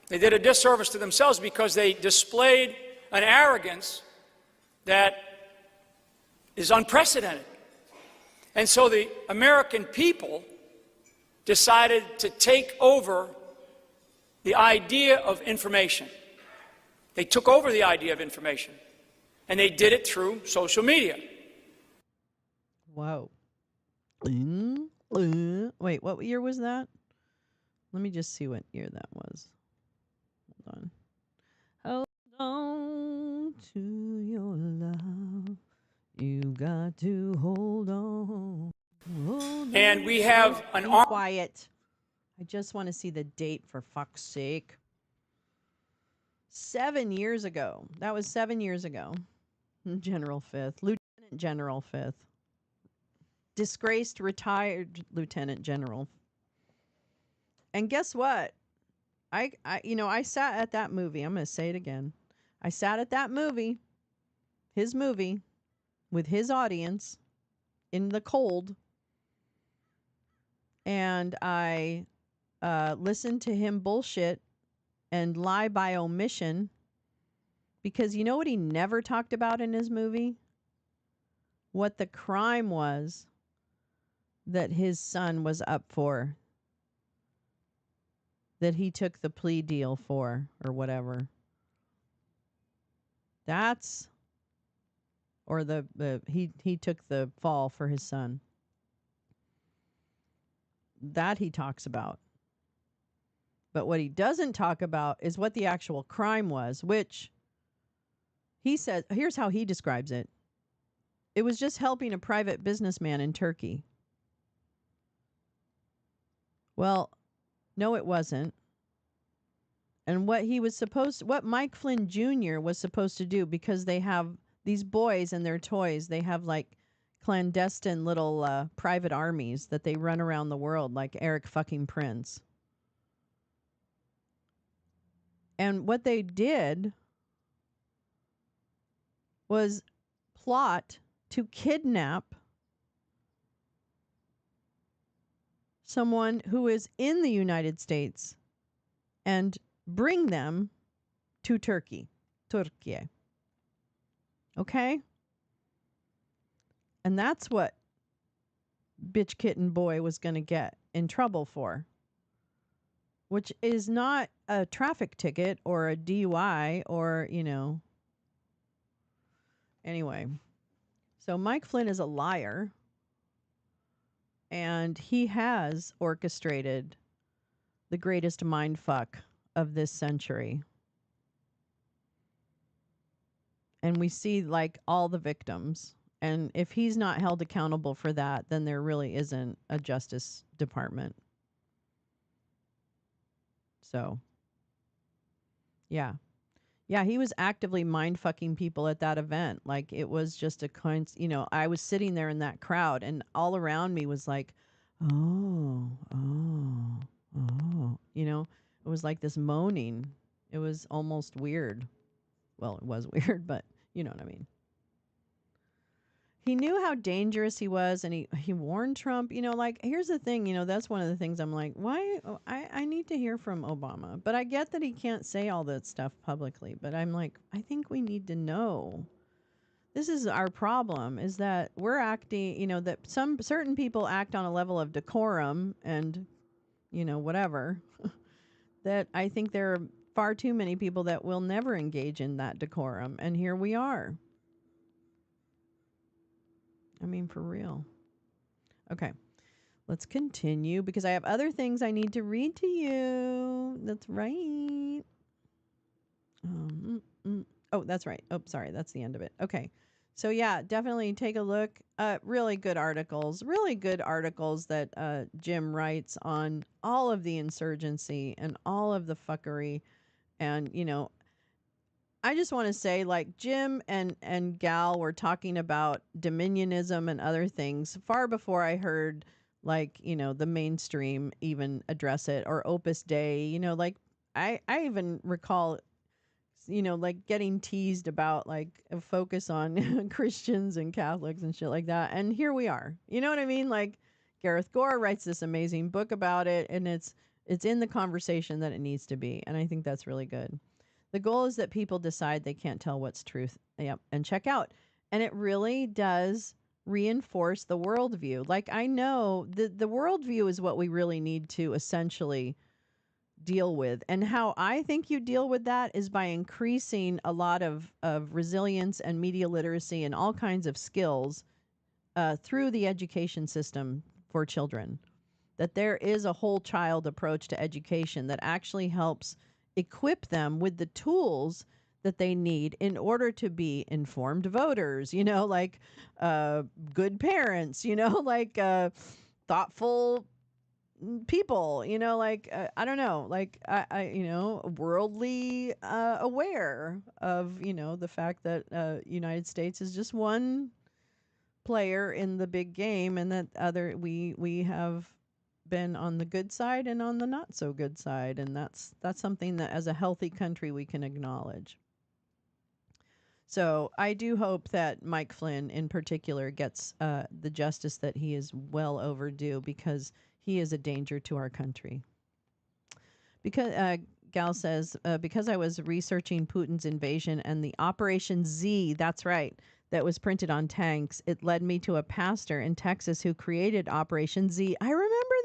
They did a disservice to themselves because they displayed an arrogance that is unprecedented. And so the American people decided to take over the idea of information. They took over the idea of information, and they did it through social media. Whoa. Wait, what year was that? Let me just see what year that was. Hold on. Hold on to your love. You got to hold on. And we have an army. Quiet. I just want to see the date, for fuck's sake. 7 years ago. That was 7 years ago. General Fifth. Lieutenant General Fifth. Disgraced, retired Lieutenant General. And guess what? I sat at that movie. I'm going to say it again. I sat at that movie, his movie, with his audience in the cold. And I listened to him bullshit and lie by omission, because you know what he never talked about in his movie? What the crime was that his son was up for, that he took the plea deal for, or whatever. He took the fall for his son. That he talks about. But what he doesn't talk about is what the actual crime was, which he says, here's how he describes it. It was just helping a private businessman in Turkey. Well, no, it wasn't. And what Mike Flynn Jr. was supposed to do, because they have these boys and their toys, they have like clandestine little private armies that they run around the world like Eric fucking Prince. And what they did was plot to kidnap someone who is in the United States and bring them to Turkey. Okay? And that's what bitch kitten boy was going to get in trouble for, which is not a traffic ticket or a DUI or, Anyway, so Mike Flynn is a liar, and he has orchestrated the greatest mindfuck of this century. And we see like all the victims. And if he's not held accountable for that, then there really isn't a Justice Department. So, yeah. Yeah, he was actively mind fucking people at that event. Like it was just I was sitting there in that crowd and all around me was like, oh, oh, oh. It was like this moaning. It was almost weird. Well, it was weird, but you know what I mean. He knew how dangerous he was, and he warned Trump. Here's the thing. That's one of the things I'm like, why? I need to hear from Obama. But I get that he can't say all that stuff publicly. But I'm like, I think we need to know. This is our problem, is that we're acting, that some certain people act on a level of decorum and, whatever, that I think there are far too many people that will never engage in that decorum. And here we are. I mean, for real. Okay. Let's continue because I have other things I need to read to you. That's right. Oh, that's right. Oh, sorry. That's the end of it. Okay. So, yeah, definitely take a look. Really good articles that Jim writes on all of the insurgency and all of the fuckery. And, I just want to say, like, Jim and Gal were talking about dominionism and other things far before I heard, like, the mainstream even address it, or Opus Dei. I even recall, like getting teased about like a focus on Christians and Catholics and shit like that. And here we are. You know what I mean? Like Gareth Gore writes this amazing book about it, and it's in the conversation that it needs to be. And I think that's really good. The goal is that people decide they can't tell what's truth. Yep. And check out. And it really does reinforce the worldview. Like, I know the worldview is what we really need to essentially deal with. And how I think you deal with that is by increasing a lot of resilience and media literacy and all kinds of skills through the education system for children. That there is a whole child approach to education that actually helps equip them with the tools that they need in order to be informed voters, like good parents, like thoughtful people, I don't know, like worldly aware of, the fact that United States is just one player in the big game, and that we have been on the good side and on the not so good side, and that's something that as a healthy country we can acknowledge. So I do hope that Mike Flynn in particular gets the justice that he is well overdue, because he is a danger to our country. Because Gal says, because I was researching Putin's invasion and the Operation Z, that's right, that was printed on tanks, it led me to a pastor in Texas who created Operation Z. I remember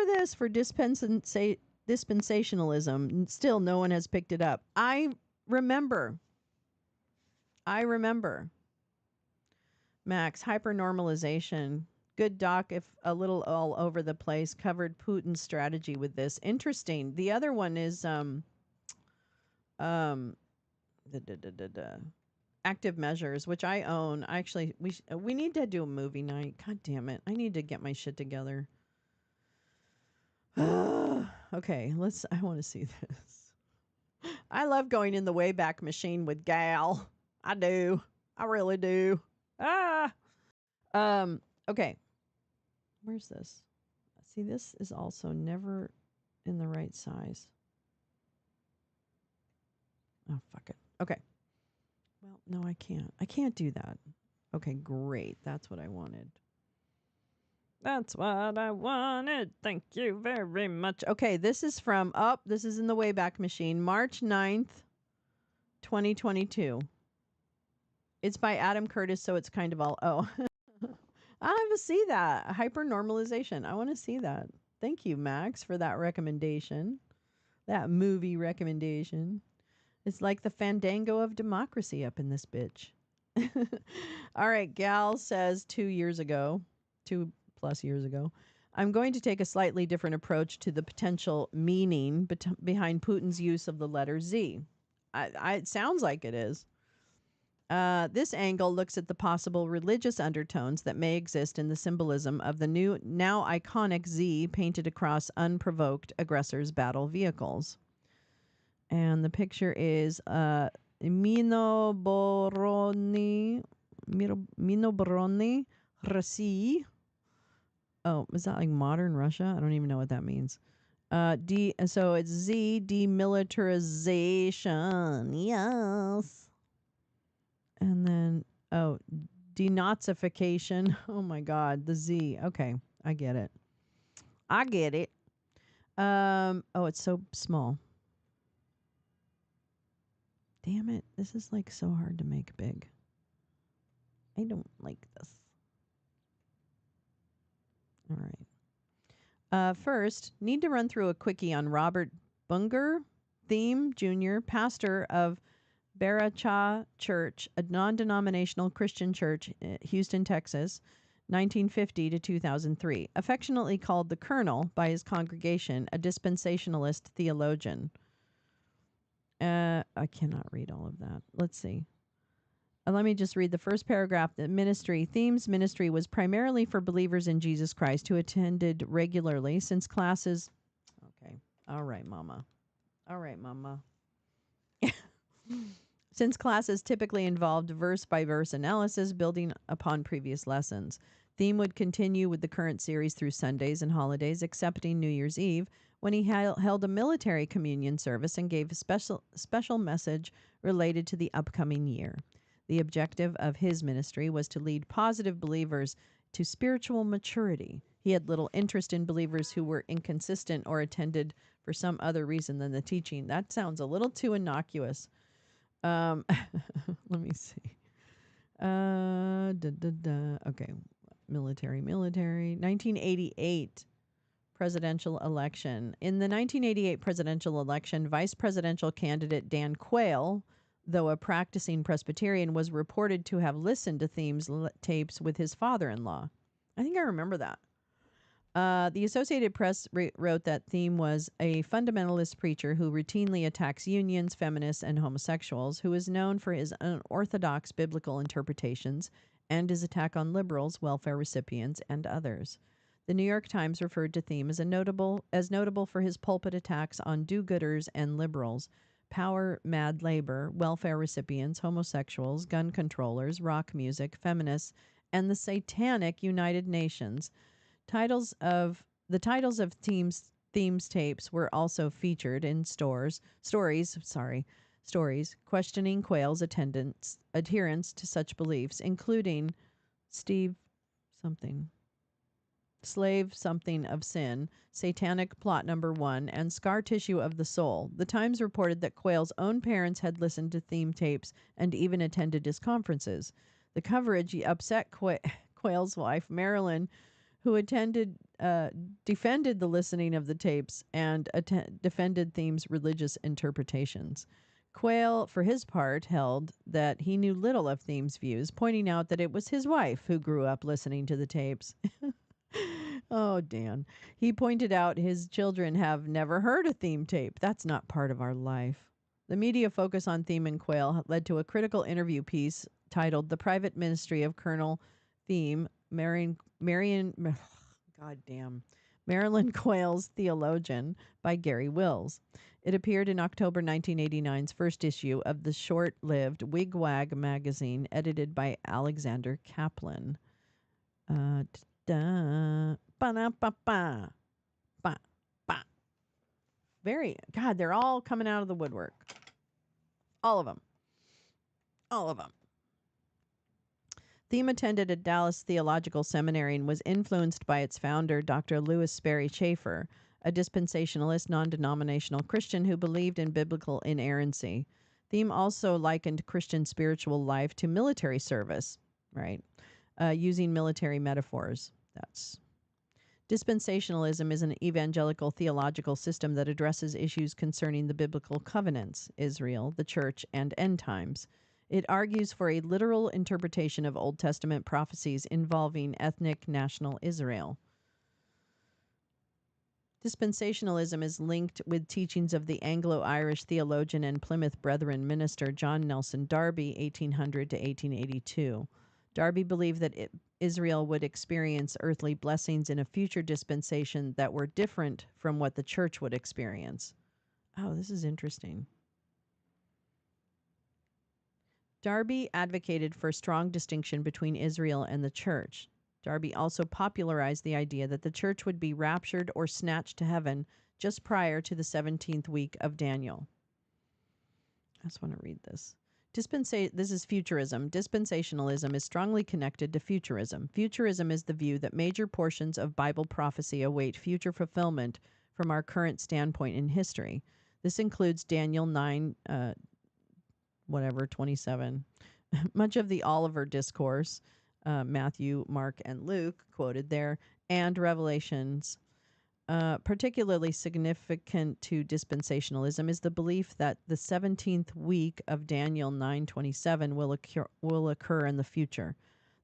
this for dispensationalism. Still, no one has picked it up. I remember. Max, hypernormalization. Good doc, if a little all over the place, covered Putin's strategy with this. Interesting. The other one is um da, da, da, da, da. Active Measures, which I own. Actually, we need to do a movie night. God damn it. I need to get my shit together. Okay, I want to see this. I love going in the Wayback Machine with Gal. I do. I really do. Ah. Okay. Where's this? See, this is also never in the right size. Oh, fuck it. Okay. Well, no, I can't. I can't do that. Okay, great. That's what I wanted. That's what I wanted. Thank you very much. Okay, this is this is in the Wayback Machine, March 9th, 2022. It's by Adam Curtis, so it's kind of all, I have to see that. Hypernormalization. I want to see that. Thank you, Max, for that recommendation. That movie recommendation. It's like the Fandango of democracy up in this bitch. All right, Gal says 2 years ago, 2+ years ago, I'm going to take a slightly different approach to the potential meaning behind Putin's use of the letter Z. It sounds like it is. This angle looks at the possible religious undertones that may exist in the symbolism of the now iconic Z painted across unprovoked aggressors' battle vehicles. And the picture is Minoboroni Rasi. Oh, is that like modern Russia? I don't even know what that means. So it's Z, demilitarization. Yes. And then, denazification. Oh my God, the Z. Okay, I get it. It's so small. Damn it. This is like so hard to make big. I don't like this. All right. First, need to run through a quickie on Robert Bunger, Thiem Jr., pastor of Baracha Church, a non-denominational Christian church, Houston, Texas, 1950 to 2003. Affectionately called the Colonel by his congregation, a dispensationalist theologian. I cannot read all of that. Let's see. Let me just read the first paragraph. The Thiem's ministry was primarily for believers in Jesus Christ who attended regularly since classes. Okay. All right, Mama. Since classes typically involved verse-by-verse analysis building upon previous lessons. Thiem would continue with the current series through Sundays and holidays, excepting New Year's Eve, when he held a military communion service and gave a special message related to the upcoming year. The objective of his ministry was to lead positive believers to spiritual maturity. He had little interest in believers who were inconsistent or attended for some other reason than the teaching. That sounds a little too innocuous. Let me see. Okay. Military. 1988 presidential election. In the 1988 presidential election, vice presidential candidate Dan Quayle, though a practicing Presbyterian, was reported to have listened to Thiem's tapes with his father-in-law. I think I remember that. The Associated Press wrote that Thiem was a fundamentalist preacher who routinely attacks unions, feminists, and homosexuals, who is known for his unorthodox biblical interpretations and his attack on liberals, welfare recipients, and others. The New York Times referred to Thiem as notable for his pulpit attacks on do-gooders and liberals, power-mad labor, welfare recipients, homosexuals, gun controllers, rock music, feminists, and the satanic United Nations. The titles of Thiem's tapes were also featured in stories questioning Quayle's adherence to such beliefs, including Slave Something of Sin, Satanic Plot Number 1, and Scar Tissue of the Soul. The Times reported that Quayle's own parents had listened to Thiem tapes and even attended his conferences. The coverage upset Quayle's wife, Marilyn, who defended the listening of the tapes and defended Thiem's religious interpretations. Quayle, for his part, held that he knew little of Thiem's views, pointing out that it was his wife who grew up listening to the tapes. Oh, Dan. He pointed out his children have never heard a Thiem tape. That's not part of our life. The media focus on Thiem and Quayle led to a critical interview piece titled The Private Ministry of Colonel Thiem, Marilyn Quayle's Theologian by Gary Wills. It appeared in October 1989's first issue of the short-lived Wigwag magazine, edited by Alexander Kaplan. God, they're all coming out of the woodwork. All of them. All of them. Thiem attended a Dallas Theological Seminary and was influenced by its founder, Dr. Lewis Sperry Chafer, a dispensationalist, non-denominational Christian who believed in biblical inerrancy. Thiem also likened Christian spiritual life to military service, right? Using military metaphors. Dispensationalism is an evangelical theological system that addresses issues concerning the biblical covenants, Israel, the church, and end times. It argues for a literal interpretation of Old Testament prophecies involving ethnic national Israel. Dispensationalism is linked with teachings of the Anglo-Irish theologian and Plymouth Brethren minister John Nelson Darby, 1800 to 1882. Darby believed that Israel would experience earthly blessings in a future dispensation that were different from what the church would experience. Oh, this is interesting. Darby advocated for a strong distinction between Israel and the church. Darby also popularized the idea that the church would be raptured or snatched to heaven just prior to the 17th week of Daniel. I just want to read this. This is futurism. Dispensationalism is strongly connected to futurism. Futurism is the view that major portions of Bible prophecy await future fulfillment from our current standpoint in history. This includes Daniel 9, 27. Much of the Oliver Discourse, Matthew, Mark, and Luke quoted there, and Revelations. Particularly significant to dispensationalism is the belief that the 17th week of Daniel 9:27 will occur in the future.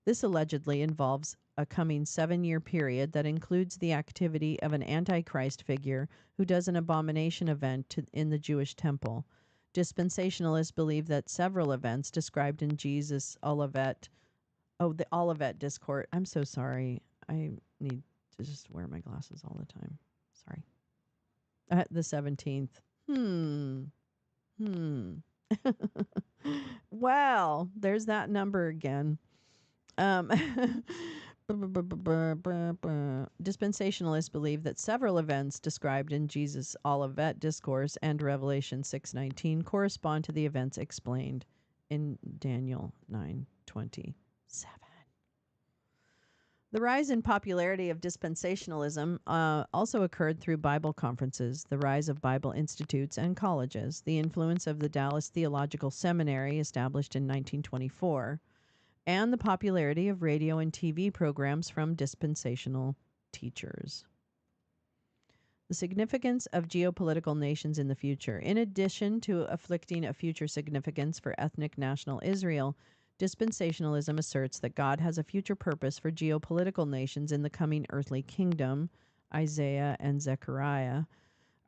This allegedly involves a coming 7-year period that includes the activity of an antichrist figure who does an abomination event in the Jewish temple. Dispensationalists believe that several events described in Jesus' the Olivet Discourse. I'm so sorry. I need to just wear my glasses all the time. Sorry. The 17th. Well, there's that number again. Dispensationalists believe that several events described in Jesus' Olivet Discourse and Revelation 6:19 correspond to the events explained in Daniel 9:27. The rise in popularity of dispensationalism also occurred through Bible conferences, the rise of Bible institutes and colleges, the influence of the Dallas Theological Seminary established in 1924, and the popularity of radio and TV programs from dispensational teachers. The significance of geopolitical nations in the future. In addition to afflicting a future significance for ethnic national Israel, dispensationalism asserts that God has a future purpose for geopolitical nations in the coming earthly kingdom. Isaiah and Zechariah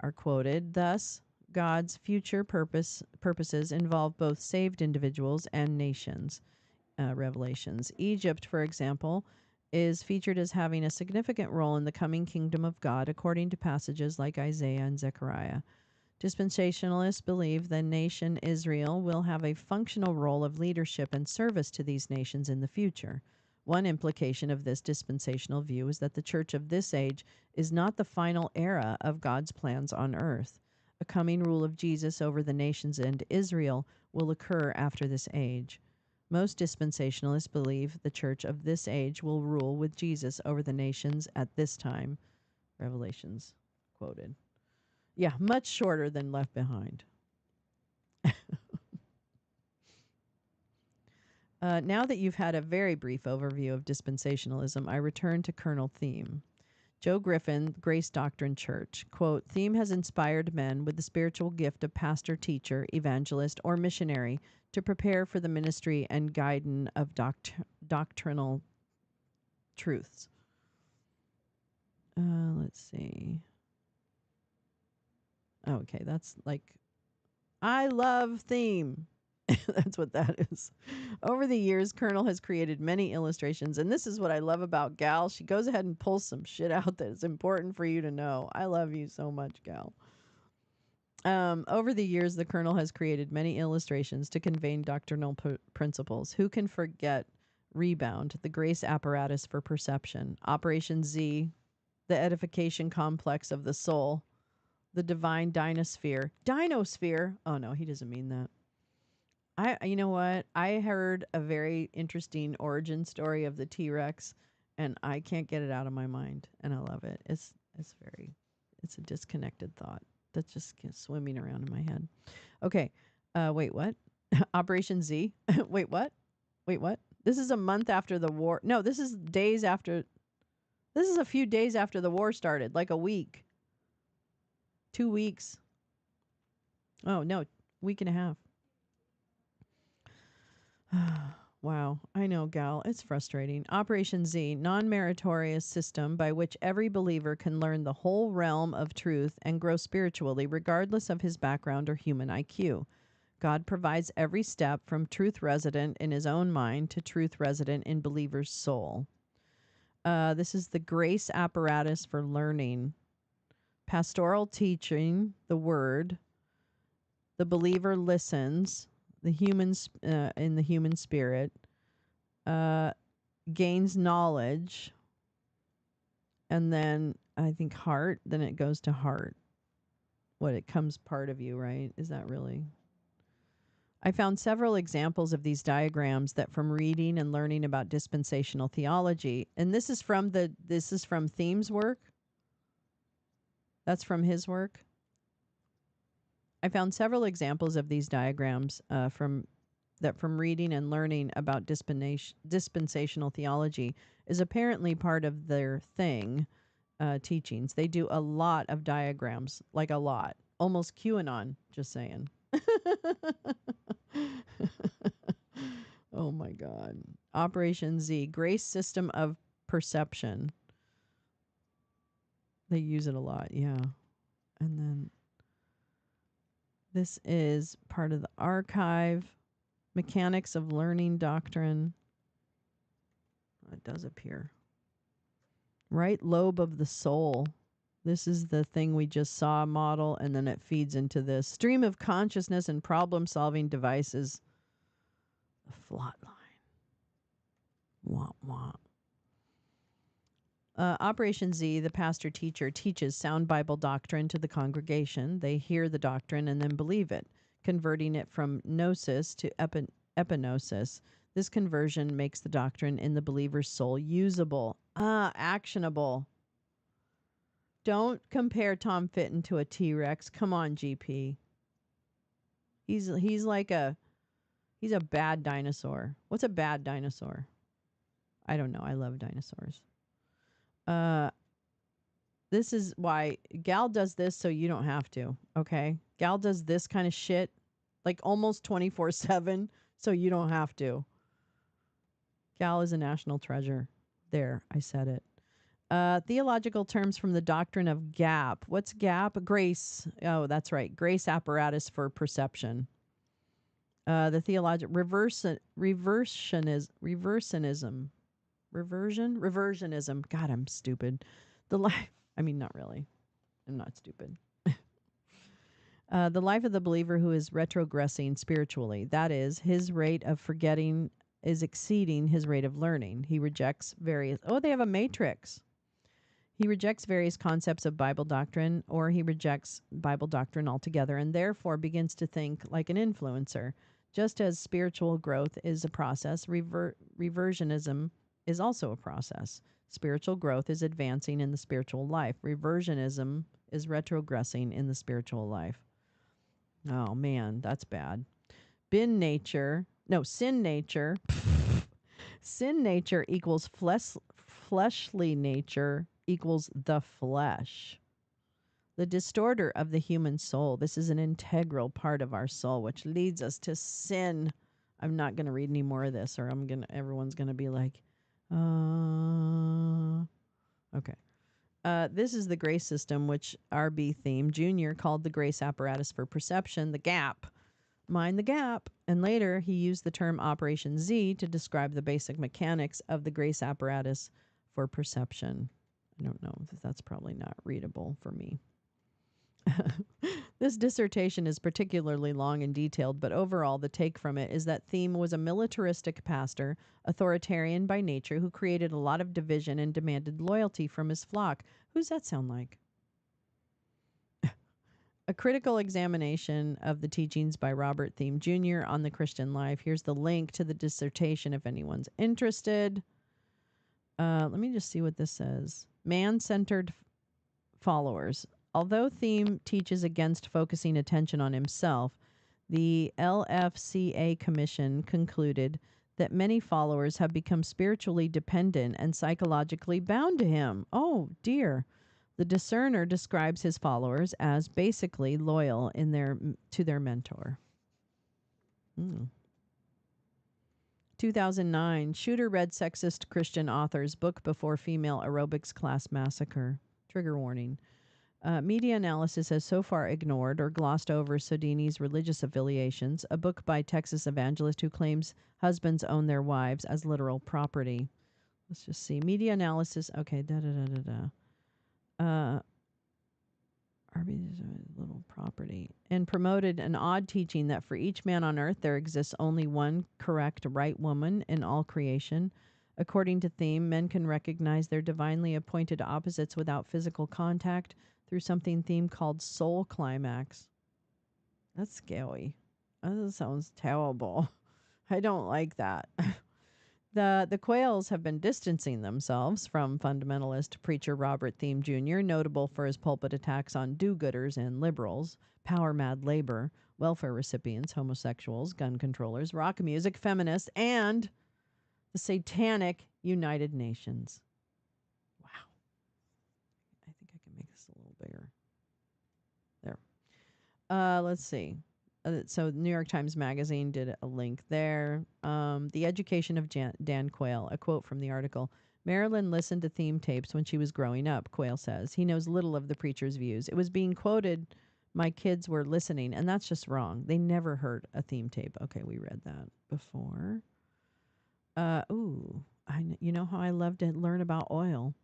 are quoted. Thus, God's future purposes involve both saved individuals and nations. Revelations. Egypt, for example, is featured as having a significant role in the coming kingdom of God, according to passages like Isaiah and Zechariah. Dispensationalists believe the nation Israel will have a functional role of leadership and service to these nations in the future. One implication of this dispensational view is that the church of this age is not the final era of God's plans on earth. A coming rule of Jesus over the nations and Israel will occur after this age. Most dispensationalists believe the church of this age will rule with Jesus over the nations at this time. Revelations quoted. Yeah, much shorter than Left Behind. Now that you've had a very brief overview of dispensationalism, I return to Colonel Thiem. Joe Griffin, Grace Doctrine Church. Quote, theme has inspired men with the spiritual gift of pastor, teacher, evangelist, or missionary to prepare for the ministry and guidance of doctrinal truths. Let's see. Okay, that's like, I love theme. That's what that is. Over the years, Colonel has created many illustrations, and this is what I love about Gal. She goes ahead and pulls some shit out that is important for you to know. I love you so much, Gal. Over the years, the Colonel has created many illustrations to convey doctrinal principles. Who can forget Rebound, the grace apparatus for perception, Operation Z, the edification complex of the soul, the divine dinosphere. Dinosphere? Oh no, he doesn't mean that. You know what? I heard a very interesting origin story of the T-Rex, and I can't get it out of my mind, and I love it. It's a disconnected thought that's just swimming around in my head. Okay. Wait, what? Operation Z. Wait, what? This is a month after the war. No, this is days after. This is a few days after the war started, like a week. 2 weeks. Oh, no, week and a half. Wow, I know, Gal. It's frustrating. Operation Z, non-meritorious system by which every believer can learn the whole realm of truth and grow spiritually regardless of his background or human IQ. God provides every step from truth resident in his own mind to truth resident in believer's soul. This is the grace apparatus for learning. Pastoral teaching, the word. The believer listens. The humans in the human spirit gains knowledge, and then I think heart. Then it goes to heart. What it comes part of you, right? Is that really? I found several examples of these diagrams that from reading and learning about dispensational theology, and this is from Theme's work. That's from his work. I found several examples of these diagrams from reading and learning about dispensational theology is apparently part of their teachings. They do a lot of diagrams, like a lot. Almost QAnon, just saying. Oh my God. Operation Z, Grace System of Perception. They use it a lot, yeah. And then this is part of the archive. Mechanics of Learning Doctrine. It does appear. Right lobe of the soul. This is the thing we just saw model, and then it feeds into this. Stream of consciousness and problem-solving devices. The flat line. Wah, wah. Operation Z, the pastor-teacher, teaches sound Bible doctrine to the congregation. They hear the doctrine and then believe it, converting it from gnosis to epignosis. This conversion makes the doctrine in the believer's soul usable, actionable. Don't compare Tom Fitton to a T-Rex. Come on, GP. He's a bad dinosaur. What's a bad dinosaur? I don't know. I love dinosaurs. This is why Gal does this so you don't have to, okay? Gal does this kind of shit like almost 24/7 so you don't have to. Gal is a national treasure. There, I said it. Theological terms from the doctrine of gap. What's gap? Grace. Oh, that's right. Grace apparatus for perception. The theological reversionism. God, I'm stupid. Not really. I'm not stupid. The life of the believer who is retrogressing spiritually. That is, his rate of forgetting is exceeding his rate of learning. He rejects various... Oh, they have a matrix. He rejects various concepts of Bible doctrine, or he rejects Bible doctrine altogether, and therefore begins to think like an influencer. Just as spiritual growth is a process, reversionism is also a process. Spiritual growth is advancing in the spiritual life. Reversionism is retrogressing in the spiritual life. Oh, man, that's bad. Sin nature. Sin nature equals fleshly nature equals the flesh. The distorter of the human soul. This is an integral part of our soul, which leads us to sin. I'm not going to read any more of this, or everyone's going to be like, okay. This is the grace system, which RB Theme Jr. called the grace apparatus for perception, the gap. Mind the gap. And later, he used the term Operation Z to describe the basic mechanics of the grace apparatus for perception. I don't know if that's probably not readable for me. This dissertation is particularly long and detailed, but overall the take from it is that Theme was a militaristic pastor, authoritarian by nature, who created a lot of division and demanded loyalty from his flock. Who's that sound like? A critical examination of the teachings by Robert Theme Jr. on the Christian life. Here's the link to the dissertation if anyone's interested. Let me just see what this says. Man-centered followers. Although Theme teaches against focusing attention on himself, the LFCA Commission concluded that many followers have become spiritually dependent and psychologically bound to him. Oh, dear. The discerner describes his followers as basically loyal to their mentor. 2009, shooter read sexist Christian author's book before female aerobics class massacre. Trigger warning. Media analysis has so far ignored or glossed over Sodini's religious affiliations, a book by Texas evangelist who claims husbands own their wives as literal property. Let's just see. Media analysis. Okay, RB's little property. And promoted an odd teaching that for each man on earth there exists only one correct right woman in all creation. According to Theme, men can recognize their divinely appointed opposites without physical contact through something Theme called soul climax. That's scary. That sounds terrible. I don't like that. The Quails have been distancing themselves from fundamentalist preacher Robert Theme Jr., notable for his pulpit attacks on do-gooders and liberals, power-mad labor, welfare recipients, homosexuals, gun controllers, rock music, feminists, and the satanic United Nations. Wow. I think I can make this a little bigger. There. Let's see. So New York Times Magazine did a link there. The Education of Dan Quayle, a quote from the article. Marilyn listened to Theme tapes when she was growing up, Quayle says. He knows little of the preacher's views. It was being quoted, my kids were listening, and that's just wrong. They never heard a Theme tape. Okay, we read that before. You know how I love to learn about oil.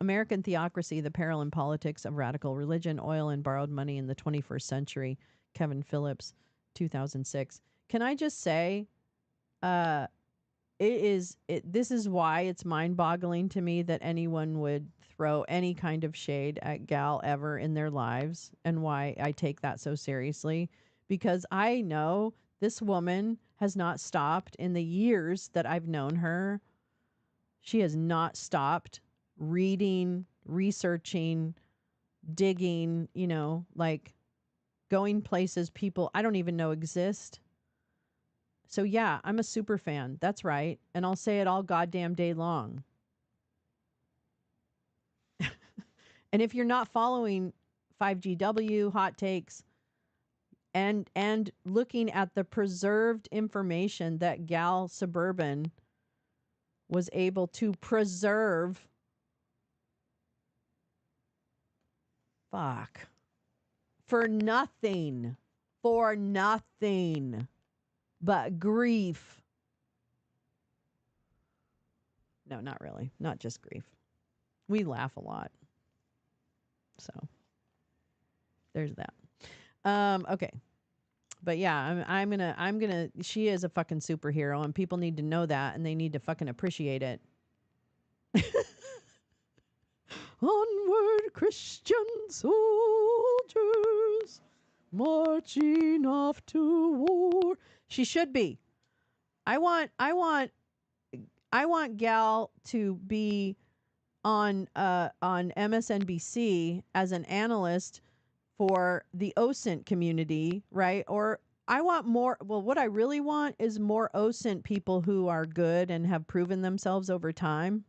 American Theocracy, the Peril and Politics of Radical Religion, Oil and Borrowed Money in the 21st Century, Kevin Phillips, 2006. Can I just say, this is why it's mind-boggling to me that anyone would throw any kind of shade at Gal ever in their lives, and why I take that so seriously, because I know this woman has not stopped in the years that I've known her. She has not stopped reading, researching, digging, going places people I don't even know exist. So yeah, I'm a super fan. That's right. And I'll say it all goddamn day long. And if you're not following 5GW, Hot Takes, and looking at the preserved information that Gal Suburban was able to preserve, for nothing but grief. No, not really. Not just grief. We laugh a lot. So there's that. Okay. But yeah, I'm gonna she is a fucking superhero, and people need to know that, and they need to fucking appreciate it. Onward, Christian soldiers, marching off to war. She should be. I want Gal to be on MSNBC as an analyst for the OSINT community, right? Or I want more. Well, what I really want is more OSINT people who are good and have proven themselves over time.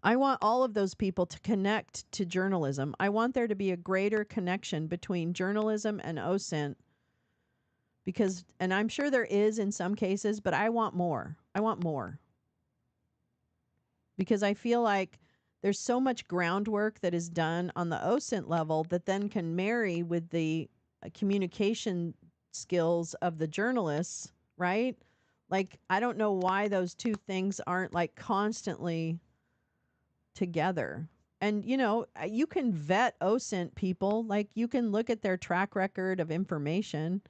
I want all of those people to connect to journalism. I want there to be a greater connection between journalism and OSINT because, and I'm sure there is in some cases, but I want more. I want more. Because I feel like there's so much groundwork that is done on the OSINT level that then can marry with the communication skills of the journalists, right? Like, I don't know why those two things aren't like constantly together. And, you know, you can vet OSINT people, like, you can look at their track record of information.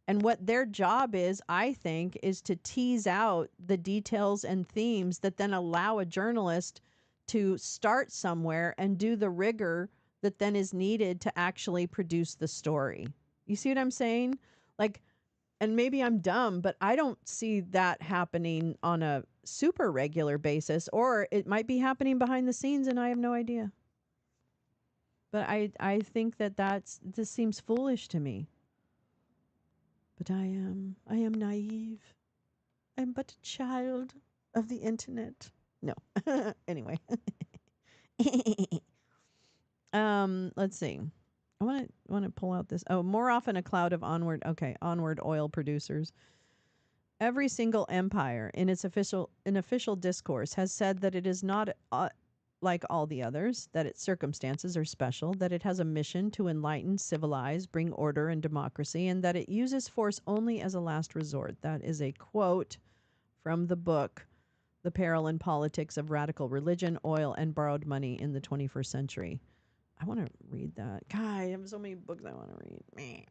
And what their job is, I think, is to tease out the details and themes that then allow a journalist to start somewhere and do the rigor that then is needed to actually produce the story. You see what I'm saying? Like, and maybe I'm dumb, but I don't see that happening on a super regular basis, or it might be happening behind the scenes and I have no idea. But I think that this seems foolish to me. But I am naive. I'm but a child of the internet. No. Anyway. Let's see. I want to pull out this. Oh, more often a cloud of onward oil producers. Every single empire in its official discourse has said that it is not like all the others, that its circumstances are special, that it has a mission to enlighten, civilize, bring order and democracy, and that it uses force only as a last resort. That is a quote from the book, The Peril and Politics of Radical Religion, Oil, and Borrowed Money in the 21st Century. I want to read that. God, I have so many books I want to read. Meh.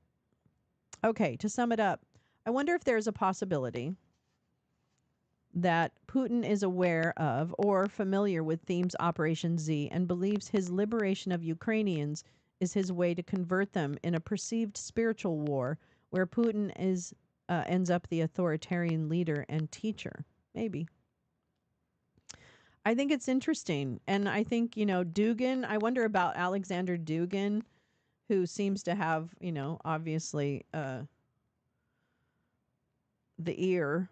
Okay, to sum it up, I wonder if there's a possibility that Putin is aware of or familiar with themes Operation Z and believes his liberation of Ukrainians is his way to convert them in a perceived spiritual war where Putin ends up the authoritarian leader and teacher. Maybe. I think it's interesting. And I think, Dugin, I wonder about Alexander Dugin, who seems to have, obviously the ear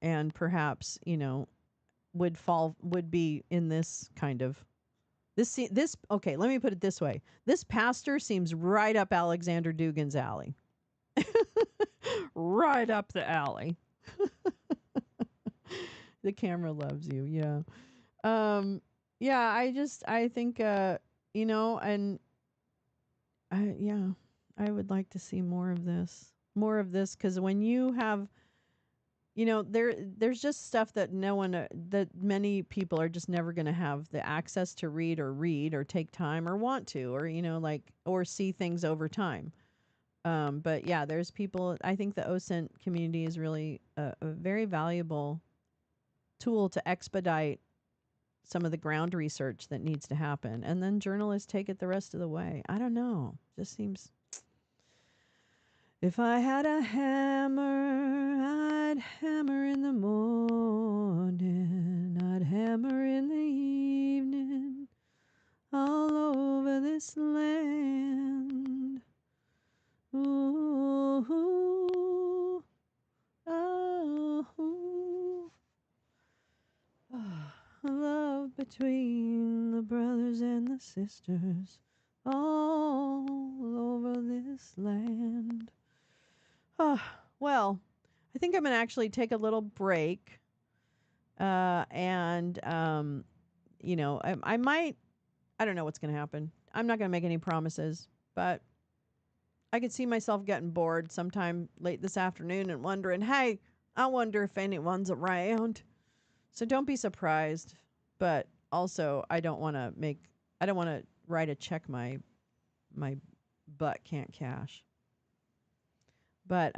and perhaps, would be in this kind of this. Okay, let me put it this way. This pastor seems right up Alexander Dugin's alley. Right up the alley. The camera loves you. Yeah. Yeah, I think, and I would like to see more of this. More of this, because when you have, there's just stuff that that many people are just never going to have the access to read or take time or want to, or, or see things over time. But yeah, there's people, I think the OSINT community is really a very valuable tool to expedite some of the ground research that needs to happen. And then journalists take it the rest of the way. I don't know. Just seems... If I had a hammer, I'd hammer in the morning, I'd hammer in the evening, all over this land. Ooh, ooh, oh, love between the brothers and the sisters, all over this land. Well, I think I'm going to actually take a little break. I might, I don't know what's going to happen. I'm not going to make any promises, but I could see myself getting bored sometime late this afternoon and wondering, hey, I wonder if anyone's around. So don't be surprised. But also, I don't want to write a check my butt can't cash. But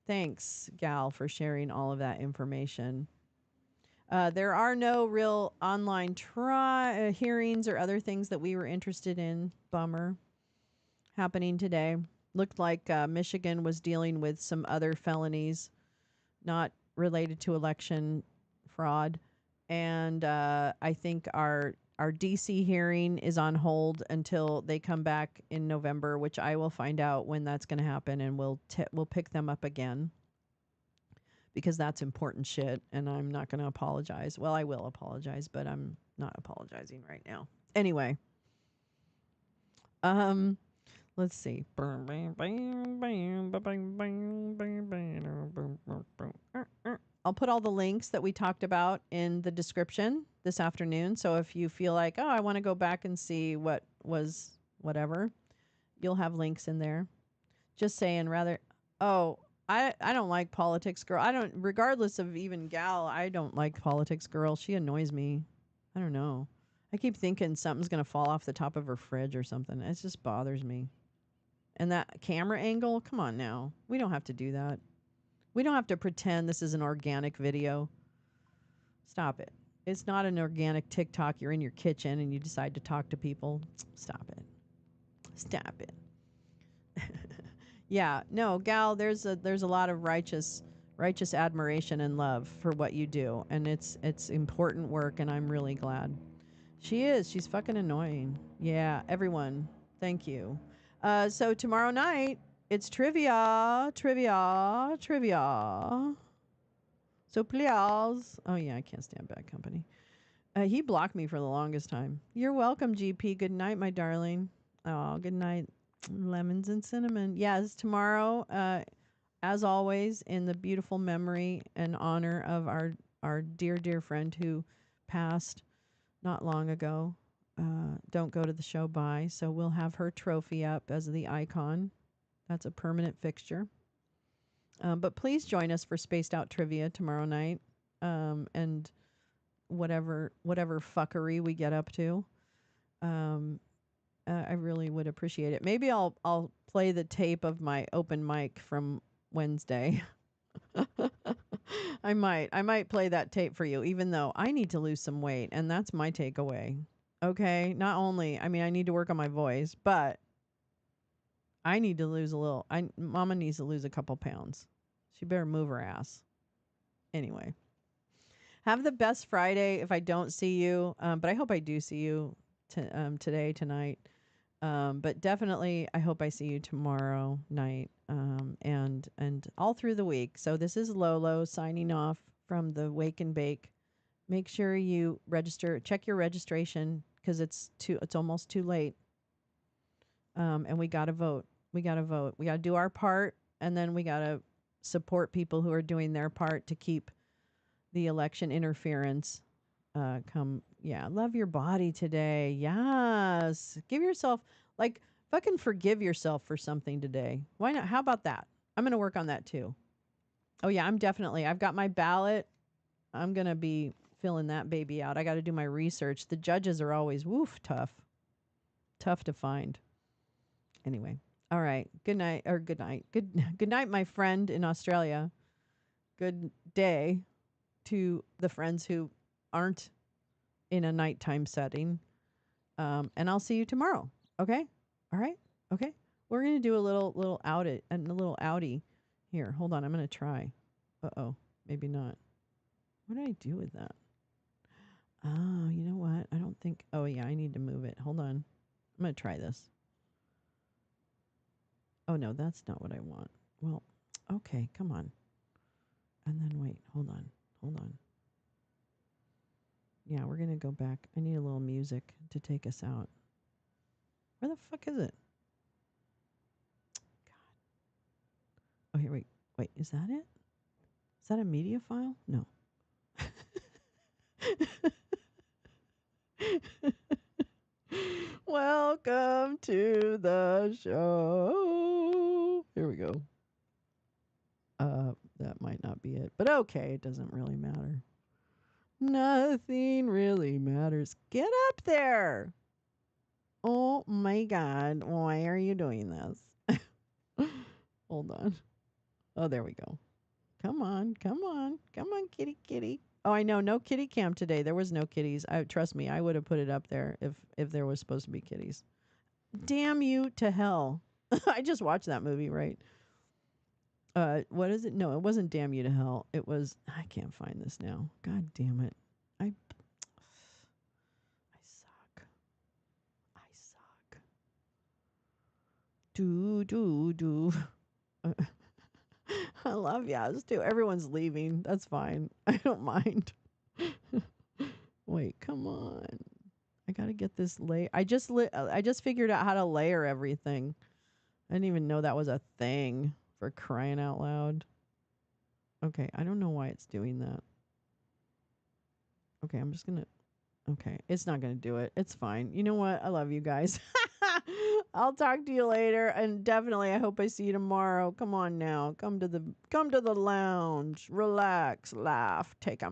thanks, Gal, for sharing all of that information. There are no real online hearings or other things that we were interested in. Bummer. Happening today. Looked like Michigan was dealing with some other felonies not related to election fraud. And I think our DC hearing is on hold until they come back in November, which I will find out when that's going to happen, and we'll pick them up again because that's important shit, and I'm not going to apologize. Well, I will apologize, but I'm not apologizing right now. Anyway, let's see. I'll put all the links that we talked about in the description this afternoon. So if you feel like, oh, I want to go back and see what was whatever, you'll have links in there. Just saying, rather, oh, I don't like politics, girl. I don't, regardless of even Gal, I don't like politics, girl. She annoys me. I don't know. I keep thinking something's going to fall off the top of her fridge or something. It just bothers me. And that camera angle, come on now. We don't have to do that. We don't have to pretend this is an organic video. Stop it. It's not an organic TikTok. You're in your kitchen and you decide to talk to people. Stop it. Stop it. Yeah, no, Gal, there's a lot of righteous admiration and love for what you do, and it's important work, and I'm really glad. She is. She's fucking annoying. Yeah, everyone, thank you. So tomorrow night it's trivia. So please. Oh yeah, I can't stand Bad Company. He blocked me for the longest time. You're welcome, GP. Good night, my darling. Oh, good night. Lemons and cinnamon. Yes, tomorrow, as always, in the beautiful memory and honor of our dear friend who passed not long ago. Don't go to the show by. So we'll have her trophy up as the icon. That's a permanent fixture. But please join us for Spaced Out Trivia tomorrow night. And whatever fuckery we get up to. I really would appreciate it. Maybe I'll play the tape of my open mic from Wednesday. I might play that tape for you, even though I need to lose some weight, and that's my takeaway. Okay, not only I need to work on my voice, but I need to lose a little. Mama needs to lose a couple pounds. She better move her ass. Anyway, have the best Friday. If I don't see you, but I hope I do see you today, tonight. But definitely, I hope I see you tomorrow night and all through the week. So this is Lolo signing off from the Wake and Bake. Make sure you register. Check your registration because it's almost too late. And we got to vote. We got to do our part, and then we got to support people who are doing their part to keep the election interference love your body today. Yes. Give yourself, fucking forgive yourself for something today. Why not? How about that? I'm going to work on that too. Oh yeah, I've got my ballot. I'm going to be filling that baby out. I got to do my research. The judges are always tough to find. Anyway. All right. Good night. Good night, my friend in Australia. Good day to the friends who aren't in a nighttime setting. And I'll see you tomorrow. Okay? All right? Okay? We're going to do a little outie here. Hold on. I'm going to try. Uh-oh. Maybe not. What did I do with that? Oh, you know what? I don't think... Oh, yeah. I need to move it. Hold on. I'm going to try this. Oh, no. That's not what I want. Well, okay. Come on. And then wait. Hold on. Yeah, we're going to go back. I need a little music to take us out. Where the fuck is it? God. Oh, here, wait. Is that it? Is that a media file? No. Welcome to the show. Here we go. That might not be it, but okay, it doesn't really matter. Nothing really matters. Get up there. Oh my God. Why are you doing this? Hold on. Oh, there we go. Come on, kitty. Oh, I know. No kitty cam today. There was no kitties. Trust me, I would have put it up there if there was supposed to be kitties. Damn you to hell. I just watched that movie, right? What is it? No, it wasn't Damn You to Hell. It was, I can't find this now. God damn it. I suck. Do. I love Yaz too. Everyone's leaving. That's fine. I don't mind. Wait, come on. I gotta get this I just figured out how to layer everything. I didn't even know that was a thing, for crying out loud. Okay, I don't know why it's doing that. Okay, I'm just gonna. Okay, it's not gonna do it. It's fine. You know what? I love you guys. I'll talk to you later, and definitely, I hope I see you tomorrow. Come on now, come to the lounge, relax, laugh, take a